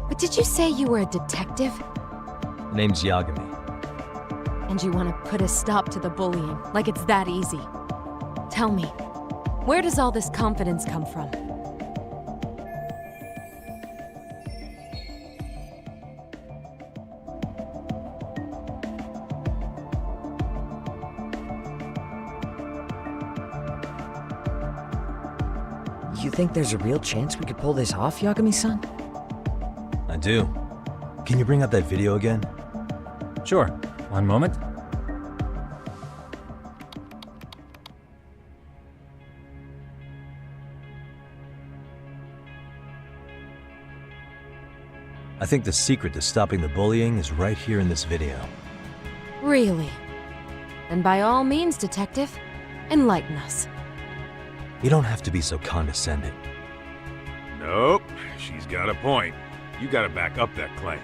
but did you say you were a detective? Name's Yagami. And you want to put a stop to the bullying, like it's that easy. Tell me, where does all this confidence come from? You think there's a real chance we could pull this off, Yagami-san? I do. Can you bring up that video again? Sure. One moment. I think the secret to stopping the bullying is right here in this video. Really? Then by all means, Detective, enlighten us. You don't have to be so condescending. Nope, she's got a point. You gotta back up that claim.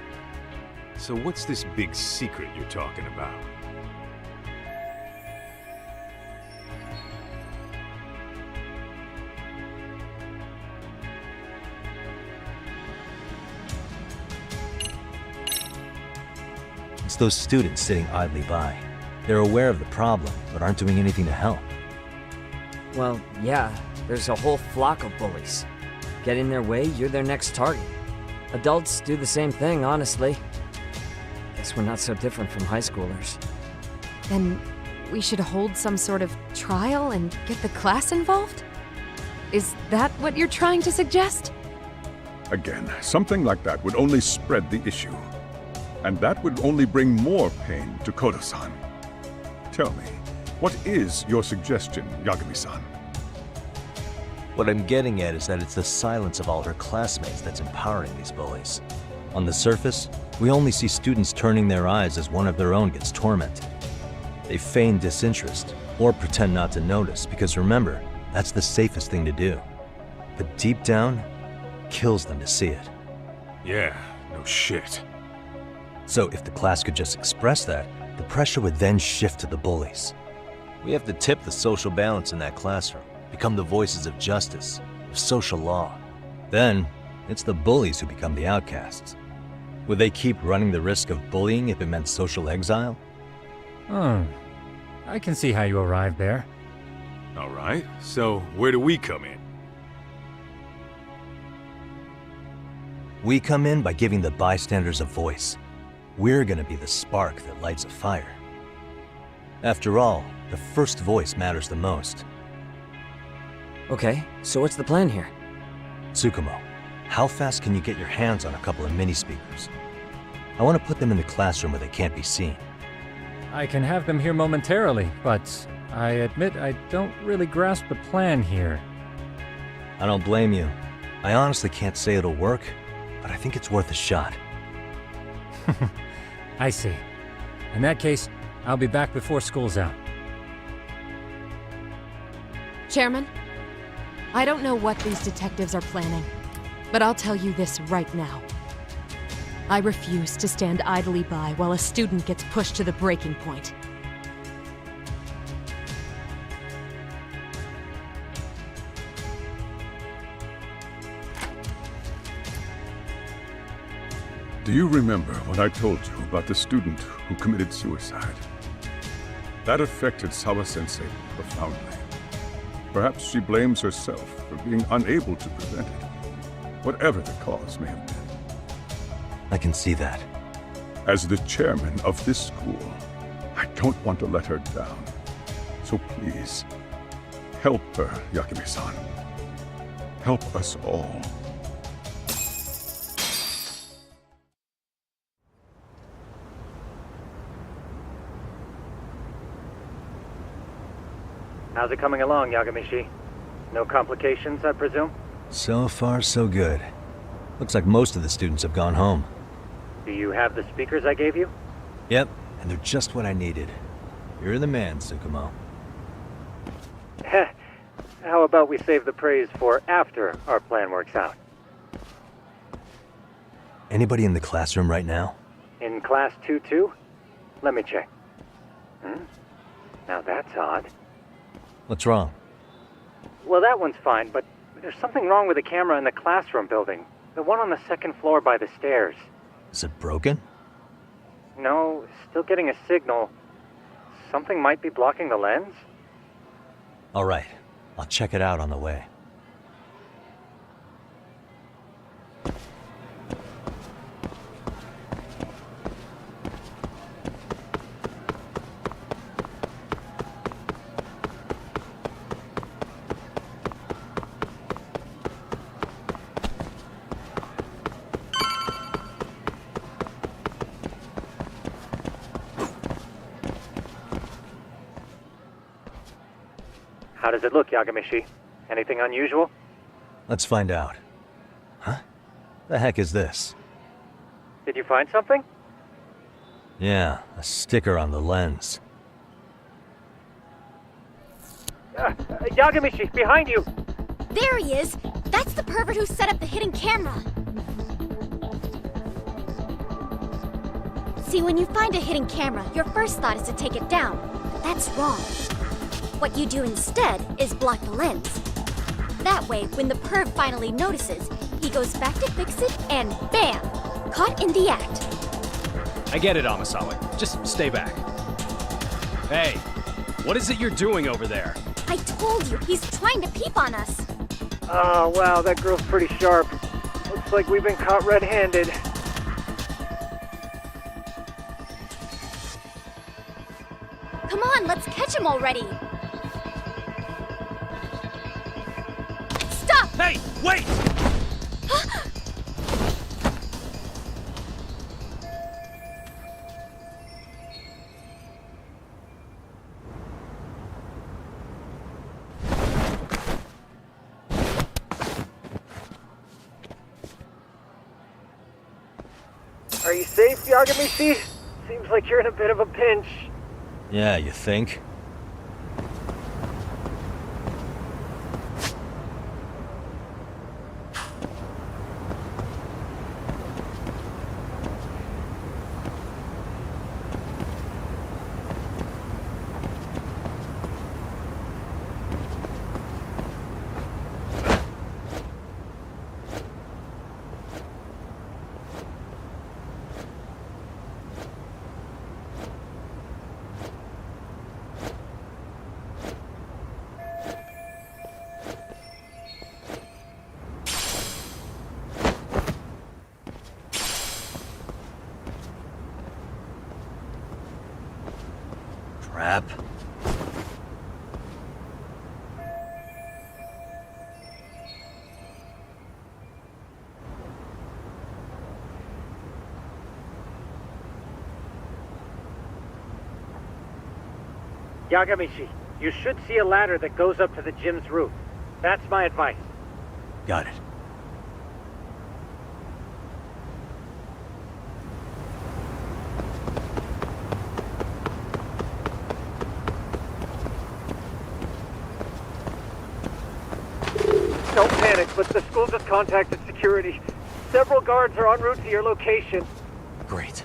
So what's this big secret you're talking about? It's those students sitting idly by. They're aware of the problem, but aren't doing anything to help. Well, yeah, there's a whole flock of bullies. Get in their way, you're their next target. Adults do the same thing, honestly. Guess we're not so different from high schoolers. Then we should hold some sort of trial and get the class involved? Is that what you're trying to suggest? Again, something like that would only spread the issue. And that would only bring more pain to Kodo-san. Tell me, what is your suggestion, Yagami-san? What I'm getting at is that it's the silence of all her classmates that's empowering these bullies. On the surface, we only see students turning their eyes as one of their own gets tormented. They feign disinterest, or pretend not to notice, because remember, that's the safest thing to do. But deep down, it kills them to see it. Yeah, no shit. So if the class could just express that, the pressure would then shift to the bullies. We have to tip the social balance in that classroom, become the voices of justice, of social law. Then, it's the bullies who become the outcasts. Would they keep running the risk of bullying if it meant social exile? I can see how you arrived there. All right, so where do we come in? We come in by giving the bystanders a voice. We're gonna be the spark that lights a fire. After all, the first voice matters the most. Okay, so what's the plan here? Tsukumo, how fast can you get your hands on a couple of mini speakers? I want to put them in the classroom where they can't be seen. I can have them here momentarily, but I admit I don't really grasp the plan here. I don't blame you. I honestly can't say it'll work, but I think it's worth a shot. I see. In that case, I'll be back before school's out. Chairman, I don't know what these detectives are planning, but I'll tell you this right now. I refuse to stand idly by while a student gets pushed to the breaking point. Do you remember when I told you about the student who committed suicide? That affected Sawa-sensei profoundly. Perhaps she blames herself for being unable to prevent it, whatever the cause may have been. I can see that. As the chairman of this school, I don't want to let her down. So please, help her, Yagami-san. Help us all. How's it coming along, Yagami-shi? No complications, I presume? So far, so good. Looks like most of the students have gone home. Do you have the speakers I gave you? Yep, and they're just what I needed. You're the man, Tsukumo. How about we save the praise for after our plan works out? Anybody in the classroom right now? In class 2-2? Let me check. Now that's odd. What's wrong? Well, that one's fine, but there's something wrong with the camera in the classroom building. The one on the second floor by the stairs. Is it broken? No, still getting a signal. Something might be blocking the lens? All right, I'll check it out on the way. How does it look, Yagami? Anything unusual? Let's find out. Huh? The heck is this? Did you find something? Yeah, a sticker on the lens. Yagami, behind you! There he is! That's the pervert who set up the hidden camera. See, when you find a hidden camera, your first thought is to take it down. But that's wrong. What you do instead is block the lens. That way, when the perv finally notices, he goes back to fix it and bam! Caught in the act. I get it, Amasawa. Just stay back. Hey, what is it you're doing over there? I told you, he's trying to peep on us. Oh, wow, that girl's pretty sharp. Looks like we've been caught red-handed. Come on, let's catch him already. Stop! Hey, wait! Are you safe, Yagami? Seems like you're in a bit of a pinch. Yeah, you think? Crap. Yagami, you should see a ladder that goes up to the gym's roof. That's my advice. Got it. Don't panic, but the school just contacted security. Several guards are en route to your location. Great.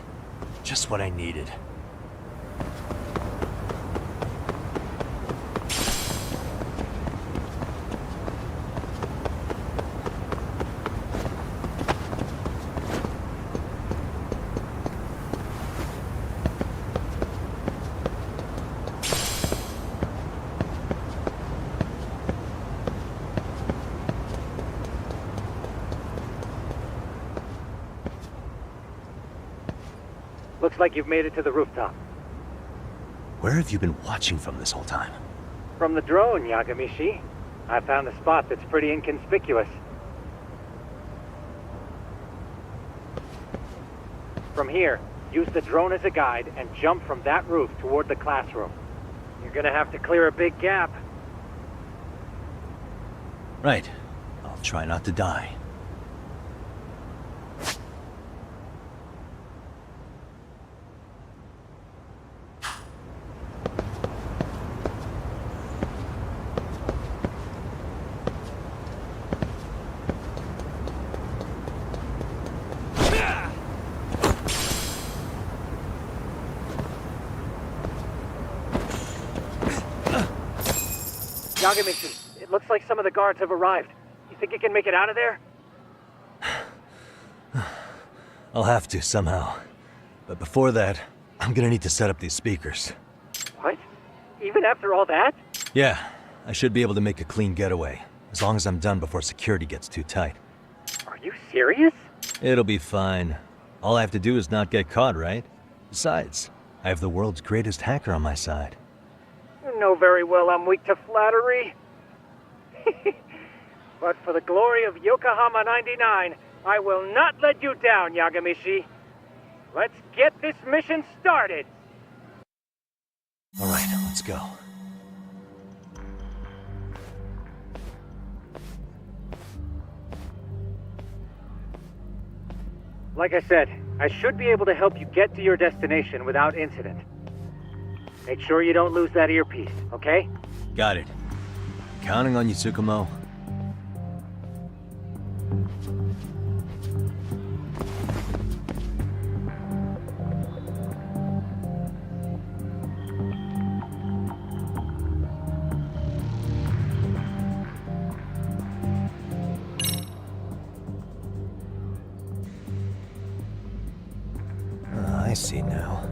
Just what I needed. Looks like you've made it to the rooftop. Where have you been watching from this whole time? From the drone, Yagami. I found a spot that's pretty inconspicuous. From here, use the drone as a guide and jump from that roof toward the classroom. You're gonna have to clear a big gap. Right. I'll try not to die. Yagami, it looks like some of the guards have arrived. You think you can make it out of there? I'll have to, somehow. But before that, I'm gonna need to set up these speakers. What? Even after all that? Yeah, I should be able to make a clean getaway, as long as I'm done before security gets too tight. Are you serious? It'll be fine. All I have to do is not get caught, right? Besides, I have the world's greatest hacker on my side. You know very well I'm weak to flattery. But for the glory of Yokohama 99, I will not let you down, Yagami. Let's get this mission started! Alright, let's go. Like I said, I should be able to help you get to your destination without incident. Make sure you don't lose that earpiece, okay? Got it. Counting on you, Tsukumo. I see now.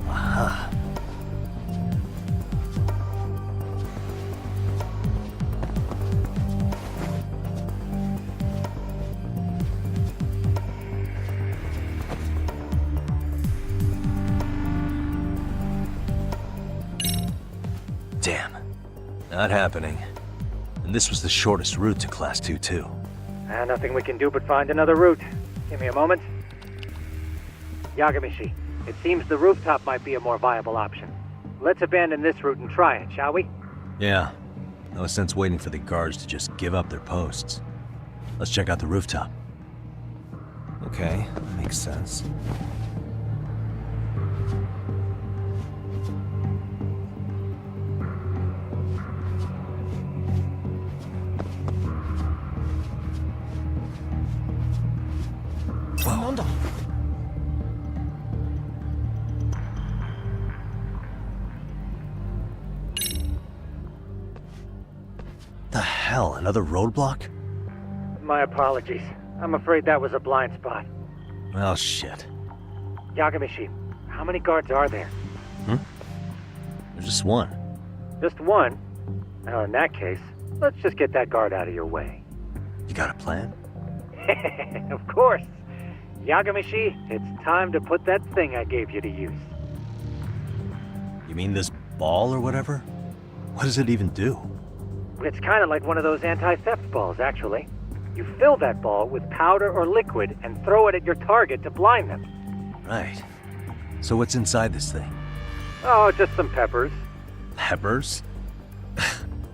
Aha. Damn. Not happening. And this was the shortest route to Class 2, too. Nothing we can do but find another route. Give me a moment. Yagami, it seems the rooftop might be a more viable option. Let's abandon this route and try it, shall we? Yeah. No sense waiting for the guards to just give up their posts. Let's check out the rooftop. Okay, makes sense. The hell, another roadblock? My apologies. I'm afraid that was a blind spot. Well, shit. Yagami, how many guards are there? There's just one. Just one? Well, in that case, let's just get that guard out of your way. You got a plan? Of course. Yagami, it's time to put that thing I gave you to use. You mean this ball or whatever? What does it even do? It's kind of like one of those anti-theft balls, actually. You fill that ball with powder or liquid and throw it at your target to blind them. Right. So what's inside this thing? Oh, just some peppers. Peppers?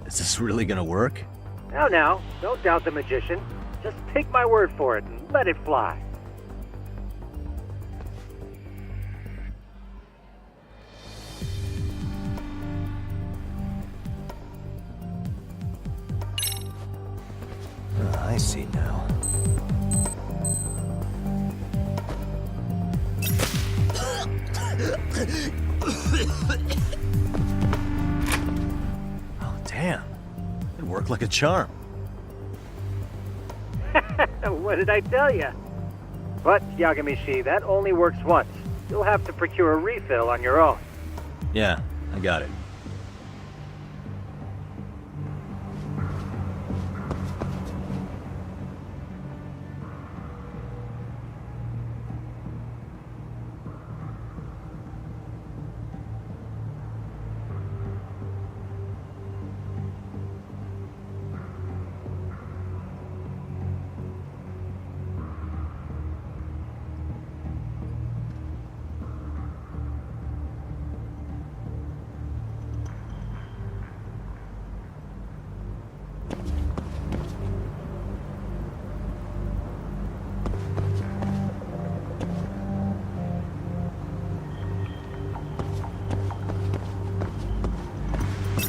Is this really gonna work? Now, don't doubt the magician. Just take my word for it and let it fly. I see now. Oh, damn. It worked like a charm. What did I tell you? But, Yagami, that only works once. You'll have to procure a refill on your own. Yeah, I got it.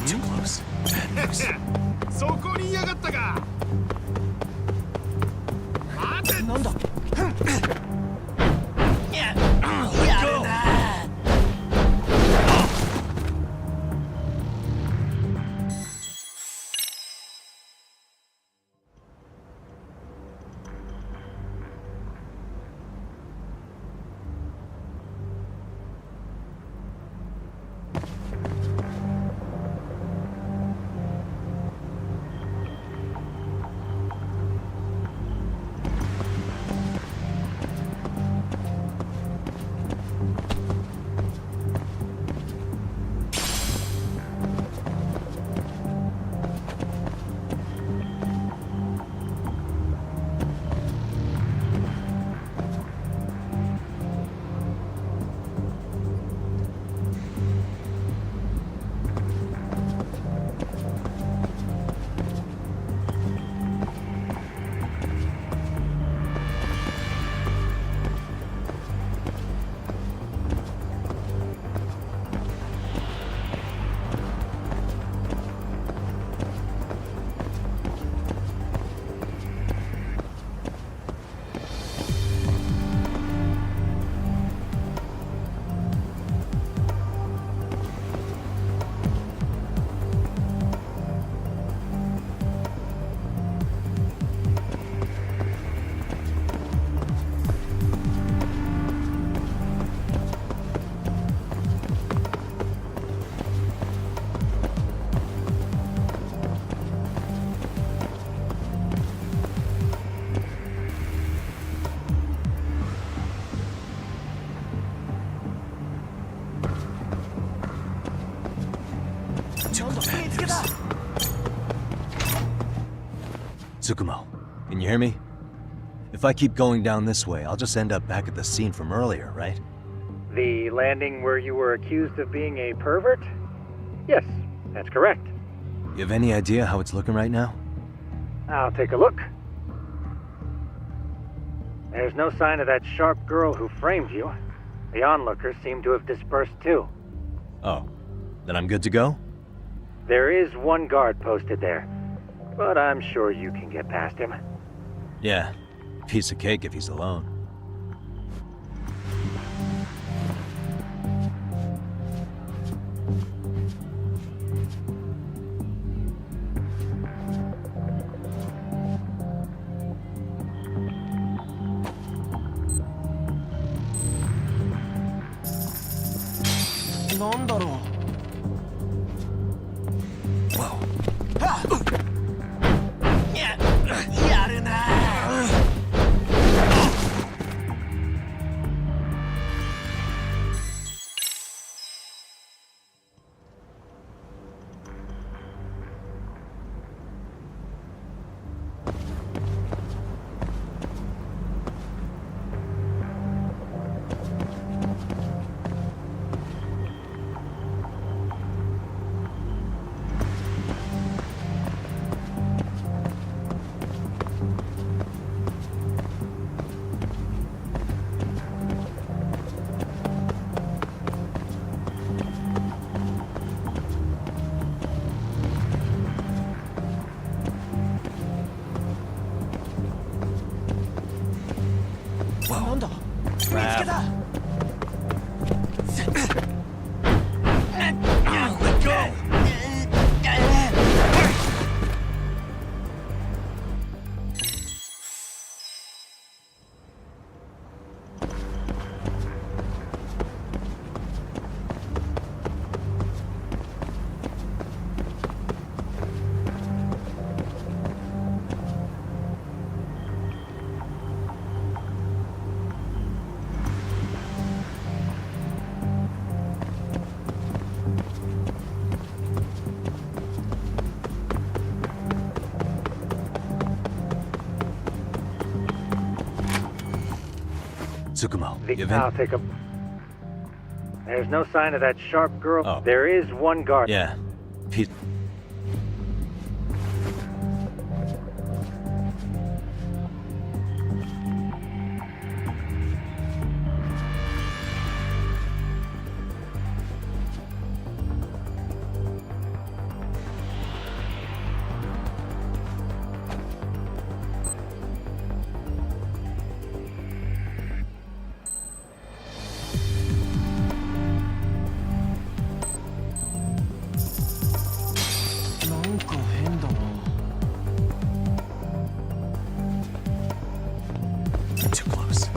Too close. Bad news. そこにいやがったか。待て。なんだ。やるな。Tsukumo, can you hear me? If I keep going down this way, I'll just end up back at the scene from earlier, right? The landing where you were accused of being a pervert? Yes, that's correct. You have any idea how it's looking right now? I'll take a look. There's no sign of that sharp girl who framed you. The onlookers seem to have dispersed too. Oh, then I'm good to go? There is one guard posted there, but I'm sure you can get past him. Yeah, piece of cake if he's alone. Tsukumo, I'll take a... There's no sign of that sharp girl. Oh. There is one guard. Yeah, piece... Too close.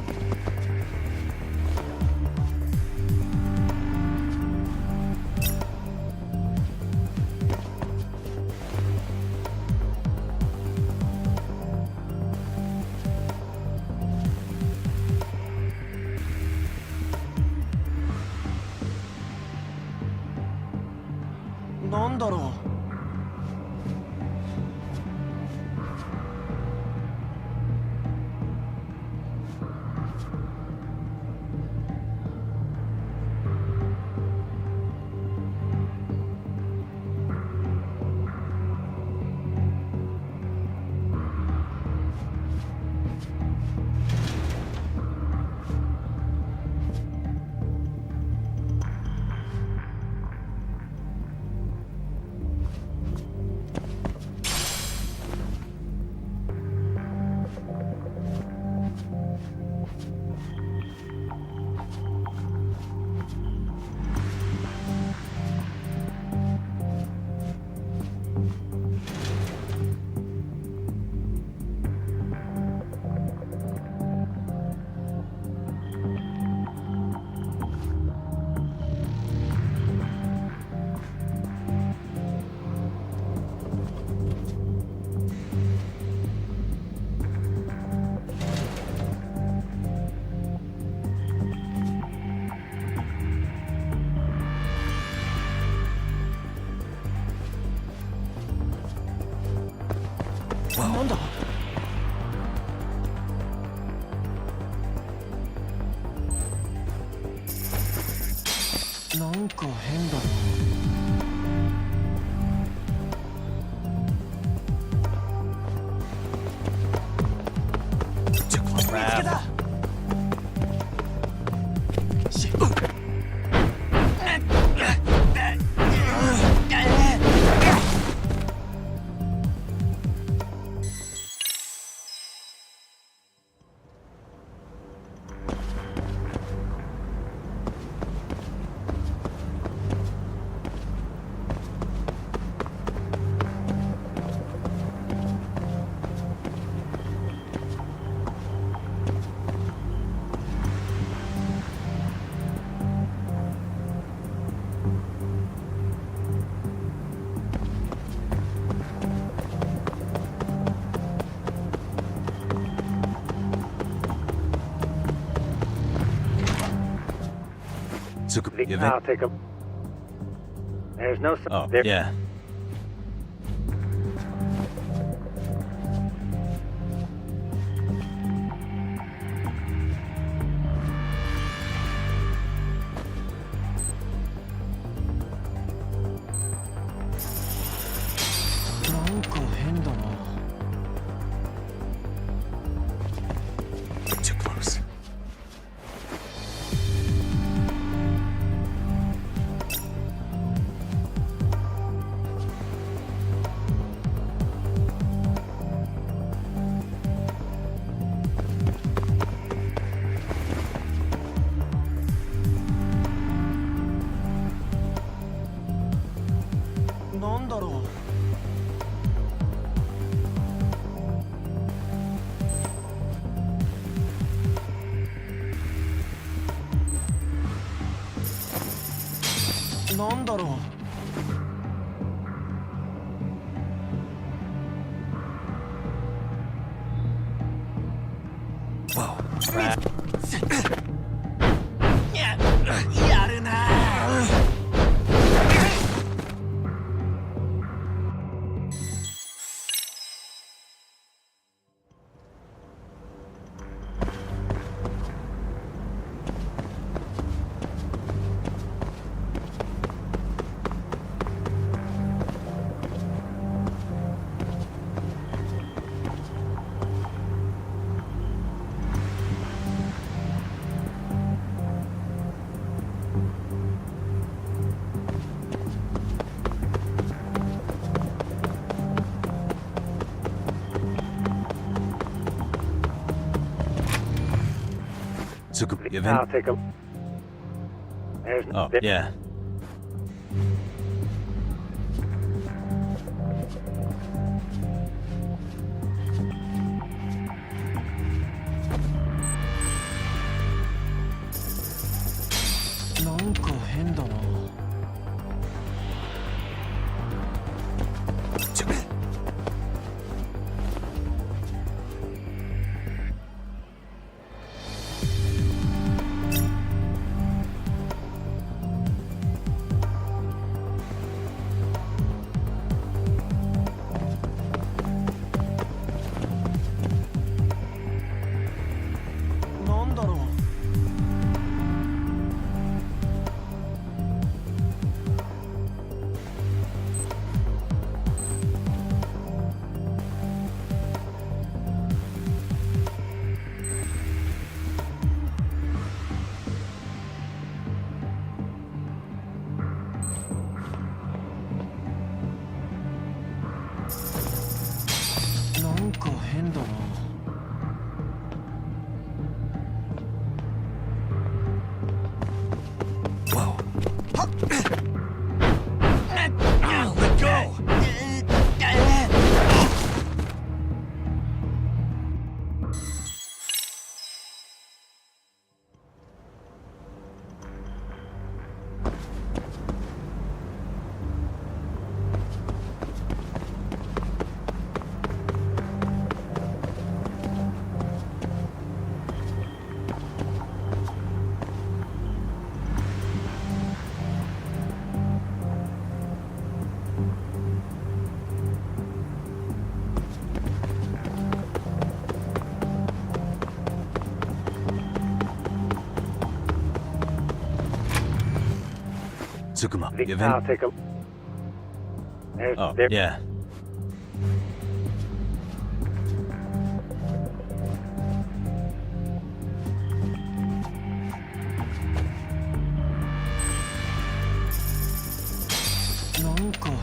I'll take a... There's no... Oh, there... yeah. Too close. I'll take a... There's Oh, yeah. Let go! I'll take a... There's... Oh, there... yeah. Let go!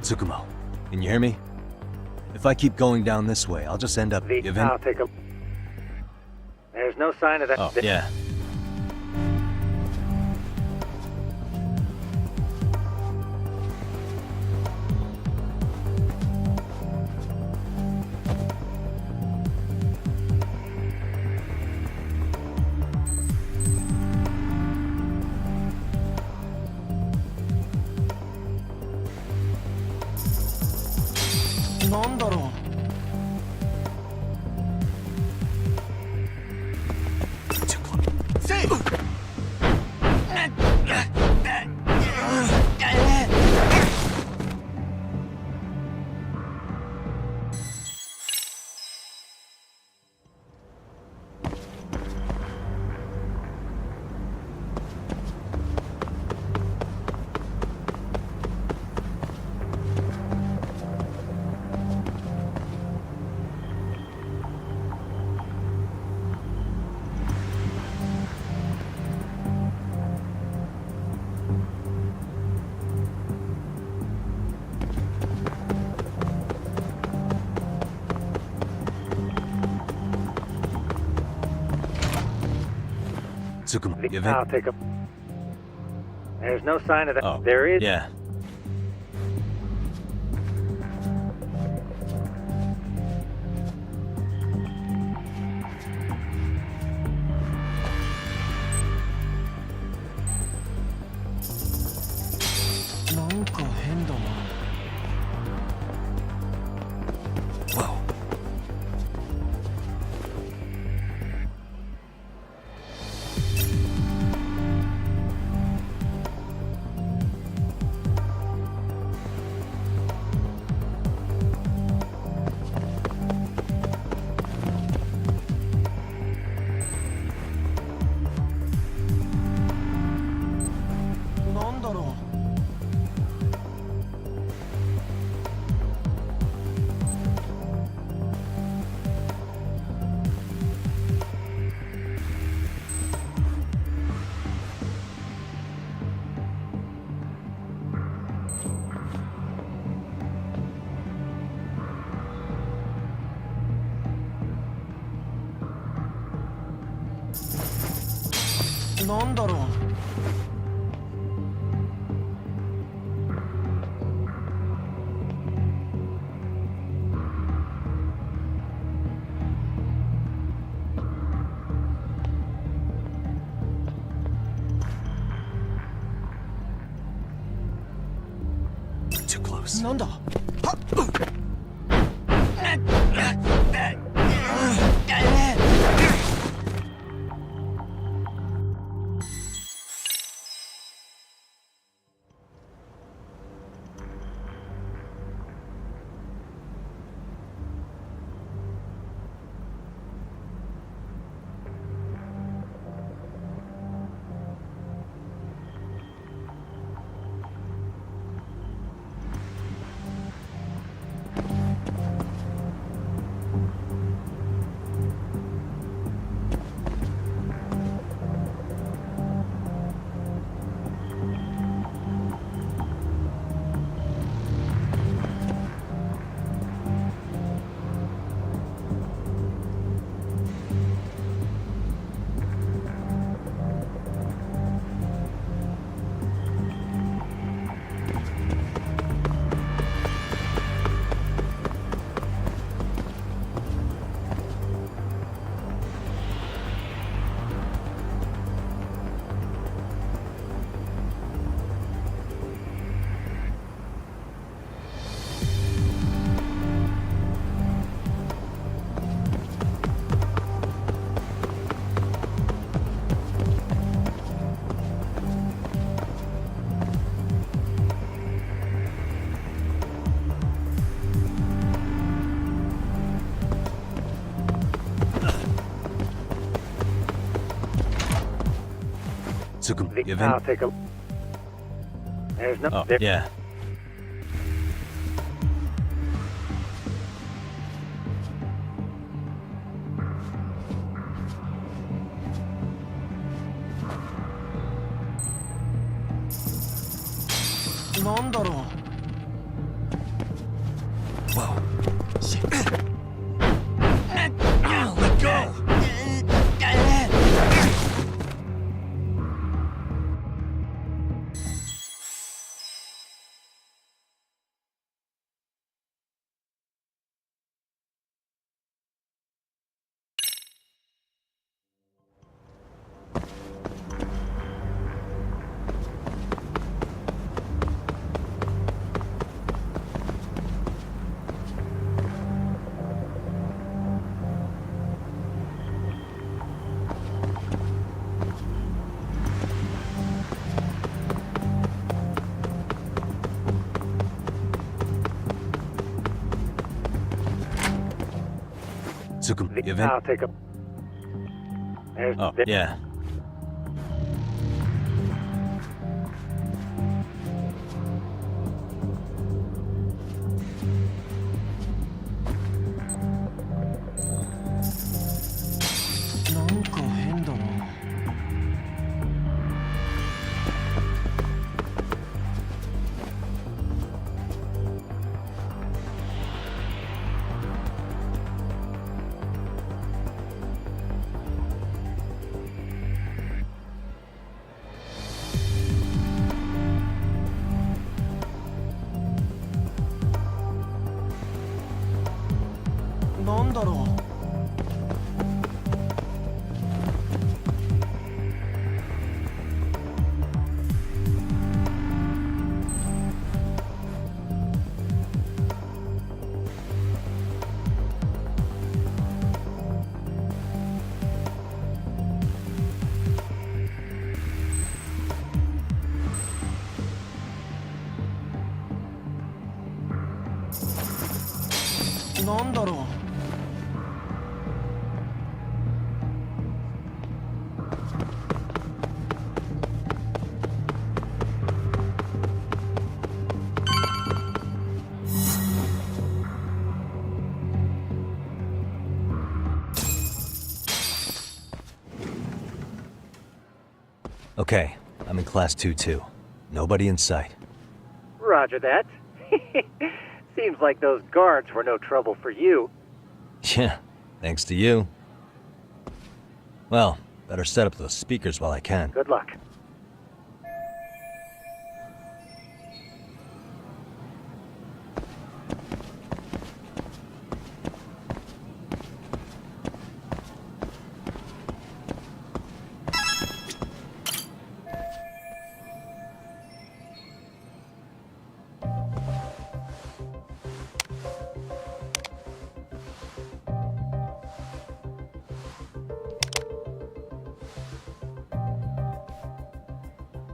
Tsukumo, can you hear me? If I keep going down this way, I'll just end up I'll take a... There's no sign of that... Oh, yeah. Tsukumo, give I'll in. take a... There's no sign of that. Oh, there is... yeah. Whoa. Too close. なんだ? Give in. I'll take a... There's no... Oh, there... yeah. Whoa. Shit. Let go. Tsukum, you have in? I'll take a... There's Oh, yeah. Okay, I'm in class 2-2. Nobody in sight. Roger that. Seems like those guards were no trouble for you. Yeah, thanks to you. Well, better set up those speakers while I can. Good luck.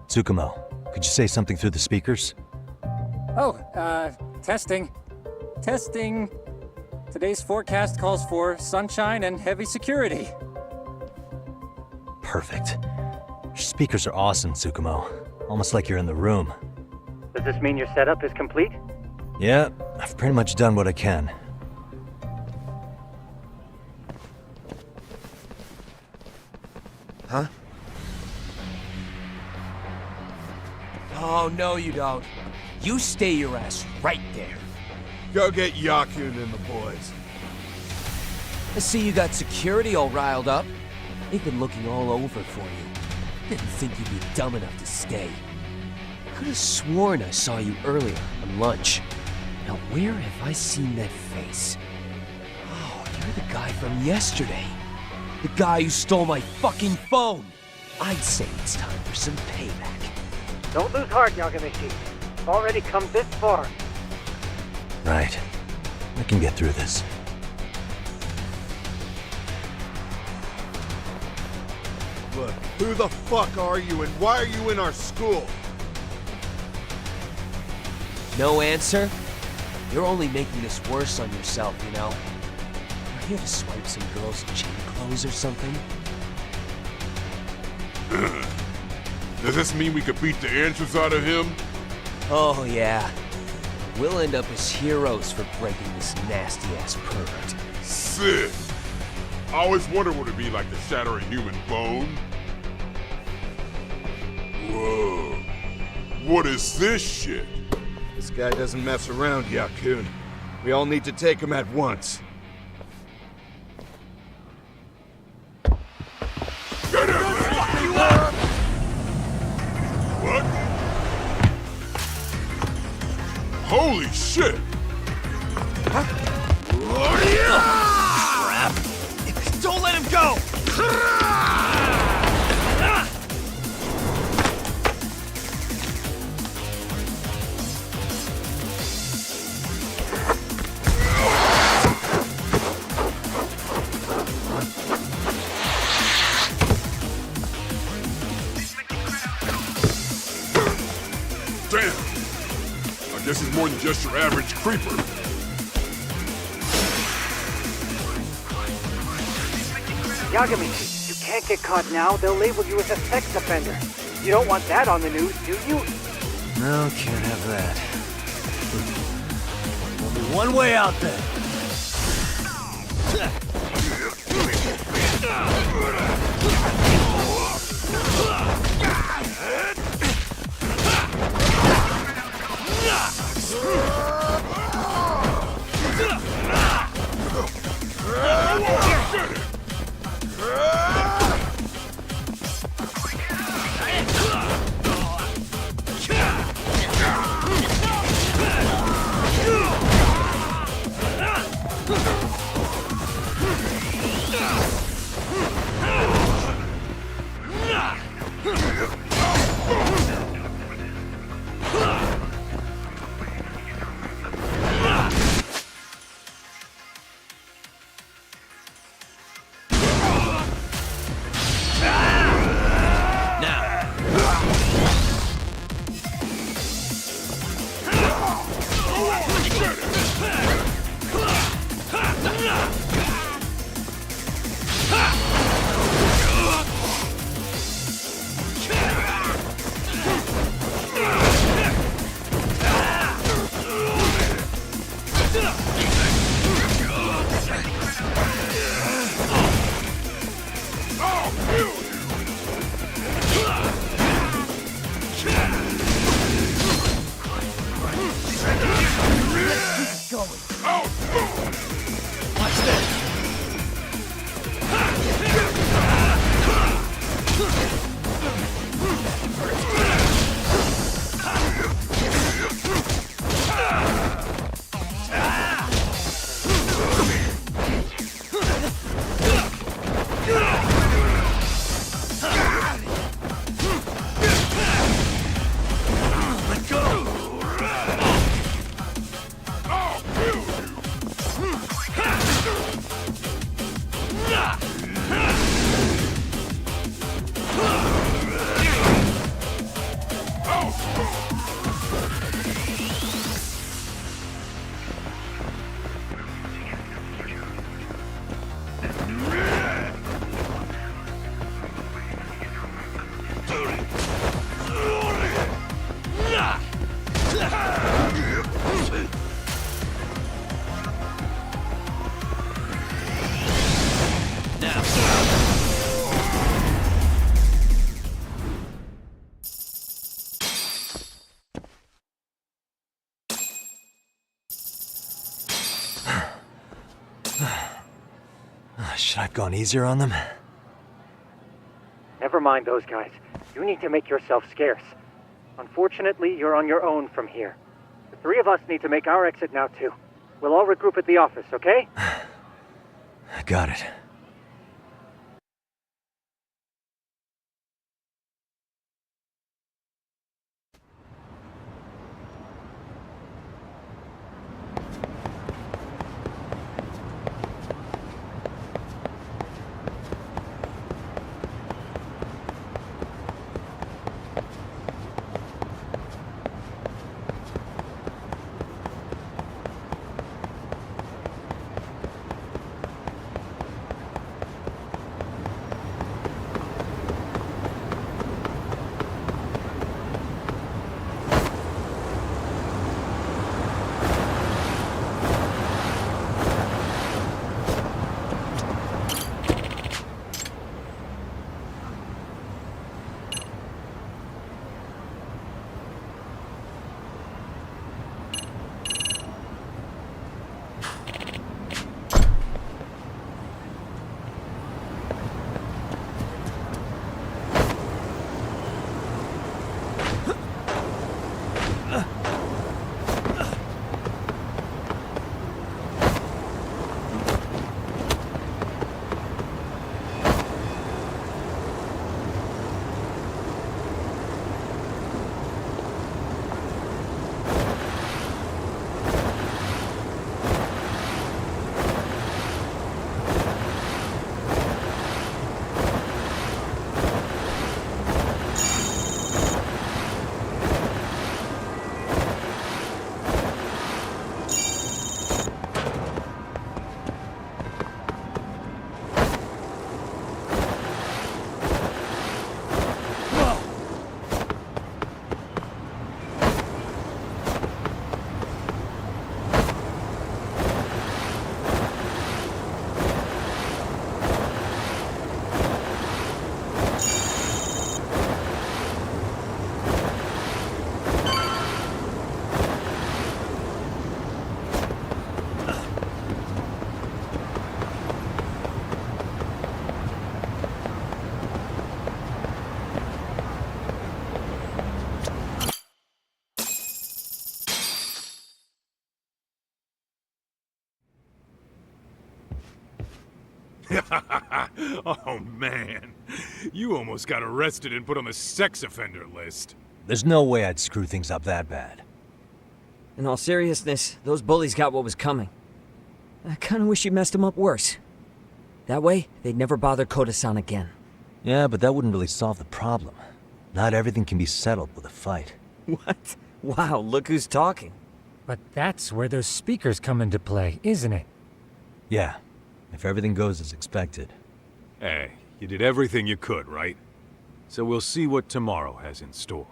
Tsukumo, could you say something through the speakers? Oh, testing. Testing. Today's forecast calls for sunshine and heavy security. Perfect. Your speakers are awesome, Tsukumo. Almost like you're in the room. Does this mean your setup is complete? Yeah, I've pretty much done what I can. Huh? Oh, no you don't. You stay your ass right there. Go get Yakun and the boys. I see you got security all riled up. They've been looking all over for you. Didn't think you'd be dumb enough to stay. Could have sworn I saw you earlier on lunch. Now where have I seen that face? Oh, you're the guy from yesterday. The guy who stole my fucking phone. I'd say it's time for some payback. Don't lose heart, Yagami. You've already come this far. Right. I can get through this. Look, who the fuck are you and why are you in our school? No answer? You're only making this worse on yourself, you know? You're here to swipe some girls' chain clothes or something? Does this mean we could beat the answers out of him? Oh, yeah. We'll end up as heroes for breaking this nasty-ass pervert. Sick! I always wondered what it'd be like to shatter a human bone. Whoa. What is this shit? This guy doesn't mess around, Yakun. We all need to take him at once. Get him! What? Holy shit! Crap! Don't let him go! Damn! I guess he's more than just your average creeper. Yagami, you can't get caught now. They'll label you as a sex offender. You don't want that on the news, do you? No, can't have that. Only one way out then. Should I have gone easier on them? Never mind those guys. You need to make yourself scarce. Unfortunately, you're on your own from here. The three of us need to make our exit now, too. We'll all regroup at the office, okay? Got it. Oh, man. You almost got arrested and put on the sex offender list. There's no way I'd screw things up that bad. In all seriousness, those bullies got what was coming. I kinda wish you messed them up worse. That way, they'd never bother Koda-san again. Yeah, but that wouldn't really solve the problem. Not everything can be settled with a fight. What? Wow, look who's talking. But that's where those speakers come into play, isn't it? Yeah, if everything goes as expected. Hey, you did everything you could, right? So we'll see what tomorrow has in store.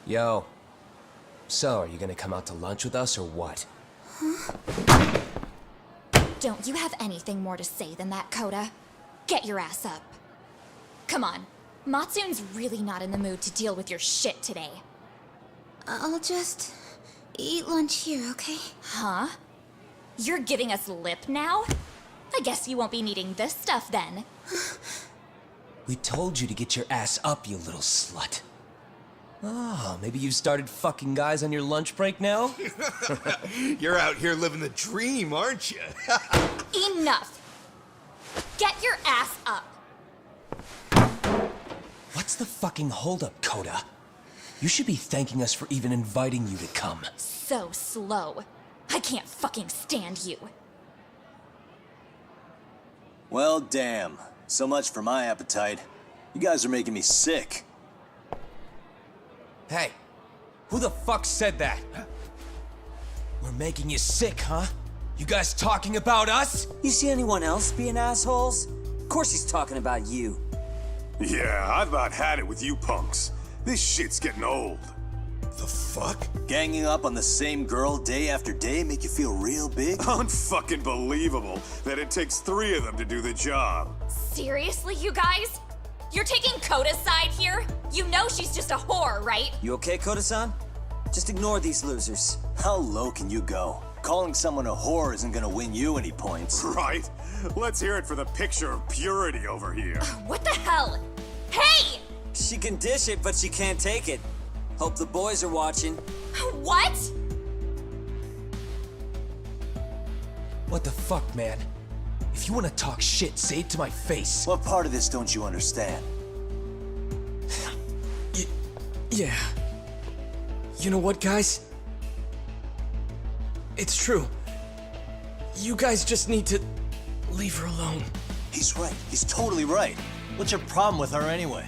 Yo. So, are you gonna come out to lunch with us or what? Don't you have anything more to say than that, Koda? Get your ass up. Come on. Matsune's really not in the mood to deal with your shit today. I'll just eat lunch here, okay? Huh? You're giving us lip now? I guess you won't be needing this stuff then. We told you to get your ass up, you little slut. Oh, maybe you've started fucking guys on your lunch break now? You're out here living the dream, aren't you? Enough! Get your ass up! What's the fucking holdup, Koda? You should be thanking us for even inviting you to come. So slow. I can't fucking stand you. Well, damn. So much for my appetite. You guys are making me sick. Hey, who the fuck said that? We're making you sick, huh? You guys talking about us? You see anyone else being assholes? Of course he's talking about you. Yeah, I've about had it with you punks. This shit's getting old. The fuck? Ganging up on the same girl day after day make you feel real big? Unfucking believable that it takes 3 of them to do the job. Seriously, you guys? You're taking Koda's side here? You know she's just a whore, right? You okay, Koda-san? Just ignore these losers. How low can you go? Calling someone a whore isn't gonna win you any points. Right? Let's hear it for the picture of purity over here. What the hell? Hey! She can dish it, but she can't take it. Hope the boys are watching. What? What the fuck, man? If you want to talk shit, say it to my face. What part of this don't you understand? Yeah. You know what, guys? It's true. You guys just need to leave her alone. He's right. He's totally right. What's your problem with her anyway?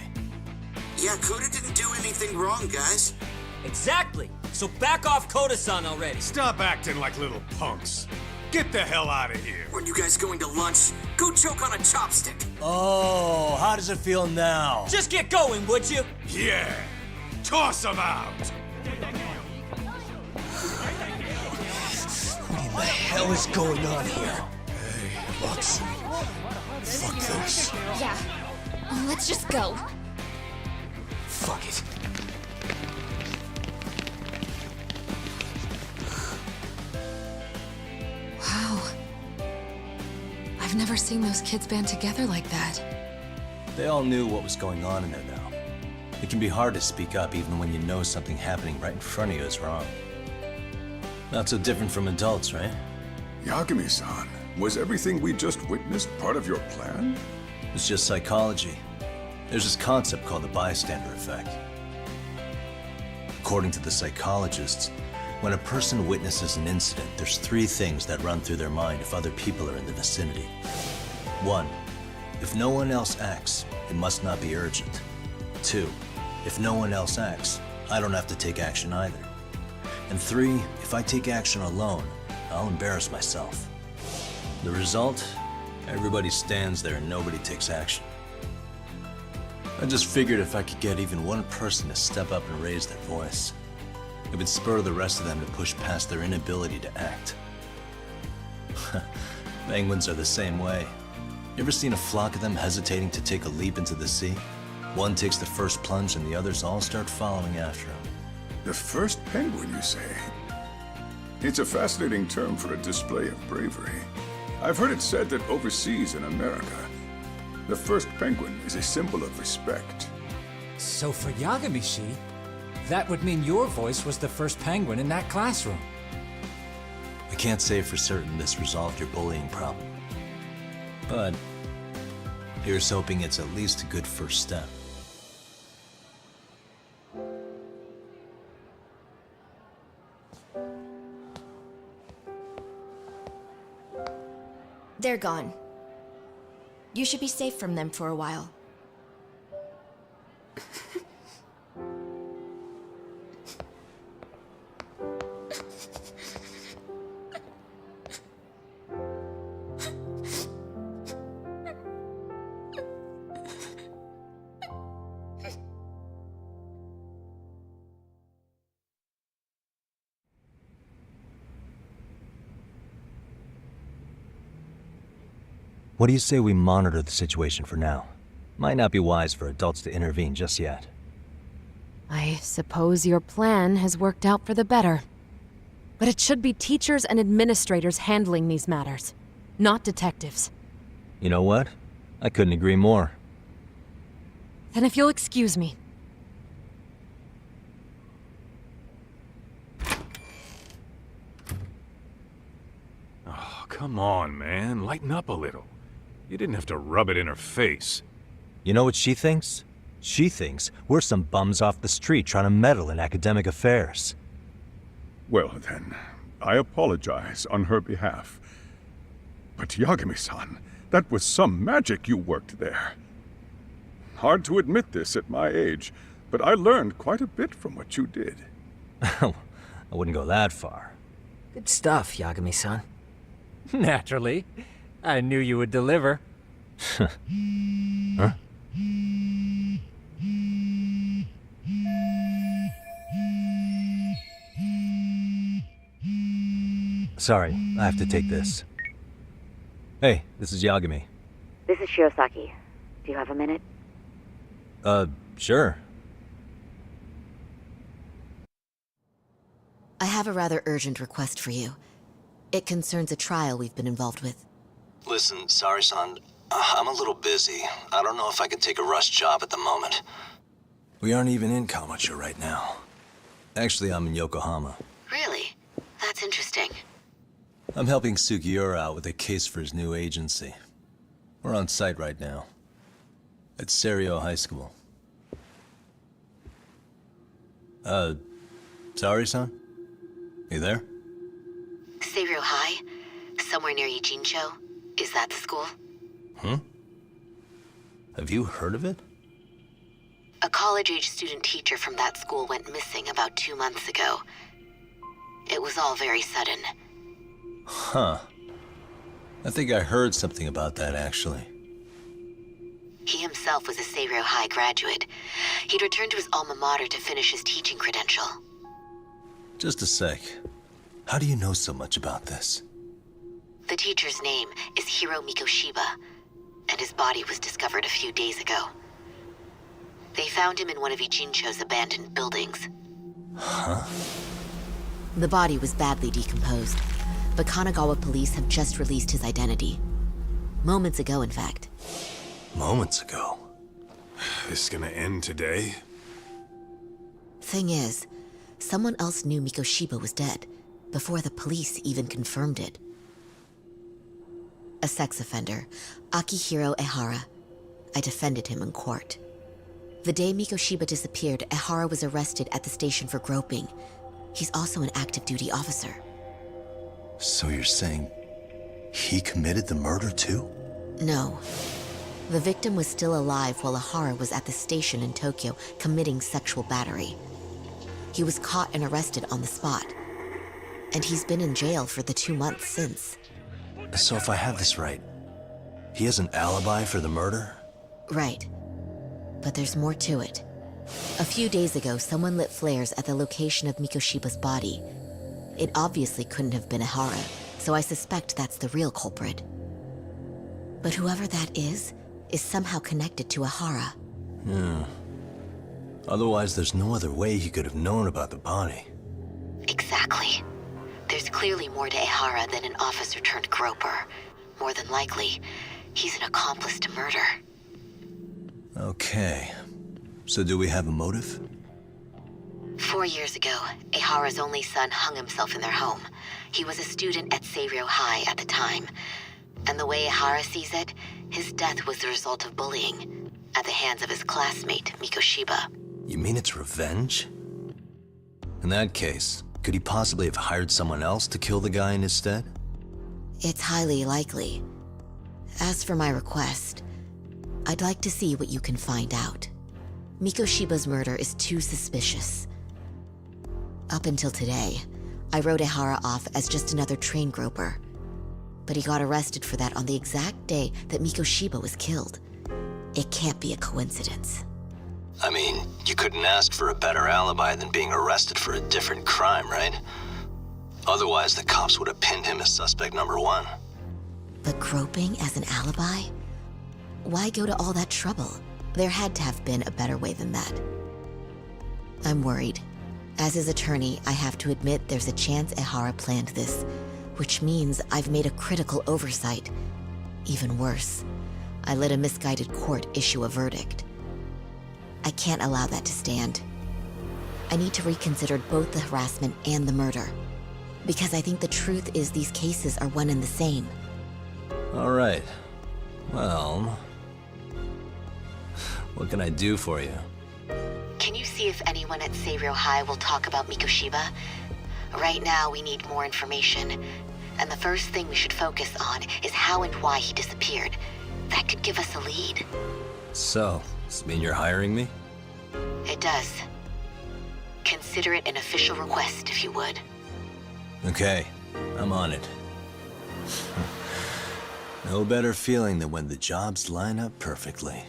Yeah, Koda didn't do anything wrong, guys. Exactly. So back off Koda-san already. Stop acting like little punks. Get the hell out of here. When you guys going to lunch, go choke on a chopstick. Oh, how does it feel now? Just get going, would you? Yeah. Toss them out. What in the hell is going on here? Hey, Lux. Fuck this. Yeah. Let's just go. Fuck it. Wow. I've never seen those kids band together like that. They all knew what was going on in there now. It can be hard to speak up even when you know something happening right in front of you is wrong. Not so different from adults, right? Yagami-san, was everything we just witnessed part of your plan? It's just psychology. There's this concept called the bystander effect. According to the psychologists, when a person witnesses an incident, there's 3 things that run through their mind if other people are in the vicinity. 1, if no one else acts, it must not be urgent. 2, if no one else acts, I don't have to take action either. And 3, if I take action alone, I'll embarrass myself. The result? Everybody stands there and nobody takes action. I just figured if I could get even one person to step up and raise their voice, it would spur the rest of them to push past their inability to act. Penguins are the same way. You ever seen a flock of them hesitating to take a leap into the sea? One takes the first plunge and the others all start following after him. The first penguin, you say? It's a fascinating term for a display of bravery. I've heard it said that overseas in America, the first penguin is a symbol of respect. So for Yagami-shi, that would mean your voice was the first penguin in that classroom. I can't say for certain this resolved your bullying problem. But here's hoping it's at least a good first step. They're gone. You should be safe from them for a while. What do you say we monitor the situation for now? Might not be wise for adults to intervene just yet. I suppose your plan has worked out for the better. But it should be teachers and administrators handling these matters, not detectives. You know what? I couldn't agree more. Then if you'll excuse me. Oh, come on, man. Lighten up a little. You didn't have to rub it in her face. You know what she thinks? She thinks we're some bums off the street trying to meddle in academic affairs. Well then, I apologize on her behalf. But Yagami-san, that was some magic you worked there. Hard to admit this at my age, but I learned quite a bit from what you did. I wouldn't go that far. Good stuff, Yagami-san. Naturally. I knew you would deliver. Huh? Sorry, I have to take this. Hey, this is Yagami. This is Shiosaki. Do you have a minute? Sure. I have a rather urgent request for you. It concerns a trial we've been involved with. Listen, Sari-san, I'm a little busy. I don't know if I can take a rush job at the moment. We aren't even in Kawachi right now. Actually, I'm in Yokohama. Really? That's interesting. I'm helping Sugiura out with a case for his new agency. We're on site right now. At Serio High School. Sari-san? You there? Seiro High? Somewhere near Yijincho? Is that the school? Have you heard of it? A college-age student teacher from that school went missing about 2 months ago. It was all very sudden. Huh. I think I heard something about that, actually. He himself was a Seiro High graduate. He'd returned to his alma mater to finish his teaching credential. Just a sec. How do you know so much about this? The teacher's name is Hiro Mikoshiba, and his body was discovered a few days ago. They found him in one of Ijincho's abandoned buildings. Huh? The body was badly decomposed, but Kanagawa police have just released his identity. Moments ago, in fact. Moments ago? This is gonna end today? Thing is, someone else knew Mikoshiba was dead, before the police even confirmed it. A sex offender, Akihiro Ehara. I defended him in court. The day Mikoshiba disappeared, Ehara was arrested at the station for groping. He's also an active duty officer. So you're saying he committed the murder too? No. The victim was still alive while Ehara was at the station in Tokyo committing sexual battery. He was caught and arrested on the spot. And he's been in jail for the 2 months since. So if I have this right, he has an alibi for the murder? Right. But there's more to it. A few days ago, someone lit flares at the location of Mikoshiba's body. It obviously couldn't have been Ehara, so I suspect that's the real culprit. But whoever that is somehow connected to Ehara. Yeah. Otherwise, there's no other way he could have known about the body. Exactly. There's clearly more to Ehara than an officer turned groper. More than likely, he's an accomplice to murder. Okay. So do we have a motive? 4 years ago, Ehara's only son hung himself in their home. He was a student at Seiro High at the time. And the way Ehara sees it, his death was the result of bullying at the hands of his classmate, Mikoshiba. You mean it's revenge? In that case, could he possibly have hired someone else to kill the guy in his stead? It's highly likely. As for my request, I'd like to see what you can find out. Mikoshiba's murder is too suspicious. Up until today, I wrote Ehara off as just another train groper. But he got arrested for that on the exact day that Mikoshiba was killed. It can't be a coincidence. I mean, you couldn't ask for a better alibi than being arrested for a different crime, right? Otherwise, the cops would have pinned him as suspect number 1. But groping as an alibi? Why go to all that trouble? There had to have been a better way than that. I'm worried. As his attorney, I have to admit there's a chance Ehara planned this, which means I've made a critical oversight. Even worse, I let a misguided court issue a verdict. I can't allow that to stand. I need to reconsider both the harassment and the murder, because I think the truth is these cases are one and the same. All right. Well, what can I do for you? Can you see if anyone at Seiro High will talk about Mikoshiba? Right now, we need more information. And the first thing we should focus on is how and why he disappeared. That could give us a lead. So, does this mean you're hiring me? It does. Consider it an official request, if you would. Okay, I'm on it. No better feeling than when the jobs line up perfectly.